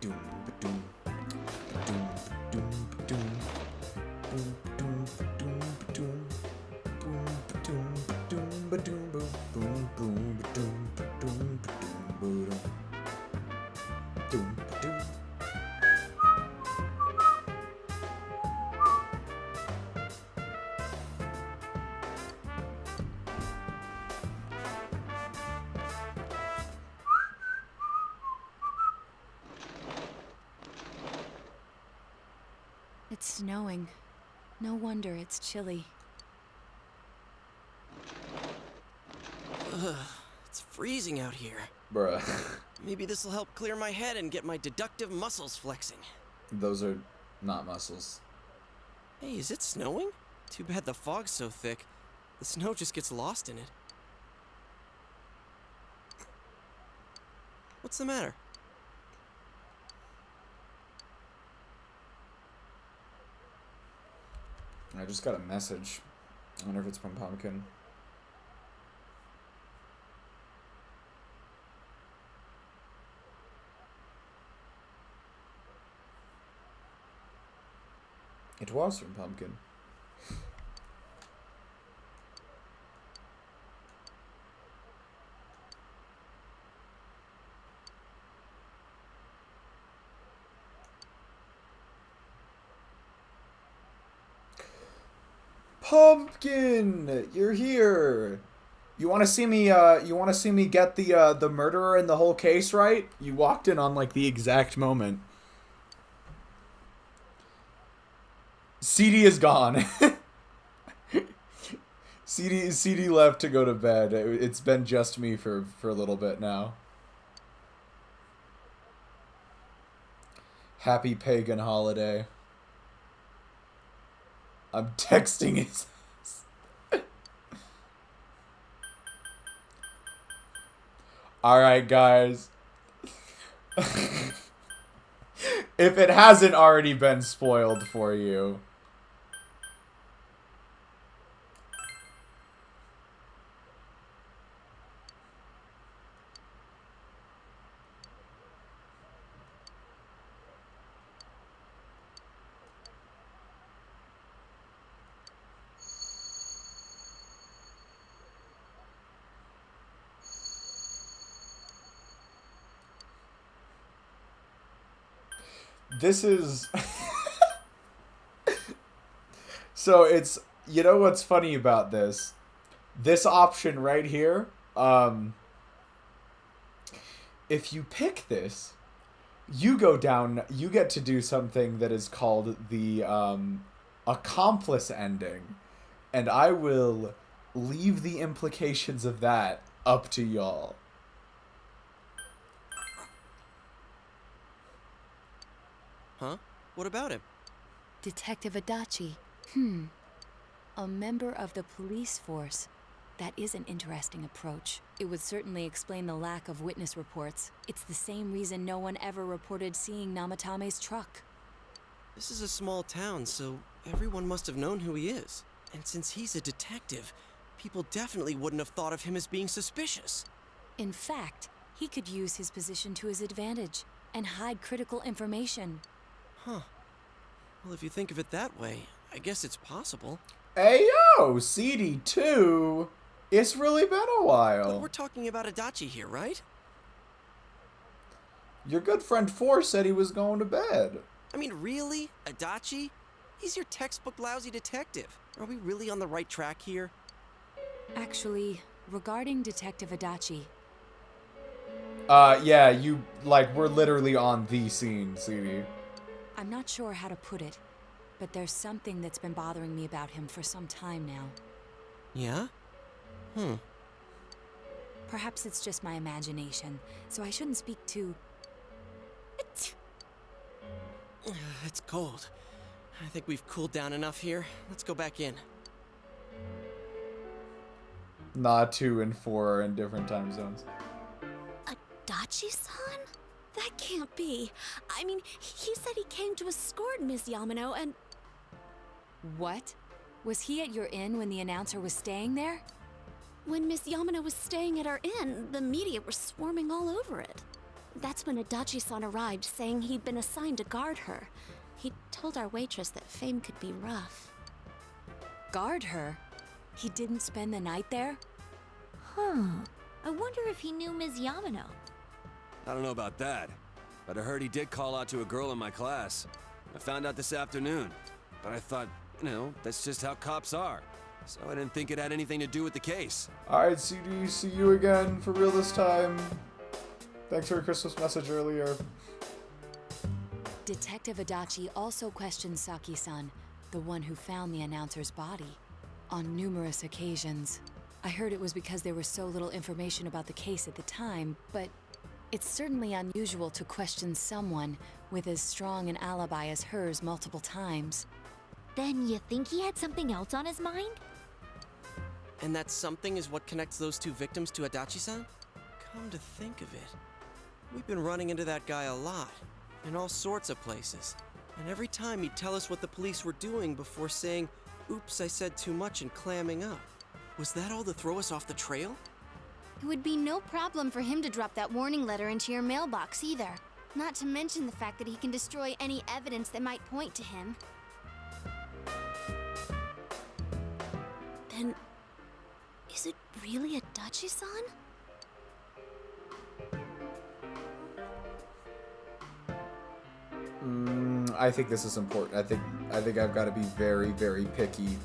Doom, ba-doom, ba-doom, ba-doom, ba-doom, boom, ba-doom, ba-doom, ba-doom, boom, ba-doom, ba-doom, ba-doom, boom, boom, boom, ba-doom, ba-doom, ba-doom, ba-doom, doom, ba-doom. It's snowing. No wonder it's chilly. Ugh, it's freezing out here. Bruh. Maybe this'll help clear my head and get my deductive muscles flexing. Those are not muscles. Hey, is it snowing? Too bad the fog's so thick. The snow just gets lost in it. What's the matter? I just got a message. I wonder if it's from Pumpkin. It was from Pumpkin. Pumpkin, you're here. You want to see me? You want to see me get the murderer in the whole case right? You walked in on like the exact moment. CD is gone. CD left to go to bed. It's been just me for a little bit now. Happy pagan holiday. I'm texting his ass. Alright, guys. If it hasn't already been spoiled for you. This is... So it's... You know what's funny about this? This option right here, if you pick this, you go down, you get to do something that is called the accomplice ending. And I will leave the implications of that up to y'all. Huh? What about him? Detective Adachi. A member of the police force. That is an interesting approach. It would certainly explain the lack of witness reports. It's the same reason no one ever reported seeing Namatame's truck. This is a small town, so everyone must have known who he is. And since he's a detective, people definitely wouldn't have thought of him as being suspicious. In fact, he could use his position to his advantage and hide critical information. Huh. Well, if you think of it that way, I guess it's possible. Ayo, CD2. It's really been a while. But we're talking about Adachi here, right? Your good friend 4 said he was going to bed. I mean, really? Adachi? He's your textbook lousy detective. Are we really on the right track here? Actually, regarding Detective Adachi, Yeah, we're literally on the scene, CD. I'm not sure how to put it, but there's something that's been bothering me about him for some time now. Yeah? Perhaps it's just my imagination, so I shouldn't speak too... It's cold. I think we've cooled down enough here. Let's go back in. Not 2 and 4 are in different time zones. Adachi-san? That can't be. I mean, he said he came to escort Miss Yamano and... What? Was he at your inn when the announcer was staying there? When Miss Yamano was staying at our inn, the media were swarming all over it. That's when Adachi-san arrived, saying he'd been assigned to guard her. He told our waitress that fame could be rough. Guard her? He didn't spend the night there? Huh. I wonder if he knew Ms. Yamano. I don't know about that, but I heard he did call out to a girl in my class. I found out this afternoon, but I thought, that's just how cops are. So I didn't think it had anything to do with the case. Alright, CD, see you again for real this time. Thanks for your Christmas message earlier. Detective Adachi also questioned Saki-san, the one who found the announcer's body, on numerous occasions. I heard it was because there was so little information about the case at the time, but it's certainly unusual to question someone with as strong an alibi as hers multiple times. Then you think he had something else on his mind? And that something is what connects those 2 victims to Adachi-san? Come to think of it, we've been running into that guy a lot, in all sorts of places. And every time he'd tell us what the police were doing before saying, "Oops, I said too much," and clamming up. Was that all to throw us off the trail? It would be no problem for him to drop that warning letter into your mailbox either. Not to mention the fact that he can destroy any evidence that might point to him. Then, is it really Adachi-san? I think this is important. I think I've got to be very, very picky.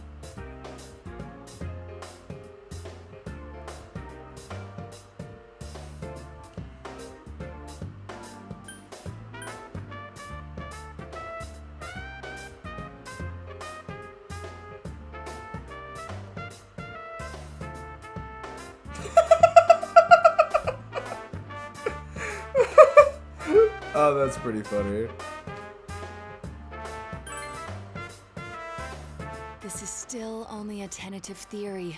Oh, that's pretty funny. This is still only a tentative theory.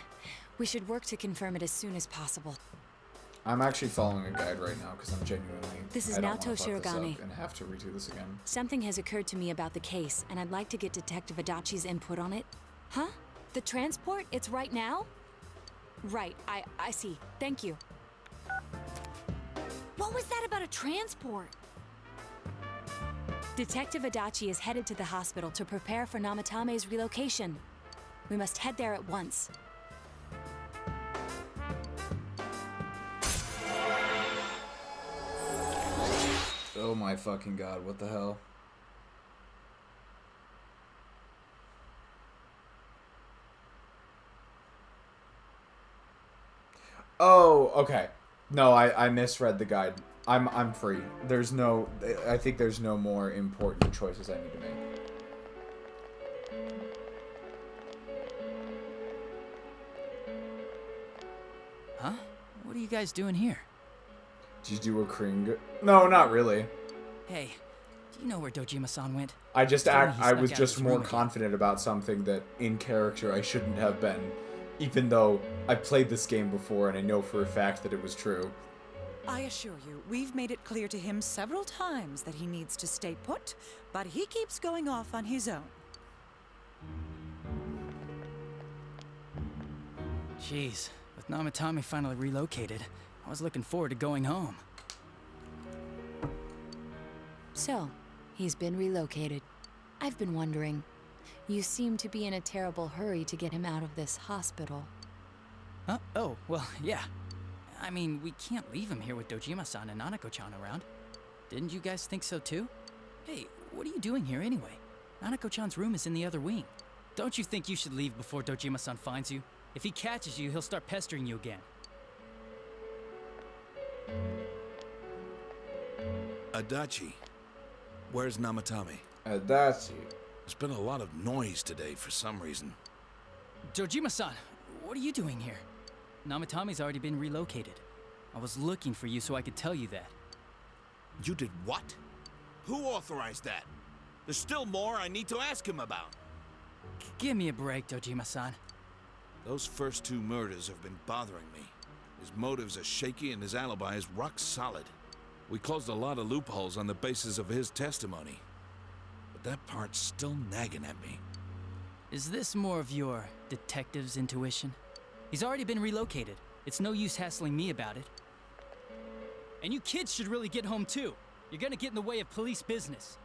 We should work to confirm it as soon as possible. I'm actually following a guide right now because I'm genuinely... This is I don't Naoto wanna fuck this Shirogane. up and have to redo this again. Something has occurred to me about the case, and I'd like to get Detective Adachi's input on it. Huh? The transport? It's right now? Right, I see. Thank you. What was that about a transport? Detective Adachi is headed to the hospital to prepare for Namatame's relocation. We must head there at once. Oh my fucking god, what the hell? Oh, okay. No, I misread the guide. I'm free. There's no... I think there's no more important choices I need to make. Huh? What are you guys doing here? Did you do a Kring? No, not really. Hey, do you know where Dojima-san went? I He was snuck out of just his more room again. confident about something that in character I shouldn't have been. Even though I played this game before and I know for a fact that it was true. I assure you, we've made it clear to him several times that he needs to stay put, but he keeps going off on his own. Jeez, with Namatame finally relocated, I was looking forward to going home. So, he's been relocated. I've been wondering. You seem to be in a terrible hurry to get him out of this hospital. Huh? Oh, well, yeah. I mean, we can't leave him here with Dojima-san and Nanako-chan around. Didn't you guys think so too? Hey, what are you doing here anyway? Nanako-chan's room is in the other wing. Don't you think you should leave before Dojima-san finds you? If he catches you, he'll start pestering you again. Adachi, where's Namatame? Adachi. There's been a lot of noise today for some reason. Dojima-san, what are you doing here? Namatame's already been relocated. I was looking for you so I could tell you that. You did what? Who authorized that? There's still more I need to ask him about. Give me a break, Dojima-san. Those first 2 murders have been bothering me. His motives are shaky and his alibi is rock solid. We closed a lot of loopholes on the basis of his testimony. But that part's still nagging at me. Is this more of your detective's intuition? He's already been relocated. It's no use hassling me about it. And you kids should really get home too. You're gonna get in the way of police business.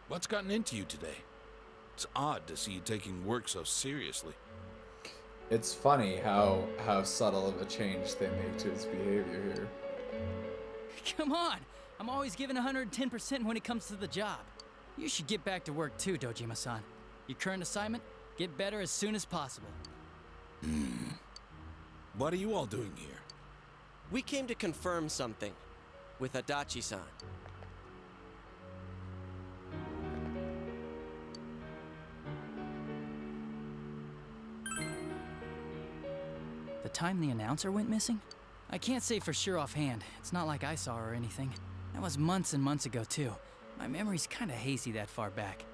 What's gotten into you today? It's odd to see you taking work so seriously. It's funny how subtle of a change they make to his behavior here. Come on! I'm always giving 110% when it comes to the job. You should get back to work too, Dojima-san. Your current assignment? Get better as soon as possible. What are you all doing here? We came to confirm something with Adachi-san. The time the announcer went missing? I can't say for sure offhand. It's not like I saw her or anything. That was months and months ago too. My memory's kinda hazy that far back.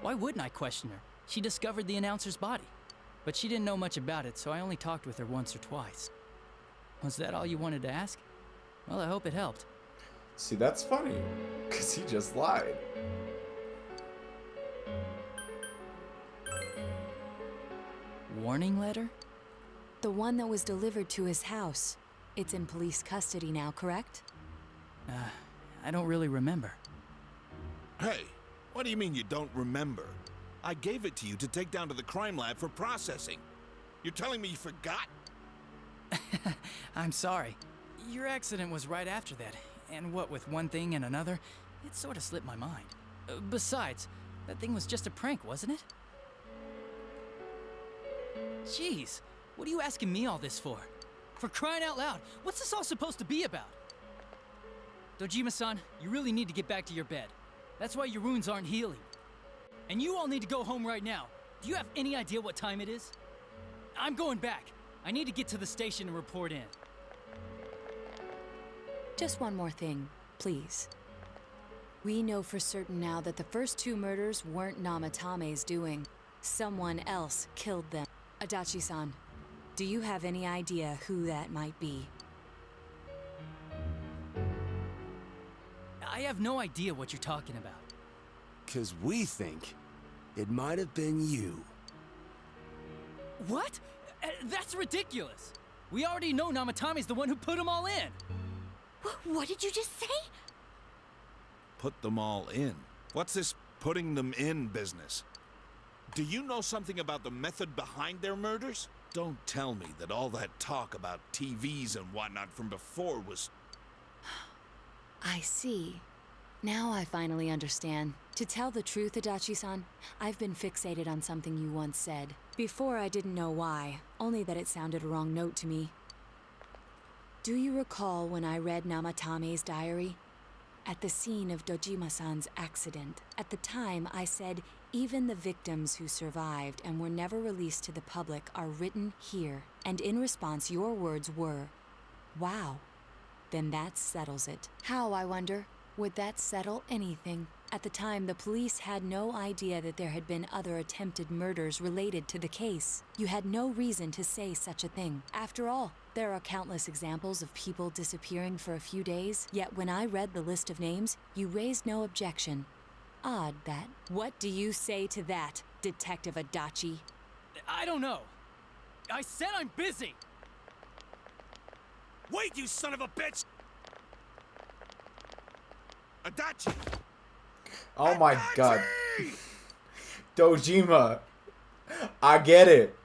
Why wouldn't I question her? She discovered the announcer's body. But she didn't know much about it, so I only talked with her once or twice. Was that all you wanted to ask? Well, I hope it helped. See, that's funny, because he just lied. Warning letter? The one that was delivered to his house. It's in police custody now, correct? I don't really remember. Hey, what do you mean you don't remember? I gave it to you to take down to the crime lab for processing. You're telling me you forgot? I'm sorry. Your accident was right after that, and what with one thing and another, it sort of slipped my mind. Besides, that thing was just a prank, wasn't it? Jeez, what are you asking me all this for? For crying out loud, what's this all supposed to be about? Dojima-san, you really need to get back to your bed. That's why your wounds aren't healing. And you all need to go home right now. Do you have any idea what time it is? I'm going back. I need to get to the station and report in. Just one more thing, please. We know for certain now that the first 2 murders weren't Namatame's doing. Someone else killed them. Adachi-san, do you have any idea who that might be? I have no idea what you're talking about. 'Cause we think it might have been you. What? That's ridiculous. We already know Namatame's the one who put them all in. What did you just say? Put them all in? What's this putting them in business? Do you know something about the method behind their murders? Don't tell me that all that talk about TVs and whatnot from before was... I see. Now I finally understand. To tell the truth, Adachi-san, I've been fixated on something you once said. Before I didn't know why, only that it sounded a wrong note to me. Do you recall when I read Namatame's diary? At the scene of Dojima-san's accident, at the time I said, even the victims who survived and were never released to the public are written here. And in response, your words were, wow. Then that settles it. How, I wonder? Would that settle anything? At the time, the police had no idea that there had been other attempted murders related to the case. You had no reason to say such a thing. After all, there are countless examples of people disappearing for a few days, yet when I read the list of names, you raised no objection. Odd that. What do you say to that, Detective Adachi? I don't know. I said I'm busy! Wait, you son of a bitch! Adachi! Oh my god. Dojima, I get it,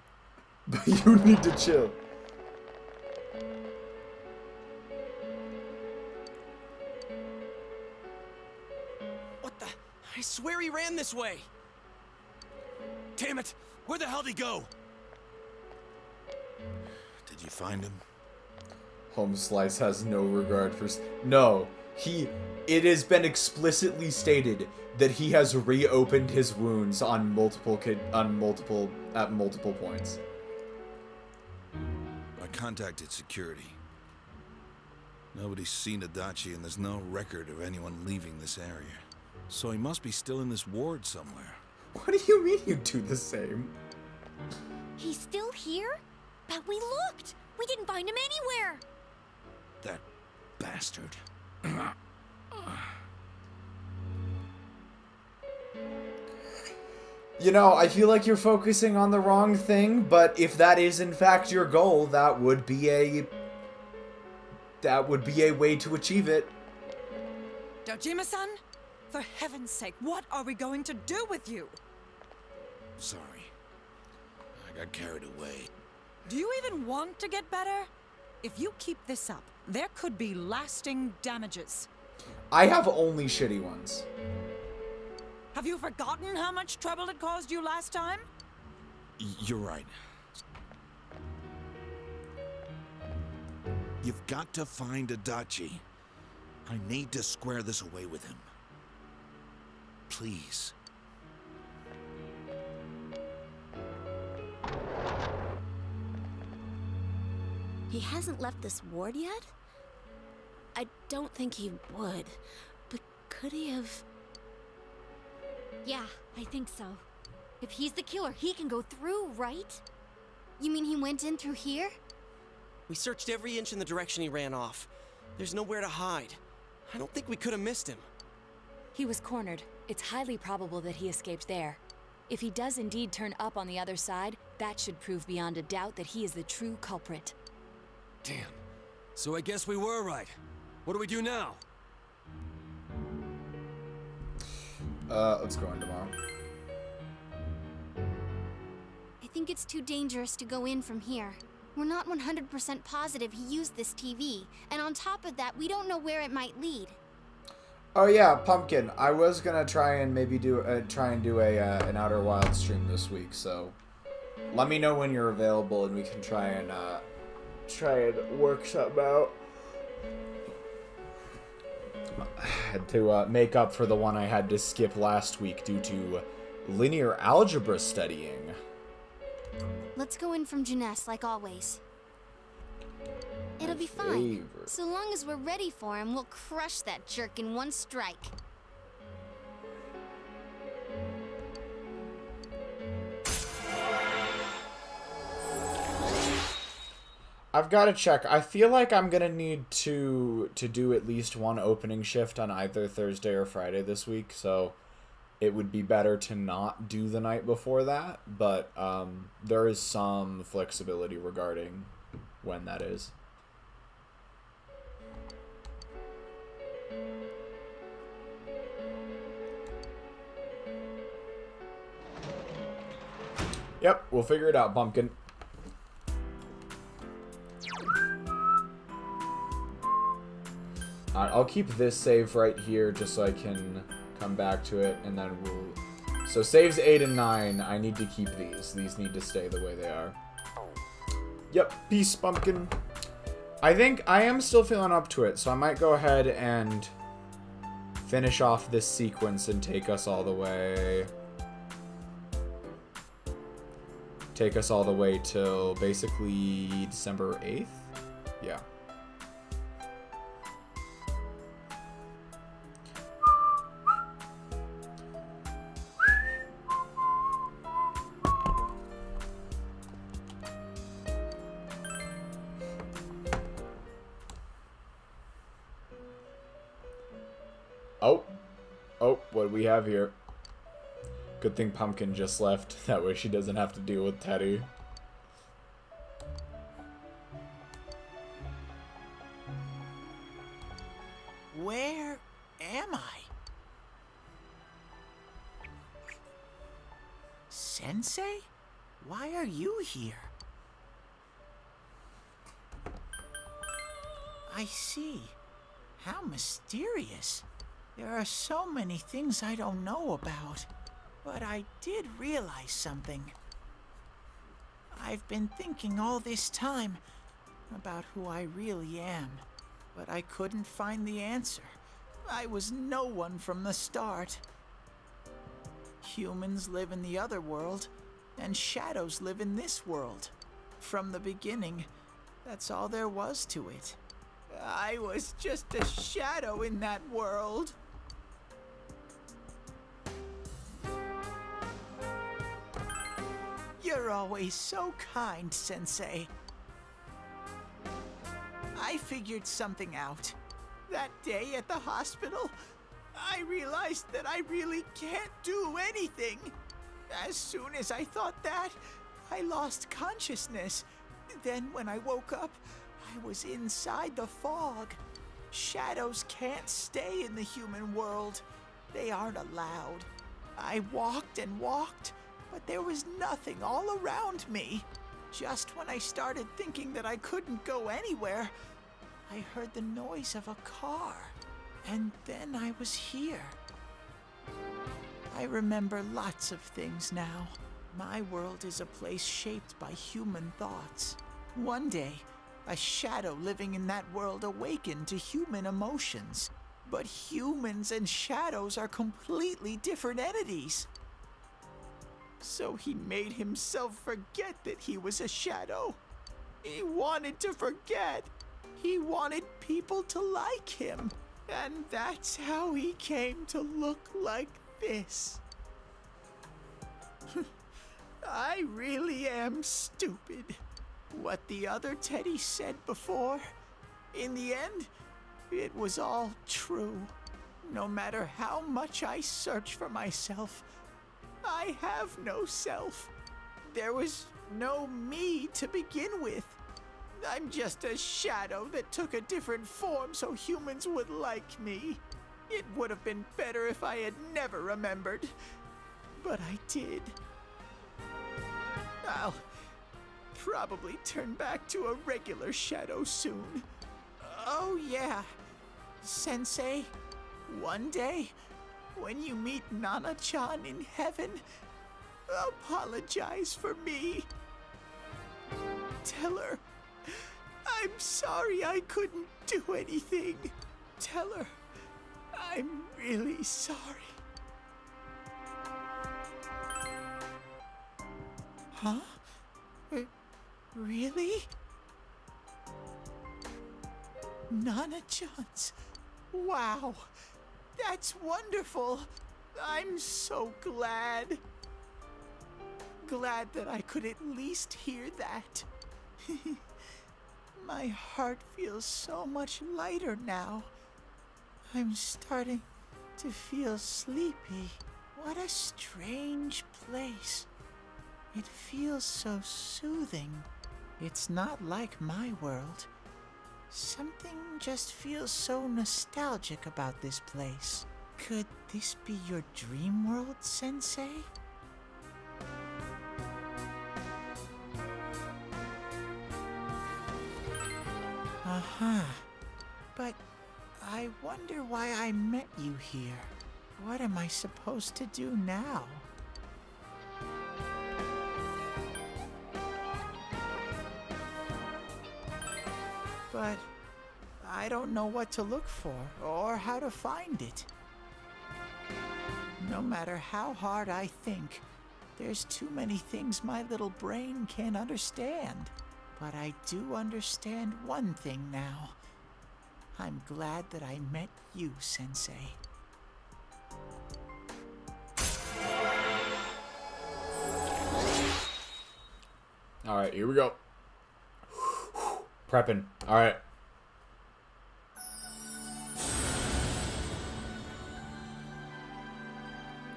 but you need to chill. I swear he ran this way. Damn it! Where the hell did he go? Did you find him? Home Slice has no regard for... No. It has been explicitly stated that he has reopened his wounds on multiple points. I contacted security. Nobody's seen Adachi, and there's no record of anyone leaving this area. So he must be still in this ward somewhere. What do you mean you do the same? He's still here? But we looked! We didn't find him anywhere! That bastard. You know, I feel like you're focusing on the wrong thing, but if that is in fact your goal, that would be a way to achieve it. Dojima-san, for heaven's sake, what are we going to do with you? Sorry. I got carried away. Do you even want to get better? If you keep this up, there could be lasting damages. I have only shitty ones. Have you forgotten how much trouble it caused you last time? You're right. You've got to find Adachi. I need to square this away with him. Please. He hasn't left this ward yet? I don't think he would, but could he have... Yeah, I think so. If he's the killer, he can go through, right? You mean he went in through here? We searched every inch in the direction he ran off. There's nowhere to hide. I don't think we could have missed him. He was cornered. It's highly probable that he escaped there. If he does indeed turn up on the other side, that should prove beyond a doubt that he is the true culprit. Damn. So I guess we were right. What do we do now? Let's go in tomorrow. I think it's too dangerous to go in from here. We're not 100% positive he used this TV, and on top of that, we don't know where it might lead. Oh yeah, Pumpkin. I was gonna try and maybe do an Outer Wild stream this week, so let me know when you're available and we can try and work something out. I had to make up for the one I had to skip last week due to linear algebra studying. Let's go in from Juness like always. It'll be fine. So long as we're ready for him, we'll crush that jerk in one strike. I've got to check. I feel like I'm gonna need to do at least one opening shift on either Thursday or Friday this week, so it would be better to not do the night before that, but there is some flexibility regarding when that is. Yep, we'll figure it out, Pumpkin. I'll keep this save right here just so I can come back to it, and then we'll... So saves 8 and 9, I need to keep these. These need to stay the way they are. Yep, peace, Pumpkin. I think I am still feeling up to it, so I might go ahead and finish off this sequence and take us all the way... Take us all the way till basically December 8th? Yeah. Oh, what do we have here? Good thing Pumpkin just left. That way she doesn't have to deal with Teddy. Where am I? Sensei? Why are you here? I see. How mysterious. There are so many things I don't know about, but I did realize something. I've been thinking all this time about who I really am, but I couldn't find the answer. I was no one from the start. Humans live in the other world, and shadows live in this world. From the beginning, that's all there was to it. I was just a shadow in that world. You're always so kind, Sensei. I figured something out. That day at the hospital, I realized that I really can't do anything. As soon as I thought that, I lost consciousness. Then when I woke up, I was inside the fog. Shadows can't stay in the human world. They aren't allowed. I walked and walked, but there was nothing all around me. Just when I started thinking that I couldn't go anywhere, I heard the noise of a car, and then I was here. I remember lots of things now. My world is a place shaped by human thoughts. One day, a shadow living in that world awakened to human emotions. But humans and shadows are completely different entities. So he made himself forget that he was a shadow. He wanted to forget. He wanted people to like him. And that's how he came to look like this. I really am stupid. What the other Teddy said before, in the end, it was all true. No matter how much I search for myself, I have no self. There was no me to begin with. I'm just a shadow that took a different form so humans would like me. It would have been better if I had never remembered, but I did. I'll probably turn back to a regular shadow soon. Oh yeah, Sensei, one day, when you meet Nana-chan in heaven, apologize for me. Tell her, I'm sorry I couldn't do anything. Tell her, I'm really sorry. Huh? Really? Nana-chan's. Wow, that's wonderful. I'm so glad. Glad that I could at least hear that. My heart feels so much lighter now. I'm starting to feel sleepy. What a strange place. It feels so soothing. It's not like my world. Something just feels so nostalgic about this place. Could this be your dream world, Sensei? Uh-huh. But I wonder why I met you here. What am I supposed to do now? But I don't know what to look for or how to find it. No matter how hard I think, there's too many things my little brain can't understand. But I do understand one thing now. I'm glad that I met you, Sensei. Alright, here we go. Prepping. Alright.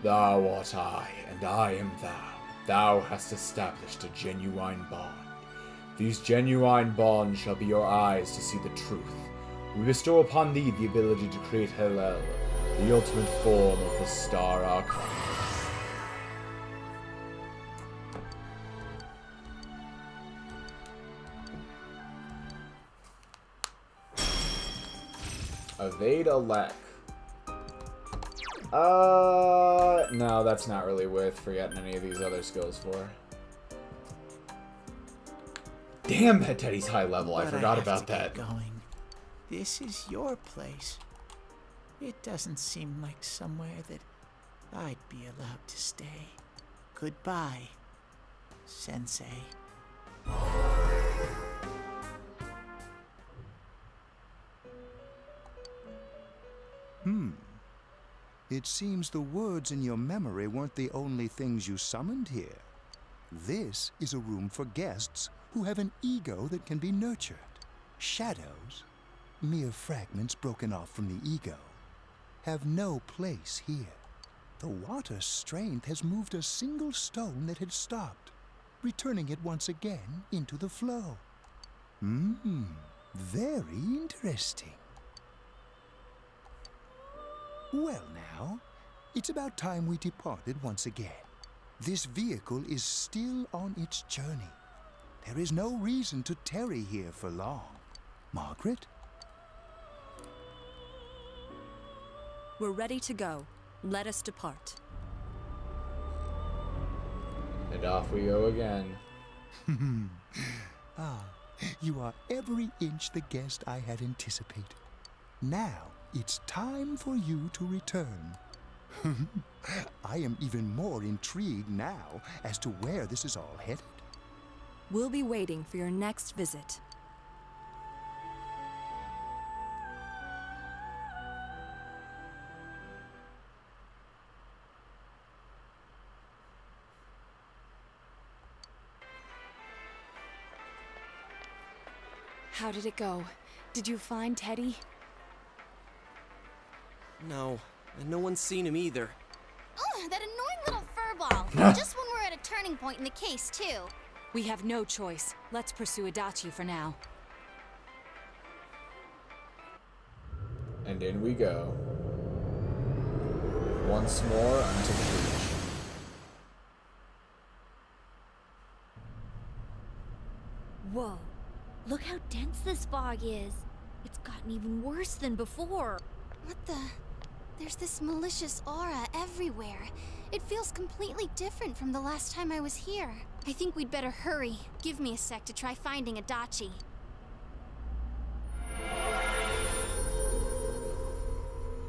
Thou art I, and I am thou. Thou hast established a genuine bond. These genuine bonds shall be your eyes to see the truth. We bestow upon thee the ability to create Hellel, the ultimate form of the Star Archon. Evade Alek. No, that's not really worth forgetting any of these other skills for. Damn, that Teddy's high level. I But forgot have about to get that. Going. This is your place. It doesn't seem like somewhere that I'd be allowed to stay. Goodbye, Sensei. It seems the words in your memory weren't the only things you summoned here. This is a room for guests who have an ego that can be nurtured. Shadows, mere fragments broken off from the ego, have no place here. The water's strength has moved a single stone that had stopped, returning it once again into the flow. Very interesting. Well now, it's about time we departed once again. This vehicle is still on its journey. There is no reason to tarry here for long. Margaret? We're ready to go. Let us depart. And off we go again. You are every inch the guest I had anticipated. Now, it's time for you to return. I am even more intrigued now as to where this is all headed. We'll be waiting for your next visit. How did it go? Did you find Teddy? No, and no one's seen him either. Oh, that annoying little furball. Just when we're at a turning point in the case, too. We have no choice. Let's pursue Adachi for now. And in we go. Once more unto the breach. Whoa. Look how dense this fog is. It's gotten even worse than before. What the? There's this malicious aura everywhere. It feels completely different from the last time I was here. I think we'd better hurry. Give me a sec to try finding Adachi.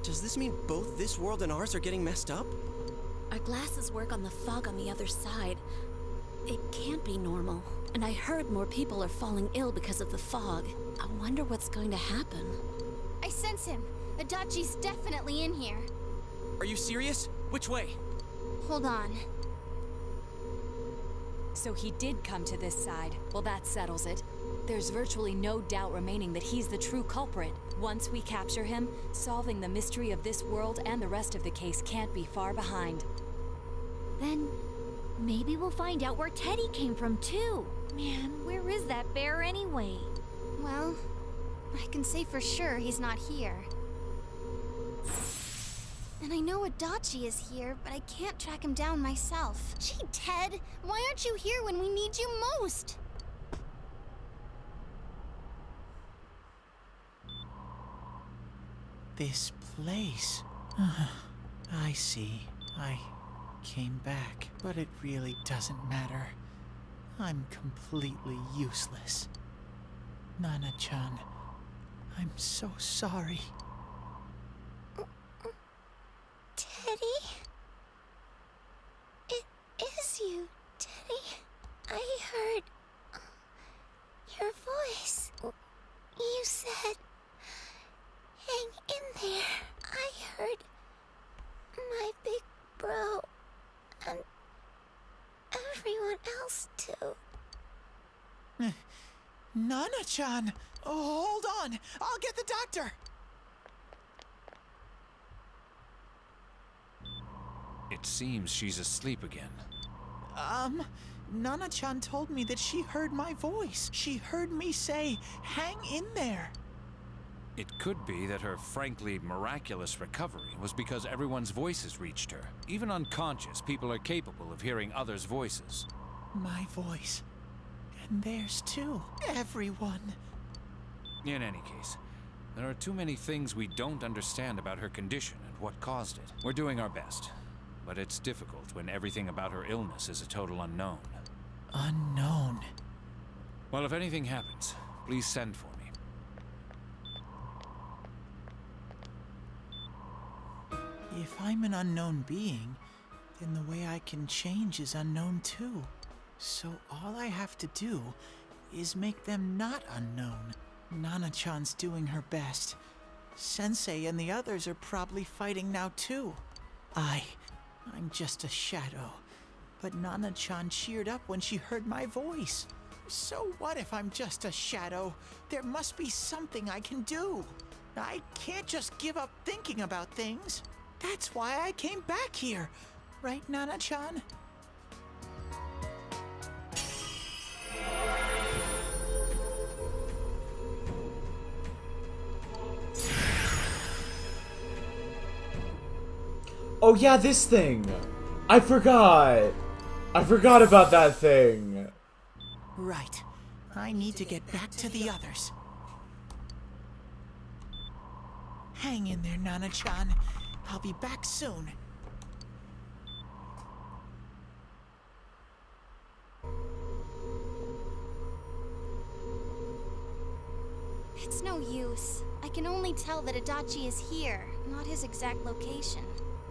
Does this mean both this world and ours are getting messed up? Our glasses work on the fog on the other side. It can't be normal. And I heard more people are falling ill because of the fog. I wonder what's going to happen. I sense him. Adachi's definitely in here. Are you serious? Which way? Hold on. So he did come to this side. Well, that settles it. There's virtually no doubt remaining that he's the true culprit. Once we capture him, solving the mystery of this world and the rest of the case can't be far behind. Then maybe we'll find out where Teddy came from, too. Man, where is that bear anyway? Well, I can say for sure he's not here. And I know Adachi is here, but I can't track him down myself. Gee, Ted, why aren't you here when we need you most? This place. I see. I came back, but it really doesn't matter. I'm completely useless. Nana-chan, I'm so sorry. Teddy? It is you, Teddy. I heard your voice. You said, hang in there. I heard my big bro and everyone else too. Nana-chan! Oh, hold on! I'll get the doctor! It seems she's asleep again. Nana-chan told me that she heard my voice. She heard me say, hang in there. It could be that her frankly miraculous recovery was because everyone's voices reached her. Even unconscious, people are capable of hearing others' voices. My voice. And theirs too. Everyone. In any case, There are too many things we don't understand about her condition and what caused it. We're doing our best, but it's difficult when everything about her illness is a total unknown. Unknown. Well, if anything happens, please send for me. If I'm an unknown being, then the way I can change is unknown too. So all I have to do is make them not unknown. Nana-chan's doing her best. Sensei and the others are probably fighting now too. I'm just a shadow. But Nana-chan cheered up when she heard my voice. So what if I'm just a shadow? There must be something I can do. I can't just give up thinking about things. That's why I came back here. Right, Nana-chan? Oh yeah, this thing! I forgot! I forgot about that thing! Right. I need to get back to the others. Hang in there, Nana-chan. I'll be back soon. It's no use. I can only tell that Adachi is here, not his exact location.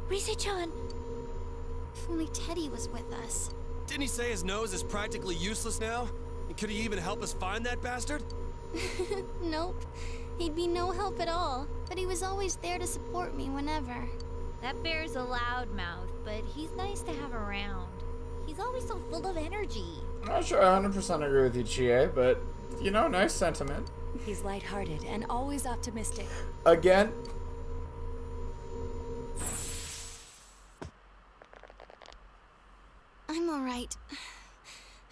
Rise-chan! If only Teddy was with us. Didn't he say his nose is practically useless now? And could he even help us find that bastard? Nope. He'd be no help at all, but he was always there to support me whenever. That bear's a loudmouth, but he's nice to have around. He's always so full of energy. I'm not sure I 100% agree with you, Chie, but, you know, nice sentiment. He's lighthearted and always optimistic. Again? I'm alright.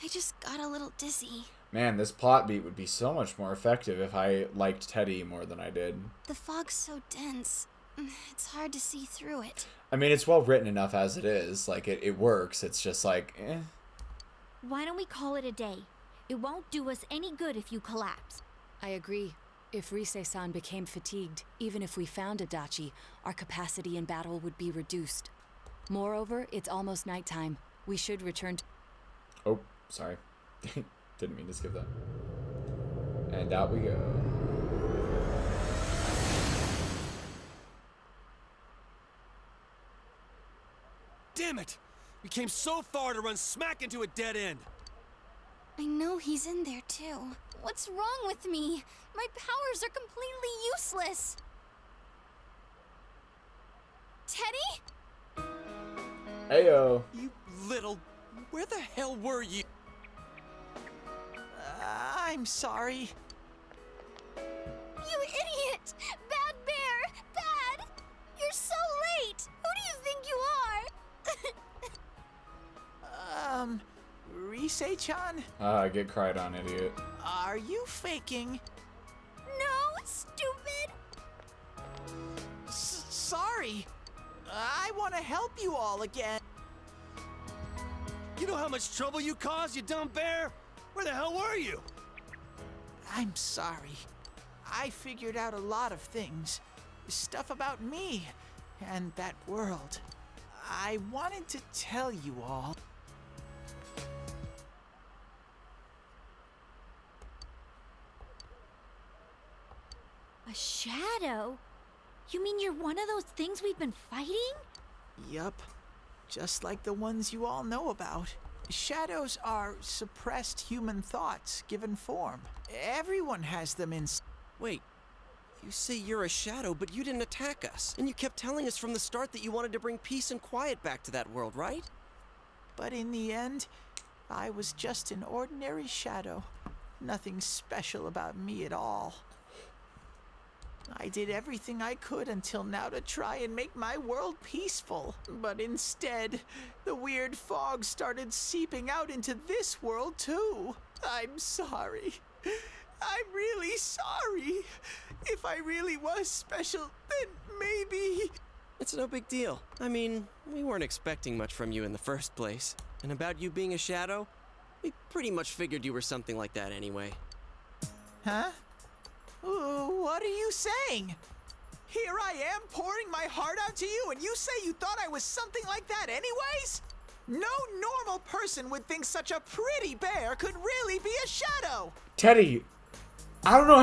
I just got a little dizzy. Man, this plot beat would be so much more effective if I liked Teddy more than I did. The fog's so dense. It's hard to see through it. I mean, it's well written enough as it is. Like, it works. It's just like, eh. Why don't we call it a day? It won't do us any good if you collapse. I agree. If Rise-san became fatigued, even if we found Adachi, our capacity in battle would be reduced. Moreover, it's almost nighttime. We should return to... Oh, sorry. Didn't mean to skip that. And out we go. Damn it! We came so far to run smack into a dead end. I know he's in there too. What's wrong with me? My powers are completely useless. Teddy? Heyo. You little... Where the hell were you? I'm sorry. You idiot! Bad bear! Bad! You're so late! Who do you think you are? Rise-chan? Ah, get cried on, idiot. Are you faking? No, stupid! Sorry. I want to help you all again. You know how much trouble you caused, you dumb bear? Where the hell were you? I'm sorry. I figured out a lot of things. Stuff about me and that world. I wanted to tell you all. A shadow? You mean you're one of those things we've been fighting? Yup. Just like the ones you all know about. Shadows are suppressed human thoughts given form. Everyone has them in... Wait, you say you're a shadow, but you didn't attack us. And you kept telling us from the start that you wanted to bring peace and quiet back to that world, right? But in the end, I was just an ordinary shadow. Nothing special about me at all. I did everything I could until now to try and make my world peaceful. But instead, the weird fog started seeping out into this world too. I'm sorry. I'm really sorry. If I really was special, then maybe... It's no big deal. I mean, we weren't expecting much from you in the first place. And about you being a shadow, we pretty much figured you were something like that anyway. Huh? What are you saying? Here I am pouring my heart out to you, and you say you thought I was something like that anyways? No normal person would think such a pretty bear could really be a shadow. Teddy, I don't know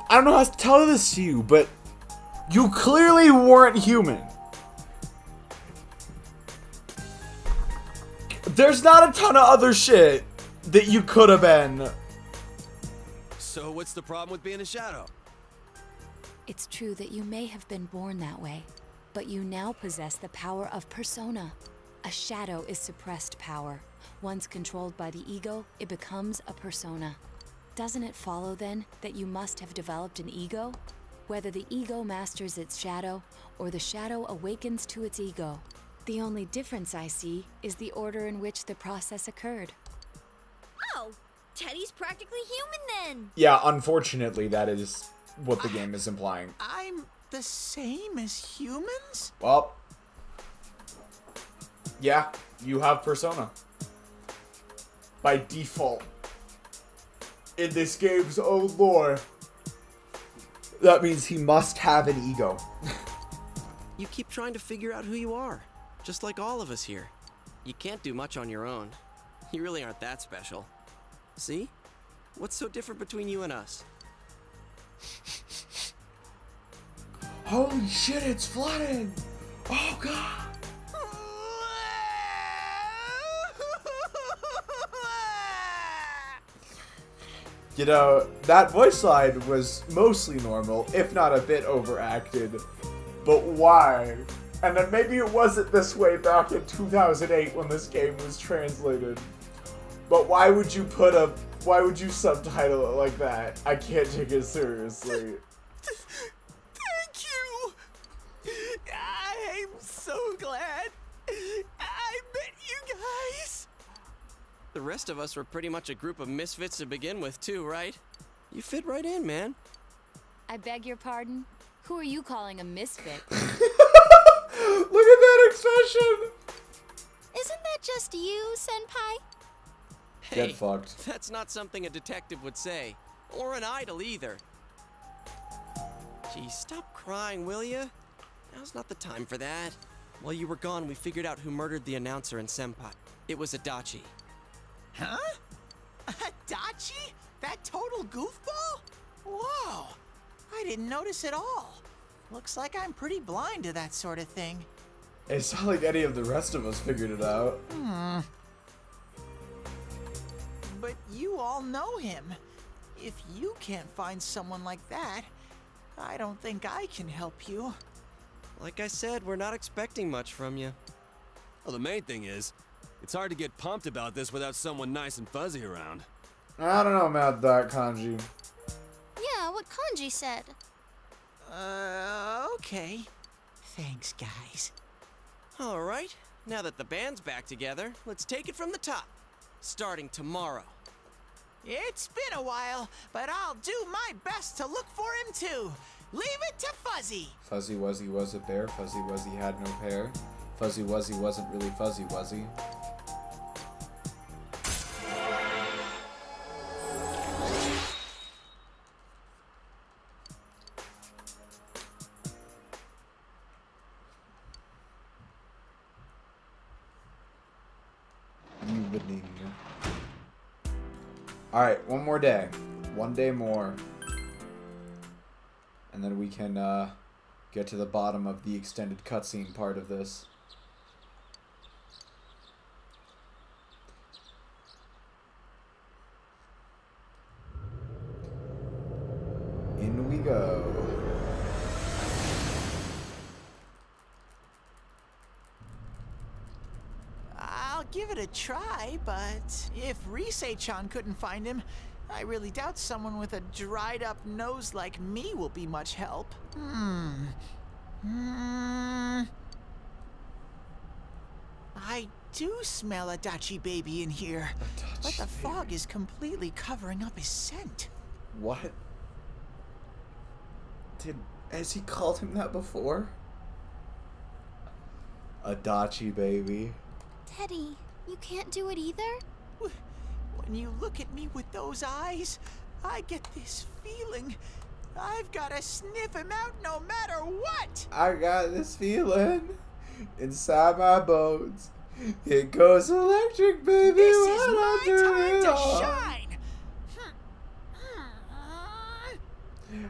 how to tell this to you, but you clearly weren't human. There's not a ton of other shit that you could have been. So what's the problem with being a shadow? It's true that you may have been born that way, but you now possess the power of persona. A shadow is suppressed power. Once controlled by the ego, it becomes a persona. Doesn't it follow then that you must have developed an ego? Whether the ego masters its shadow or the shadow awakens to its ego. The only difference I see is the order in which the process occurred. Oh, Teddy's practically human then. Yeah, unfortunately, that is what the game is implying. I'm the same as humans? Well, yeah, you have persona. By default. In this game's own lore, that means he must have an ego. You keep trying to figure out who you are, just like all of us here. You can't do much on your own. You really aren't that special. See? What's so different between you and us? Holy shit, it's flooding! Oh god! You know, that voice line was mostly normal, if not a bit overacted. But why? And then maybe it wasn't this way back in 2008 when this game was translated. But why would you subtitle it like that? I can't take it seriously. Thank you! I'm so glad I met you guys! The rest of us were pretty much a group of misfits to begin with, too, right? You fit right in, man. I beg your pardon? Who are you calling a misfit? Look at that expression! Isn't that just you, Senpai? Hey, Get fucked. That's not something a detective would say. Or an idol, either. Gee, stop crying, will ya? Now's not the time for that. While you were gone, we figured out who murdered the announcer and Senpai. It was Adachi. Huh? Adachi? That total goofball? Whoa! I didn't notice at all. Looks like I'm pretty blind to that sort of thing. It's not like any of the rest of us figured it out. But you all know him. If you can't find someone like that, I don't think I can help you. Like I said, we're not expecting much from you. Well, the main thing is, it's hard to get pumped about this without someone nice and fuzzy around. I don't know about that, Kanji. Yeah, what Kanji said. Okay. Thanks, guys. All right, now that the band's back together, let's take it from the top. Starting tomorrow. It's been a while, but I'll do my best to look for him too. Leave it to Fuzzy. Fuzzy Wuzzy was a bear. Fuzzy Wuzzy had no hair. Fuzzy Wuzzy wasn't really fuzzy, was he? Alright, one more day. One day more. And then we can get to the bottom of the extended cutscene part of this. In we go. I'll give it a try, but if Risei-chan couldn't find him, I really doubt someone with a dried-up nose like me will be much help. I do smell Adachi baby in here, but the fog is completely covering up his scent. What? Has he called him that before? Adachi baby. Teddy, you can't do it either? When you look at me with those eyes, I get this feeling I've gotta sniff him out no matter what! I got this feeling inside my bones. It goes electric, baby. This when is I my turn time it to on. shine!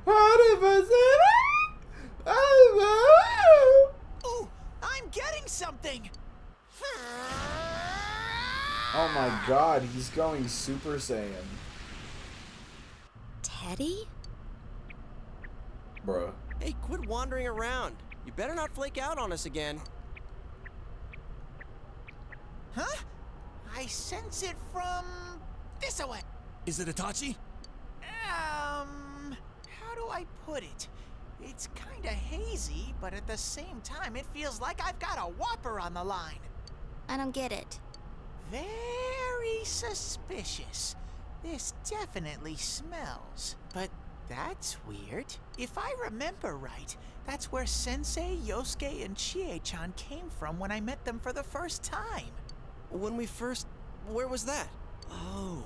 100%. Ooh, I'm getting something! Oh my god, he's going Super Saiyan. Teddy? Bruh. Hey, quit wandering around. You better not flake out on us again. Huh? I sense it from this away. Is it Itachi? How do I put it? It's kinda hazy, but at the same time, it feels like I've got a whopper on the line. I don't get it. Very suspicious. This definitely smells. But that's weird. If I remember right, that's where Sensei, Yosuke, and Chie-chan came from when I met them for the first time. When we first... Where was that? Oh,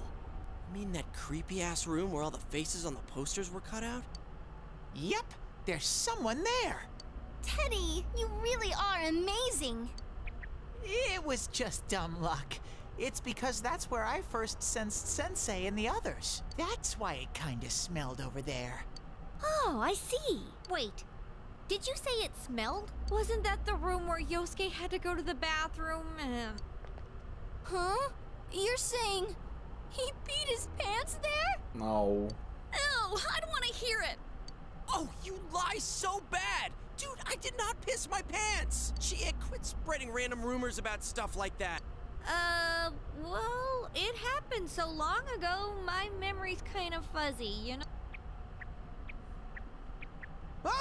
you mean that creepy-ass room where all the faces on the posters were cut out? Yep, there's someone there. Teddy, you really are amazing. It was just dumb luck. It's because that's where I first sensed Sensei and the others. That's why it kinda smelled over there. Oh, I see. Wait, did you say it smelled? Wasn't that the room where Yosuke had to go to the bathroom and... Huh? You're saying he peed his pants there? No. Ew, I don't want to hear it. Oh, you lie so bad! Dude, I did not piss my pants! Chie, quit spreading random rumors about stuff like that. Well, it happened so long ago, my memory's kind of fuzzy, you know?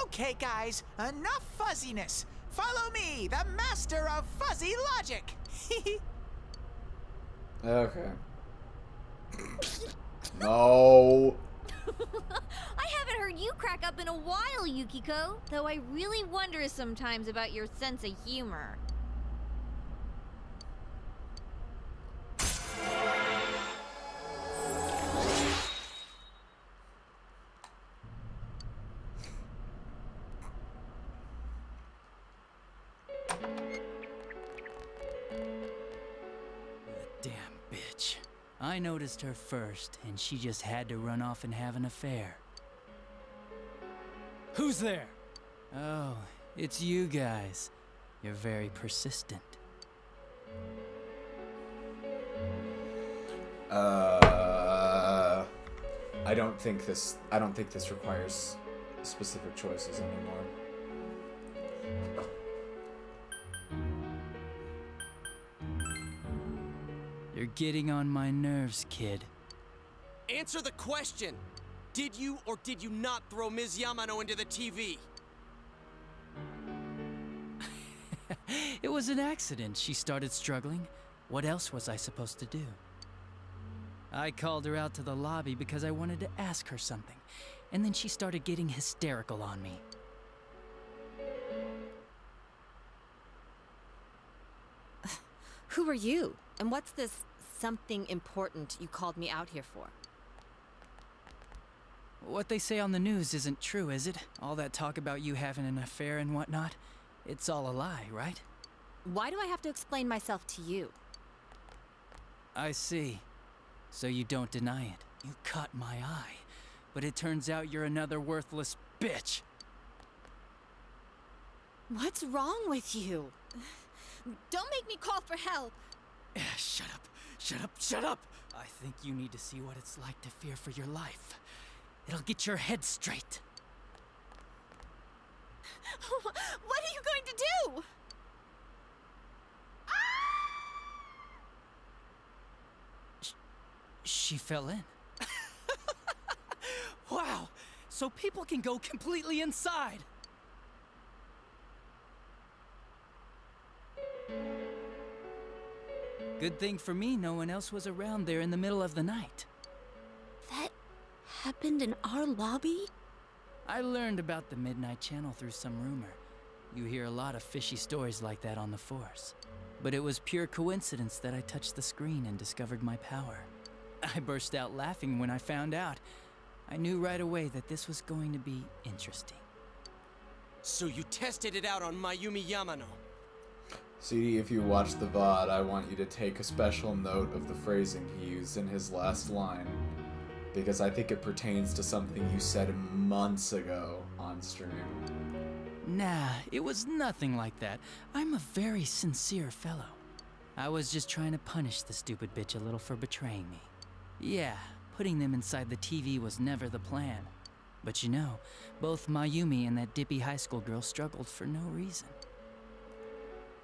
Okay, guys, enough fuzziness. Follow me, the master of fuzzy logic. Okay. No. I haven't heard you crack up in a while, Yukiko. Though I really wonder sometimes about your sense of humor. Damn bitch. I noticed her first, and she just had to run off and have an affair. Who's there? Oh, it's you guys. You're very persistent. I don't think this requires specific choices anymore. You're getting on my nerves, kid. Answer the question! Did you or did you not throw Ms. Yamano into the TV? It was an accident. She started struggling. What else was I supposed to do? I called her out to the lobby because I wanted to ask her something, and then she started getting hysterical on me. Who are you? And what's this something important you called me out here for? What they say on the news isn't true, is it? All that talk about you having an affair and whatnot? It's all a lie, right? Why do I have to explain myself to you? I see. So you don't deny it. You caught my eye. But it turns out you're another worthless bitch. What's wrong with you? Don't make me call for help. Shut up. Shut up. Shut up. I think you need to see what it's like to fear for your life. It'll get your head straight. What are you going to do? She fell in. Wow! So people can go completely inside! Good thing for me, no one else was around there in the middle of the night. That happened in our lobby? I learned about the Midnight Channel through some rumor. You hear a lot of fishy stories like that on the Force. But it was pure coincidence that I touched the screen and discovered my power. I burst out laughing when I found out. I knew right away that this was going to be interesting. So you tested it out on Mayumi Yamano? See, if you watch the VOD, I want you to take a special note of the phrasing he used in his last line, because I think it pertains to something you said months ago on stream. Nah, it was nothing like that. I'm a very sincere fellow. I was just trying to punish the stupid bitch a little for betraying me. Yeah, putting them inside the TV was never the plan. But you know, both Mayumi and that dippy high school girl struggled for no reason.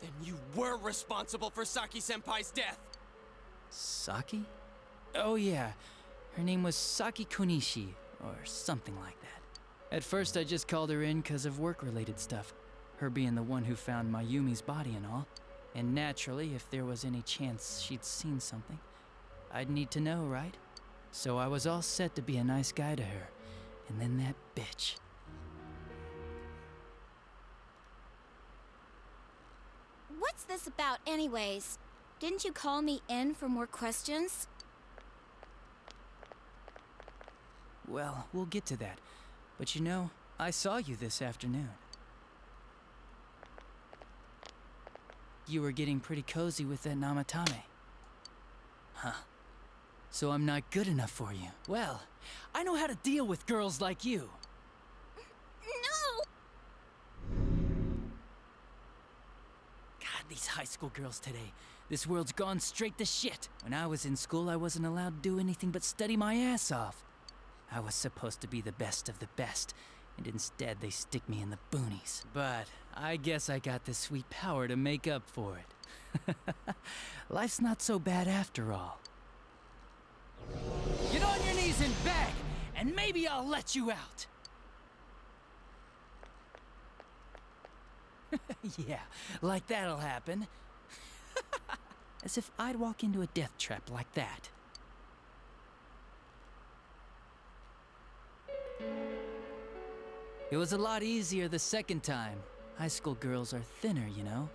Then you were responsible for Saki-senpai's death! Saki? Oh yeah, her name was Saki Kunishi, or something like that. At first I just called her in because of work-related stuff, her being the one who found Mayumi's body and all. And naturally, if there was any chance she'd seen something, I'd need to know, right? So I was all set to be a nice guy to her, and then that bitch. What's this about anyways? Didn't you call me in for more questions? Well, we'll get to that. But you know, I saw you this afternoon. You were getting pretty cozy with that Namatame. Huh. So I'm not good enough for you. Well, I know how to deal with girls like you. No! God, these high school girls today. This world's gone straight to shit. When I was in school, I wasn't allowed to do anything but study my ass off. I was supposed to be the best of the best, and instead they stick me in the boonies. But I guess I got the sweet power to make up for it. Life's not so bad after all. Get on your knees and beg, and maybe I'll let you out. Yeah, like that'll happen. As if I'd walk into a death trap like that. It was a lot easier the second time. High school girls are thinner, you know?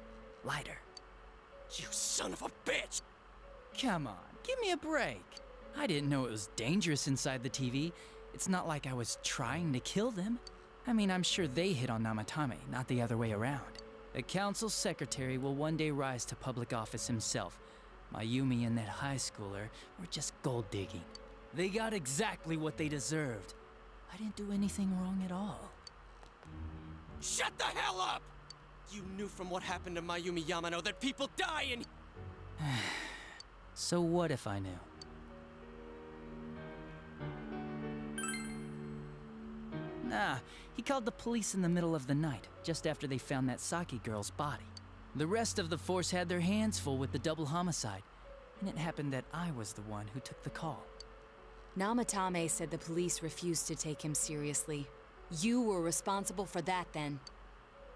Lighter. You son of a bitch! Come on, give me a break. I didn't know it was dangerous inside the TV. It's not like I was trying to kill them. I mean, I'm sure they hit on Namatame, not the other way around. A council secretary will one day rise to public office himself. Mayumi and that high schooler were just gold digging. They got exactly what they deserved. I didn't do anything wrong at all. Shut the hell up! You knew from what happened to Mayumi Yamano that people die in... So what if I knew? Nah, he called the police in the middle of the night, just after they found that Saki girl's body. The rest of the force had their hands full with the double homicide, and it happened that I was the one who took the call. Namatame said the police refused to take him seriously. You were responsible for that then.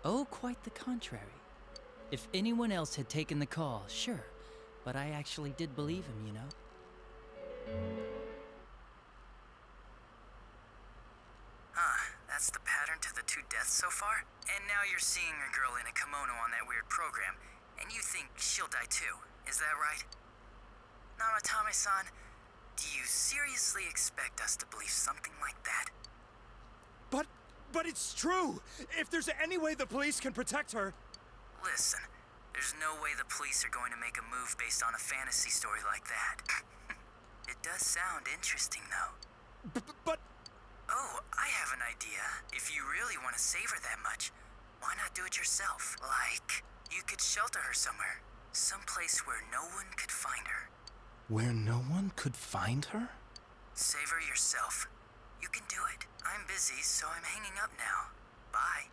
Oh, quite the contrary. If anyone else had taken the call, sure, but I actually did believe him, you know? That's the pattern to the 2 deaths so far? And now you're seeing a girl in a kimono on that weird program, and you think she'll die too, is that right? Namatame-san, do you seriously expect us to believe something like that? But it's true! If there's any way the police can protect her... Listen, there's no way the police are going to make a move based on a fantasy story like that. It does sound interesting, though. But... Oh, I have an idea. If you really want to save her that much, why not do it yourself? Like, you could shelter her somewhere. Someplace where no one could find her. Where no one could find her? Save her yourself. You can do it. I'm busy, so I'm hanging up now. Bye.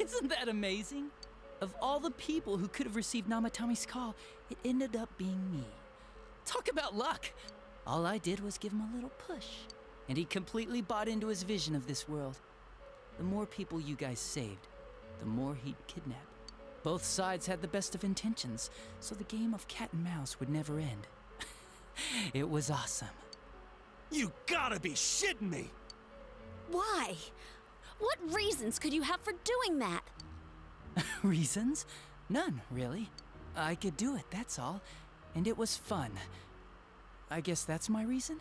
Isn't that amazing? Of all the people who could have received Namatame's call, it ended up being me. Talk about luck! All I did was give him a little push, and he completely bought into his vision of this world. The more people you guys saved, the more he'd kidnap. Both sides had the best of intentions, so the game of cat and mouse would never end. It was awesome. You gotta be shitting me! Why? What reasons could you have for doing that? Reasons? None, really. I could do it, that's all. And it was fun. I guess that's my reason?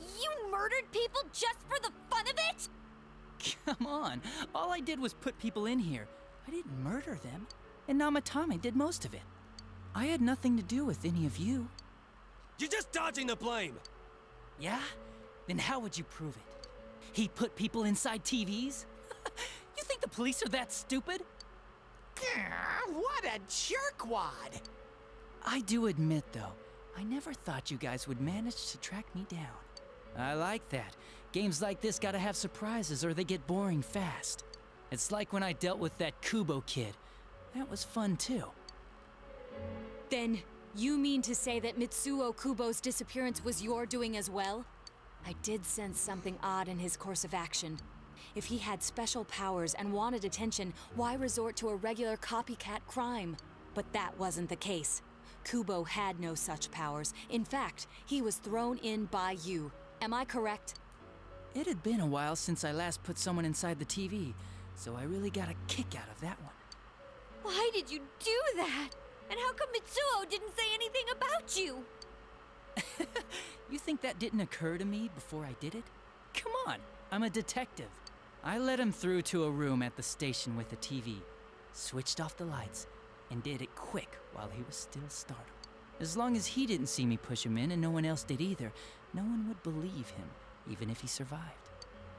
You murdered people just for the fun of it? Come on, all I did was put people in here. I didn't murder them, and Namatame did most of it. I had nothing to do with any of you. You're just dodging the blame! Yeah? Then how would you prove it? He put people inside TVs? You think the police are that stupid? What a jerkwad! I do admit, though, I never thought you guys would manage to track me down. I like that. Games like this gotta have surprises or they get boring fast. It's like when I dealt with that Kubo kid. That was fun, too. Then, you mean to say that Mitsuo Kubo's disappearance was your doing as well? I did sense something odd in his course of action. If he had special powers and wanted attention, why resort to a regular copycat crime? But that wasn't the case. Kubo had no such powers. In fact, he was thrown in by you. Am I correct? It had been a while since I last put someone inside the TV, so I really got a kick out of that one. Why did you do that? And how come Mitsuo didn't say anything about you? You think that didn't occur to me before I did it? Come on, I'm a detective. I led him through to a room at the station with a TV, switched off the lights, and did it quick while he was still startled. As long as he didn't see me push him in and no one else did either, no one would believe him, even if he survived.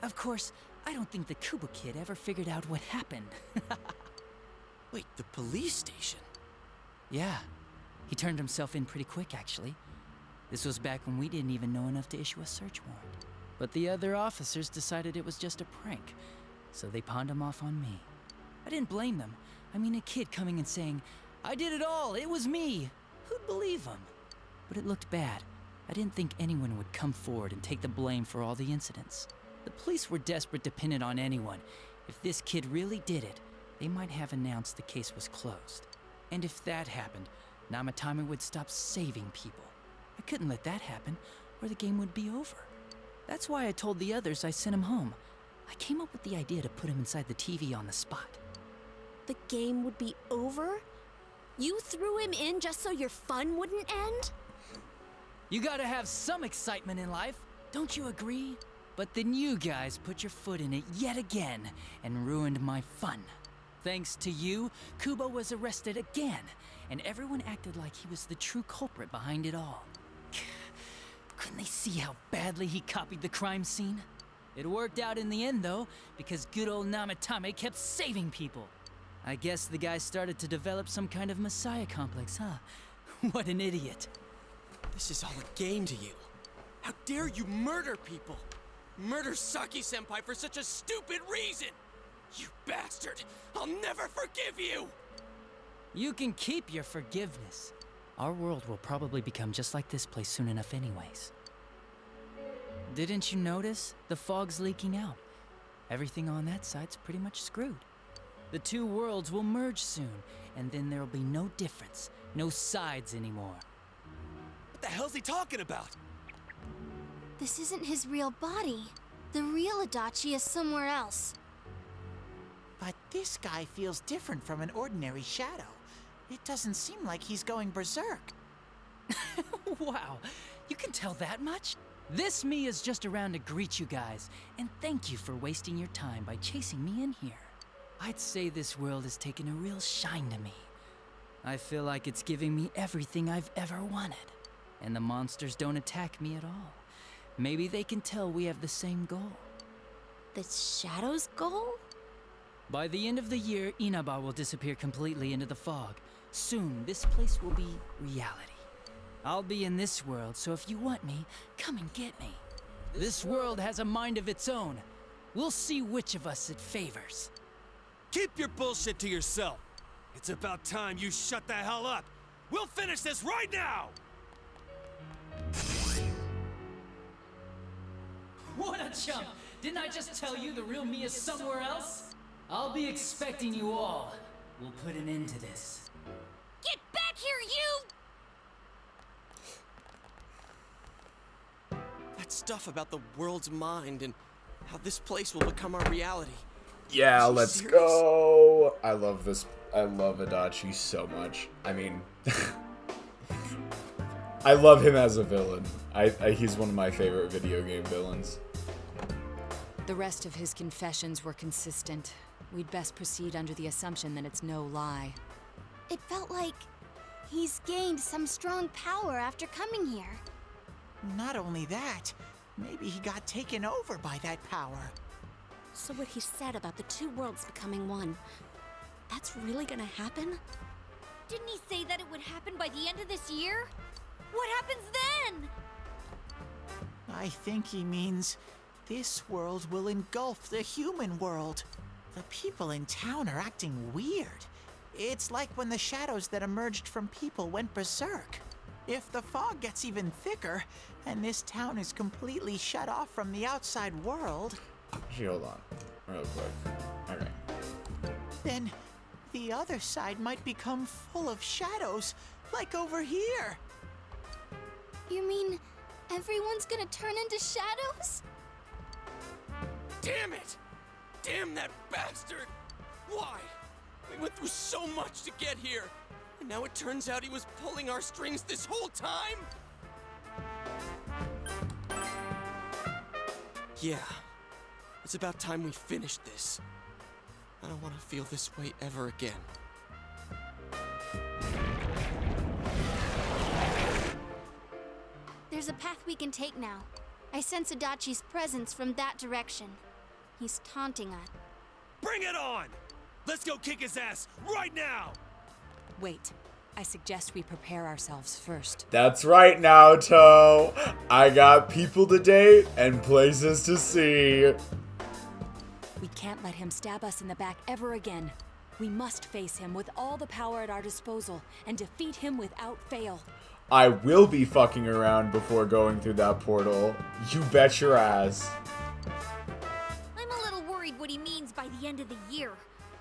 Of course, I don't think the Kubo kid ever figured out what happened. Wait, the police station? Yeah, he turned himself in pretty quick, actually. This was back when we didn't even know enough to issue a search warrant. But the other officers decided it was just a prank, so they pawned him off on me. I didn't blame them. I mean, a kid coming and saying, "I did it all, it was me." Who'd believe him? But it looked bad. I didn't think anyone would come forward and take the blame for all the incidents. The police were desperate to pin it on anyone. If this kid really did it, they might have announced the case was closed. And if that happened, Namatame would stop saving people. I couldn't let that happen, or the game would be over. That's why I told the others I sent him home. I came up with the idea to put him inside the TV on the spot. The game would be over? You threw him in just so your fun wouldn't end? You gotta have some excitement in life, don't you agree? But then you guys put your foot in it yet again and ruined my fun. Thanks to you, Kubo was arrested again, and everyone acted like he was the true culprit behind it all. Couldn't they see how badly he copied the crime scene? It worked out in the end, though, because good old Namatame kept saving people. I guess the guy started to develop some kind of messiah complex, huh? What an idiot. This is all a game to you. How dare you murder people? Murder Saki-senpai for such a stupid reason! You bastard! I'll never forgive you! You can keep your forgiveness. Our world will probably become just like this place soon enough anyways. Didn't you notice? The fog's leaking out. Everything on that side's pretty much screwed. The two worlds will merge soon, and then there'll be no difference, no sides anymore. What the hell's he talking about? This isn't his real body. The real Adachi is somewhere else. But this guy feels different from an ordinary shadow. It doesn't seem like he's going berserk. Wow, you can tell that much? This me is just around to greet you guys, and thank you for wasting your time by chasing me in here. I'd say this world has taken a real shine to me. I feel like it's giving me everything I've ever wanted, and the monsters don't attack me at all. Maybe they can tell we have the same goal. The Shadow's goal? By the end of the year, Inaba will disappear completely into the fog. Soon, this place will be reality. I'll be in this world, so if you want me, come and get me. This world has a mind of its own. We'll see which of us it favors. Keep your bullshit to yourself. It's about time you shut the hell up. We'll finish this right now! What a chump! Didn't I just tell you the real me is somewhere else? I'll be expecting you all. We'll put an end to this. Get back here, you! That stuff about the world's mind and how this place will become our reality. Yeah, let's go. I love this I love Adachi so much. I mean, I love him as a villain. He's one of my favorite video game villains. The rest of his confessions were consistent. We'd best proceed under the assumption that it's no lie. It felt like he's gained some strong power after coming here. Not only that, maybe he got taken over by that power. So what he said about the two worlds becoming one, that's really gonna happen? Didn't he say that it would happen by the end of this year? What happens then? I think he means this world will engulf the human world. The people in town are acting weird. It's like when the shadows that emerged from people went berserk. If the fog gets even thicker, and this town is completely shut off from the outside world... Actually, hold on. Real quick. Okay. Then the other side might become full of shadows, like over here. You mean everyone's gonna turn into shadows? Damn it! Damn that bastard! Why? We went through so much to get here, and now it turns out he was pulling our strings this whole time? Yeah. It's about time we finished this. I don't want to feel this way ever again. There's a path we can take now. I sense Adachi's presence from that direction. He's taunting us. Bring it on! Let's go kick his ass right now! Wait. I suggest we prepare ourselves first. That's right, Naoto. I got people to date and places to see. We can't let him stab us in the back ever again. We must face him with all the power at our disposal and defeat him without fail. I will be fucking around before going through that portal. You bet your ass. I'm a little worried what he means by the end of the year.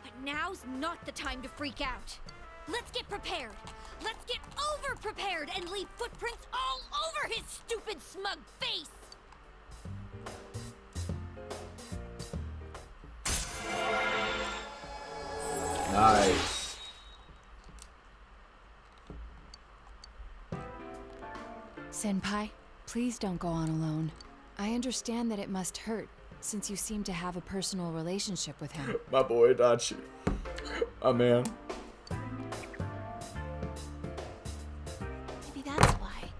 But now's not the time to freak out. Let's get prepared. Let's get over-prepared and leave footprints all over his stupid, smug face. Nice. Senpai, please don't go on alone. I understand that it must hurt, since you seem to have a personal relationship with him. My boy Dachi. My man. Maybe that's why.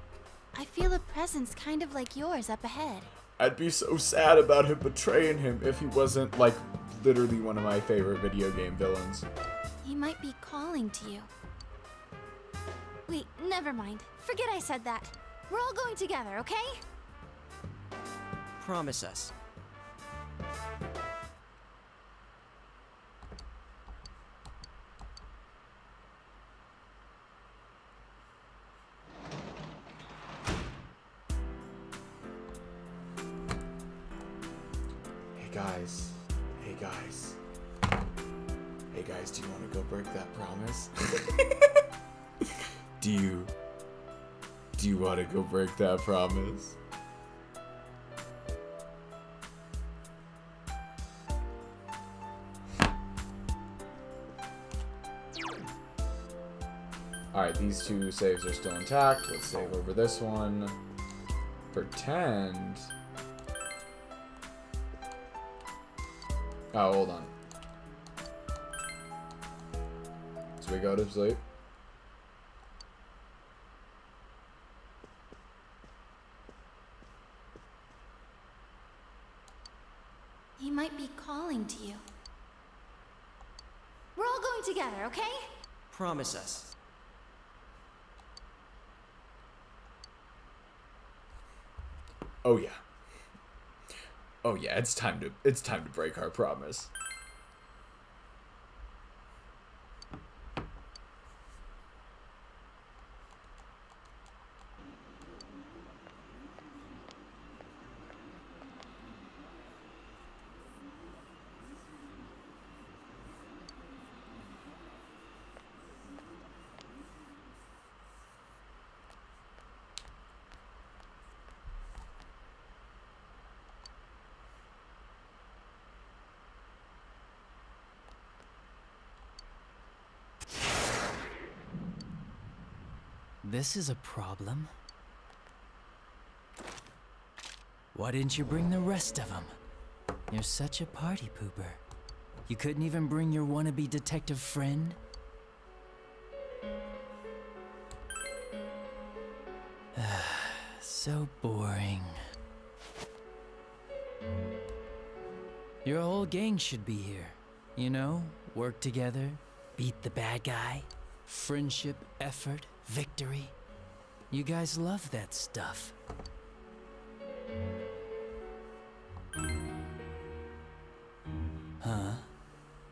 I feel a presence kind of like yours up ahead. I'd be so sad about him betraying him if he wasn't, like, literally one of my favorite video game villains. He might be calling to you. Wait, never mind. Forget I said that. We're all going together, okay? Promise us. Hey guys. Hey guys. Hey guys, do you want to go break that promise? Do you want to go break that promise? Alright, these two saves are still intact. Let's save over this one. Pretend. Oh, hold on. So we go to sleep. He might be calling to you. We're all going together, okay? Promise us. Oh yeah. Oh yeah, it's time to break our promise. this is a problem. Why didn't you bring the rest of them? You're such a party pooper. You couldn't even bring your wannabe detective friend? So boring. Your whole gang should be here. You know, work together, beat the bad guy, friendship, effort, victory. You guys love that stuff. Huh?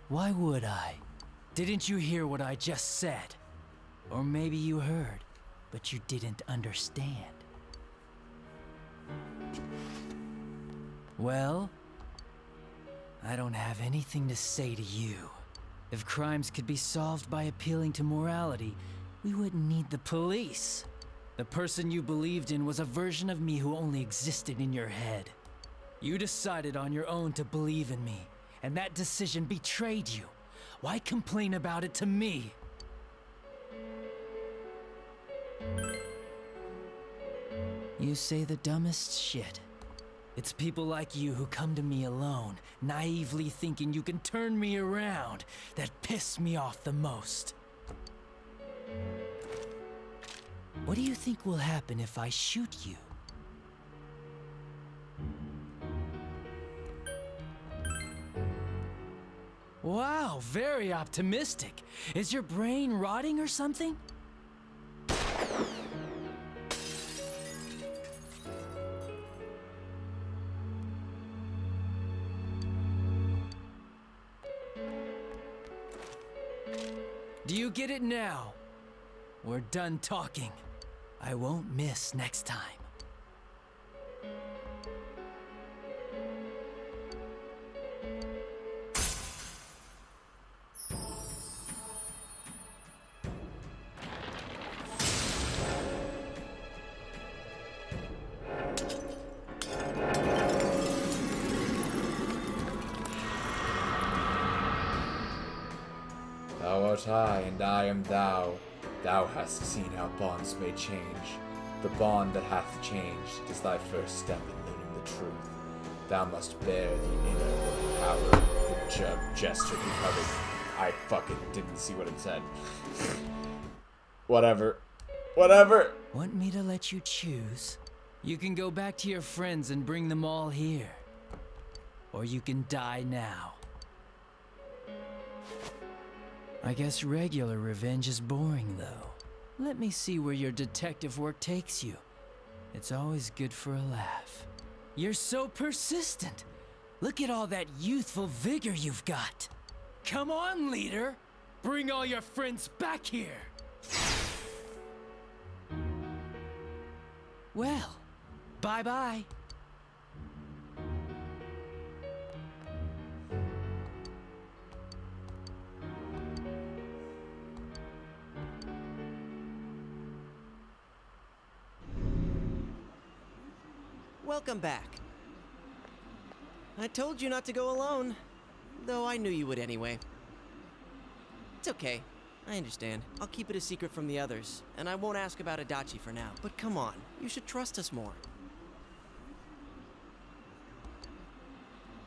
Why would I? Didn't you hear what I just said? Or maybe you heard, but you didn't understand. Well, I don't have anything to say to you. If crimes could be solved by appealing to morality, we wouldn't need the police. The person you believed in was a version of me who only existed in your head. You decided on your own to believe in me, and that decision betrayed you. Why complain about it to me? You say the dumbest shit. It's people like you who come to me alone, naively thinking you can turn me around, that piss me off the most. What do you think will happen if I shoot you? Wow, very optimistic. Is your brain rotting or something? Do you get it now? We're done talking. I won't miss next time. Thou art I, and I am thou. Thou hast seen how bonds may change. The bond that hath changed is thy first step in learning the truth. Thou must bear the inner power, the gesture becoming. I fucking didn't see what it said. Whatever. Whatever. Want me to let you choose? You can go back to your friends and bring them all here. Or you can die now. I guess regular revenge is boring, though. Let me see where your detective work takes you. It's always good for a laugh. You're so persistent. Look at all that youthful vigor you've got. Come on, leader. Bring all your friends back here. Well, bye-bye. Welcome back. I told you not to go alone, though I knew you would anyway. It's okay. I understand. I'll keep it a secret from the others, and I won't ask about Adachi for now. But come on, you should trust us more.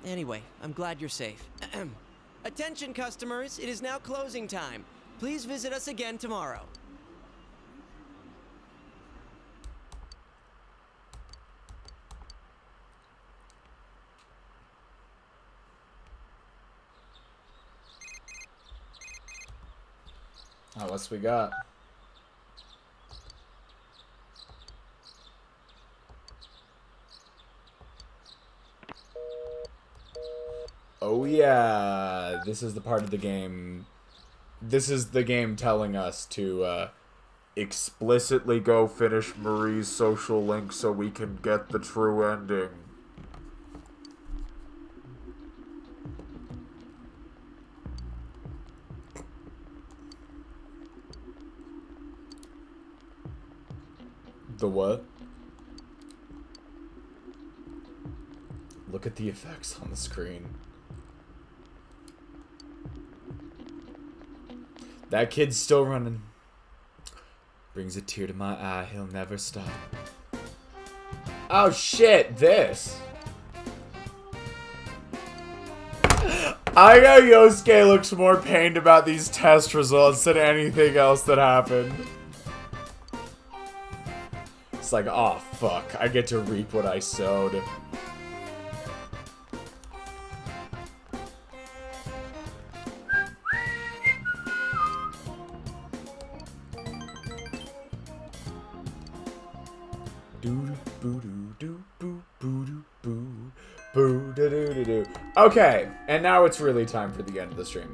Anyway, I'm glad you're safe. Attention, customers, it is now closing time. Please visit us again tomorrow. Oh, what's we got? Oh yeah, this is the part of the game. This is the game telling us to explicitly go finish Marie's social link so we can get the true ending. The what? Look at the effects on the screen. That kid's still running. Brings a tear to my eye, he'll never stop. Oh shit, this. I know Yosuke looks more pained about these test results than anything else that happened. It's like, oh fuck, I get to reap what I sowed. Okay, and now it's really time for the end of the stream.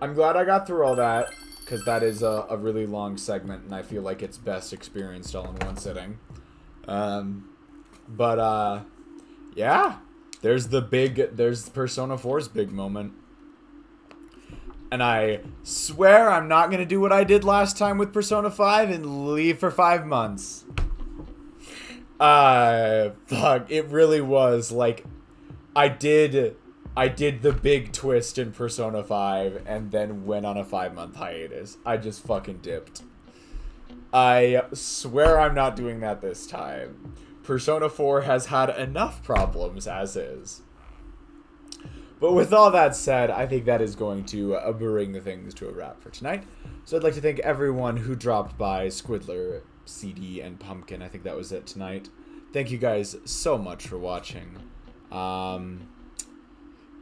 I'm glad I got through all that, because that is a really long segment, and I feel like it's best experienced all in one sitting. Yeah, there's Persona 4's big moment. And I swear I'm not going to do what I did last time with Persona 5 and leave for 5 months. Fuck, it really was, like, I did the big twist in Persona 5 and then went on a 5-month hiatus. I just fucking dipped. I swear I'm not doing that this time. Persona 4 has had enough problems as is. But with all that said, I think that is going to bring things to a wrap for tonight. So I'd like to thank everyone who dropped by, Squidler, CD, and Pumpkin. I think that was it tonight. Thank you guys so much for watching.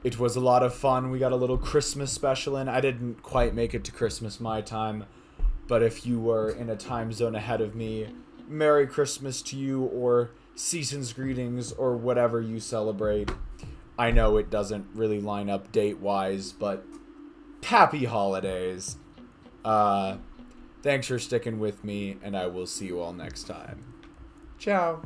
It was a lot of fun. We got a little Christmas special in. I didn't quite make it to Christmas my time, but if you were in a time zone ahead of me, Merry Christmas to you, or season's greetings, or whatever you celebrate. I know it doesn't really line up date-wise, but happy holidays. Thanks for sticking with me, and I will see you all next time. Ciao.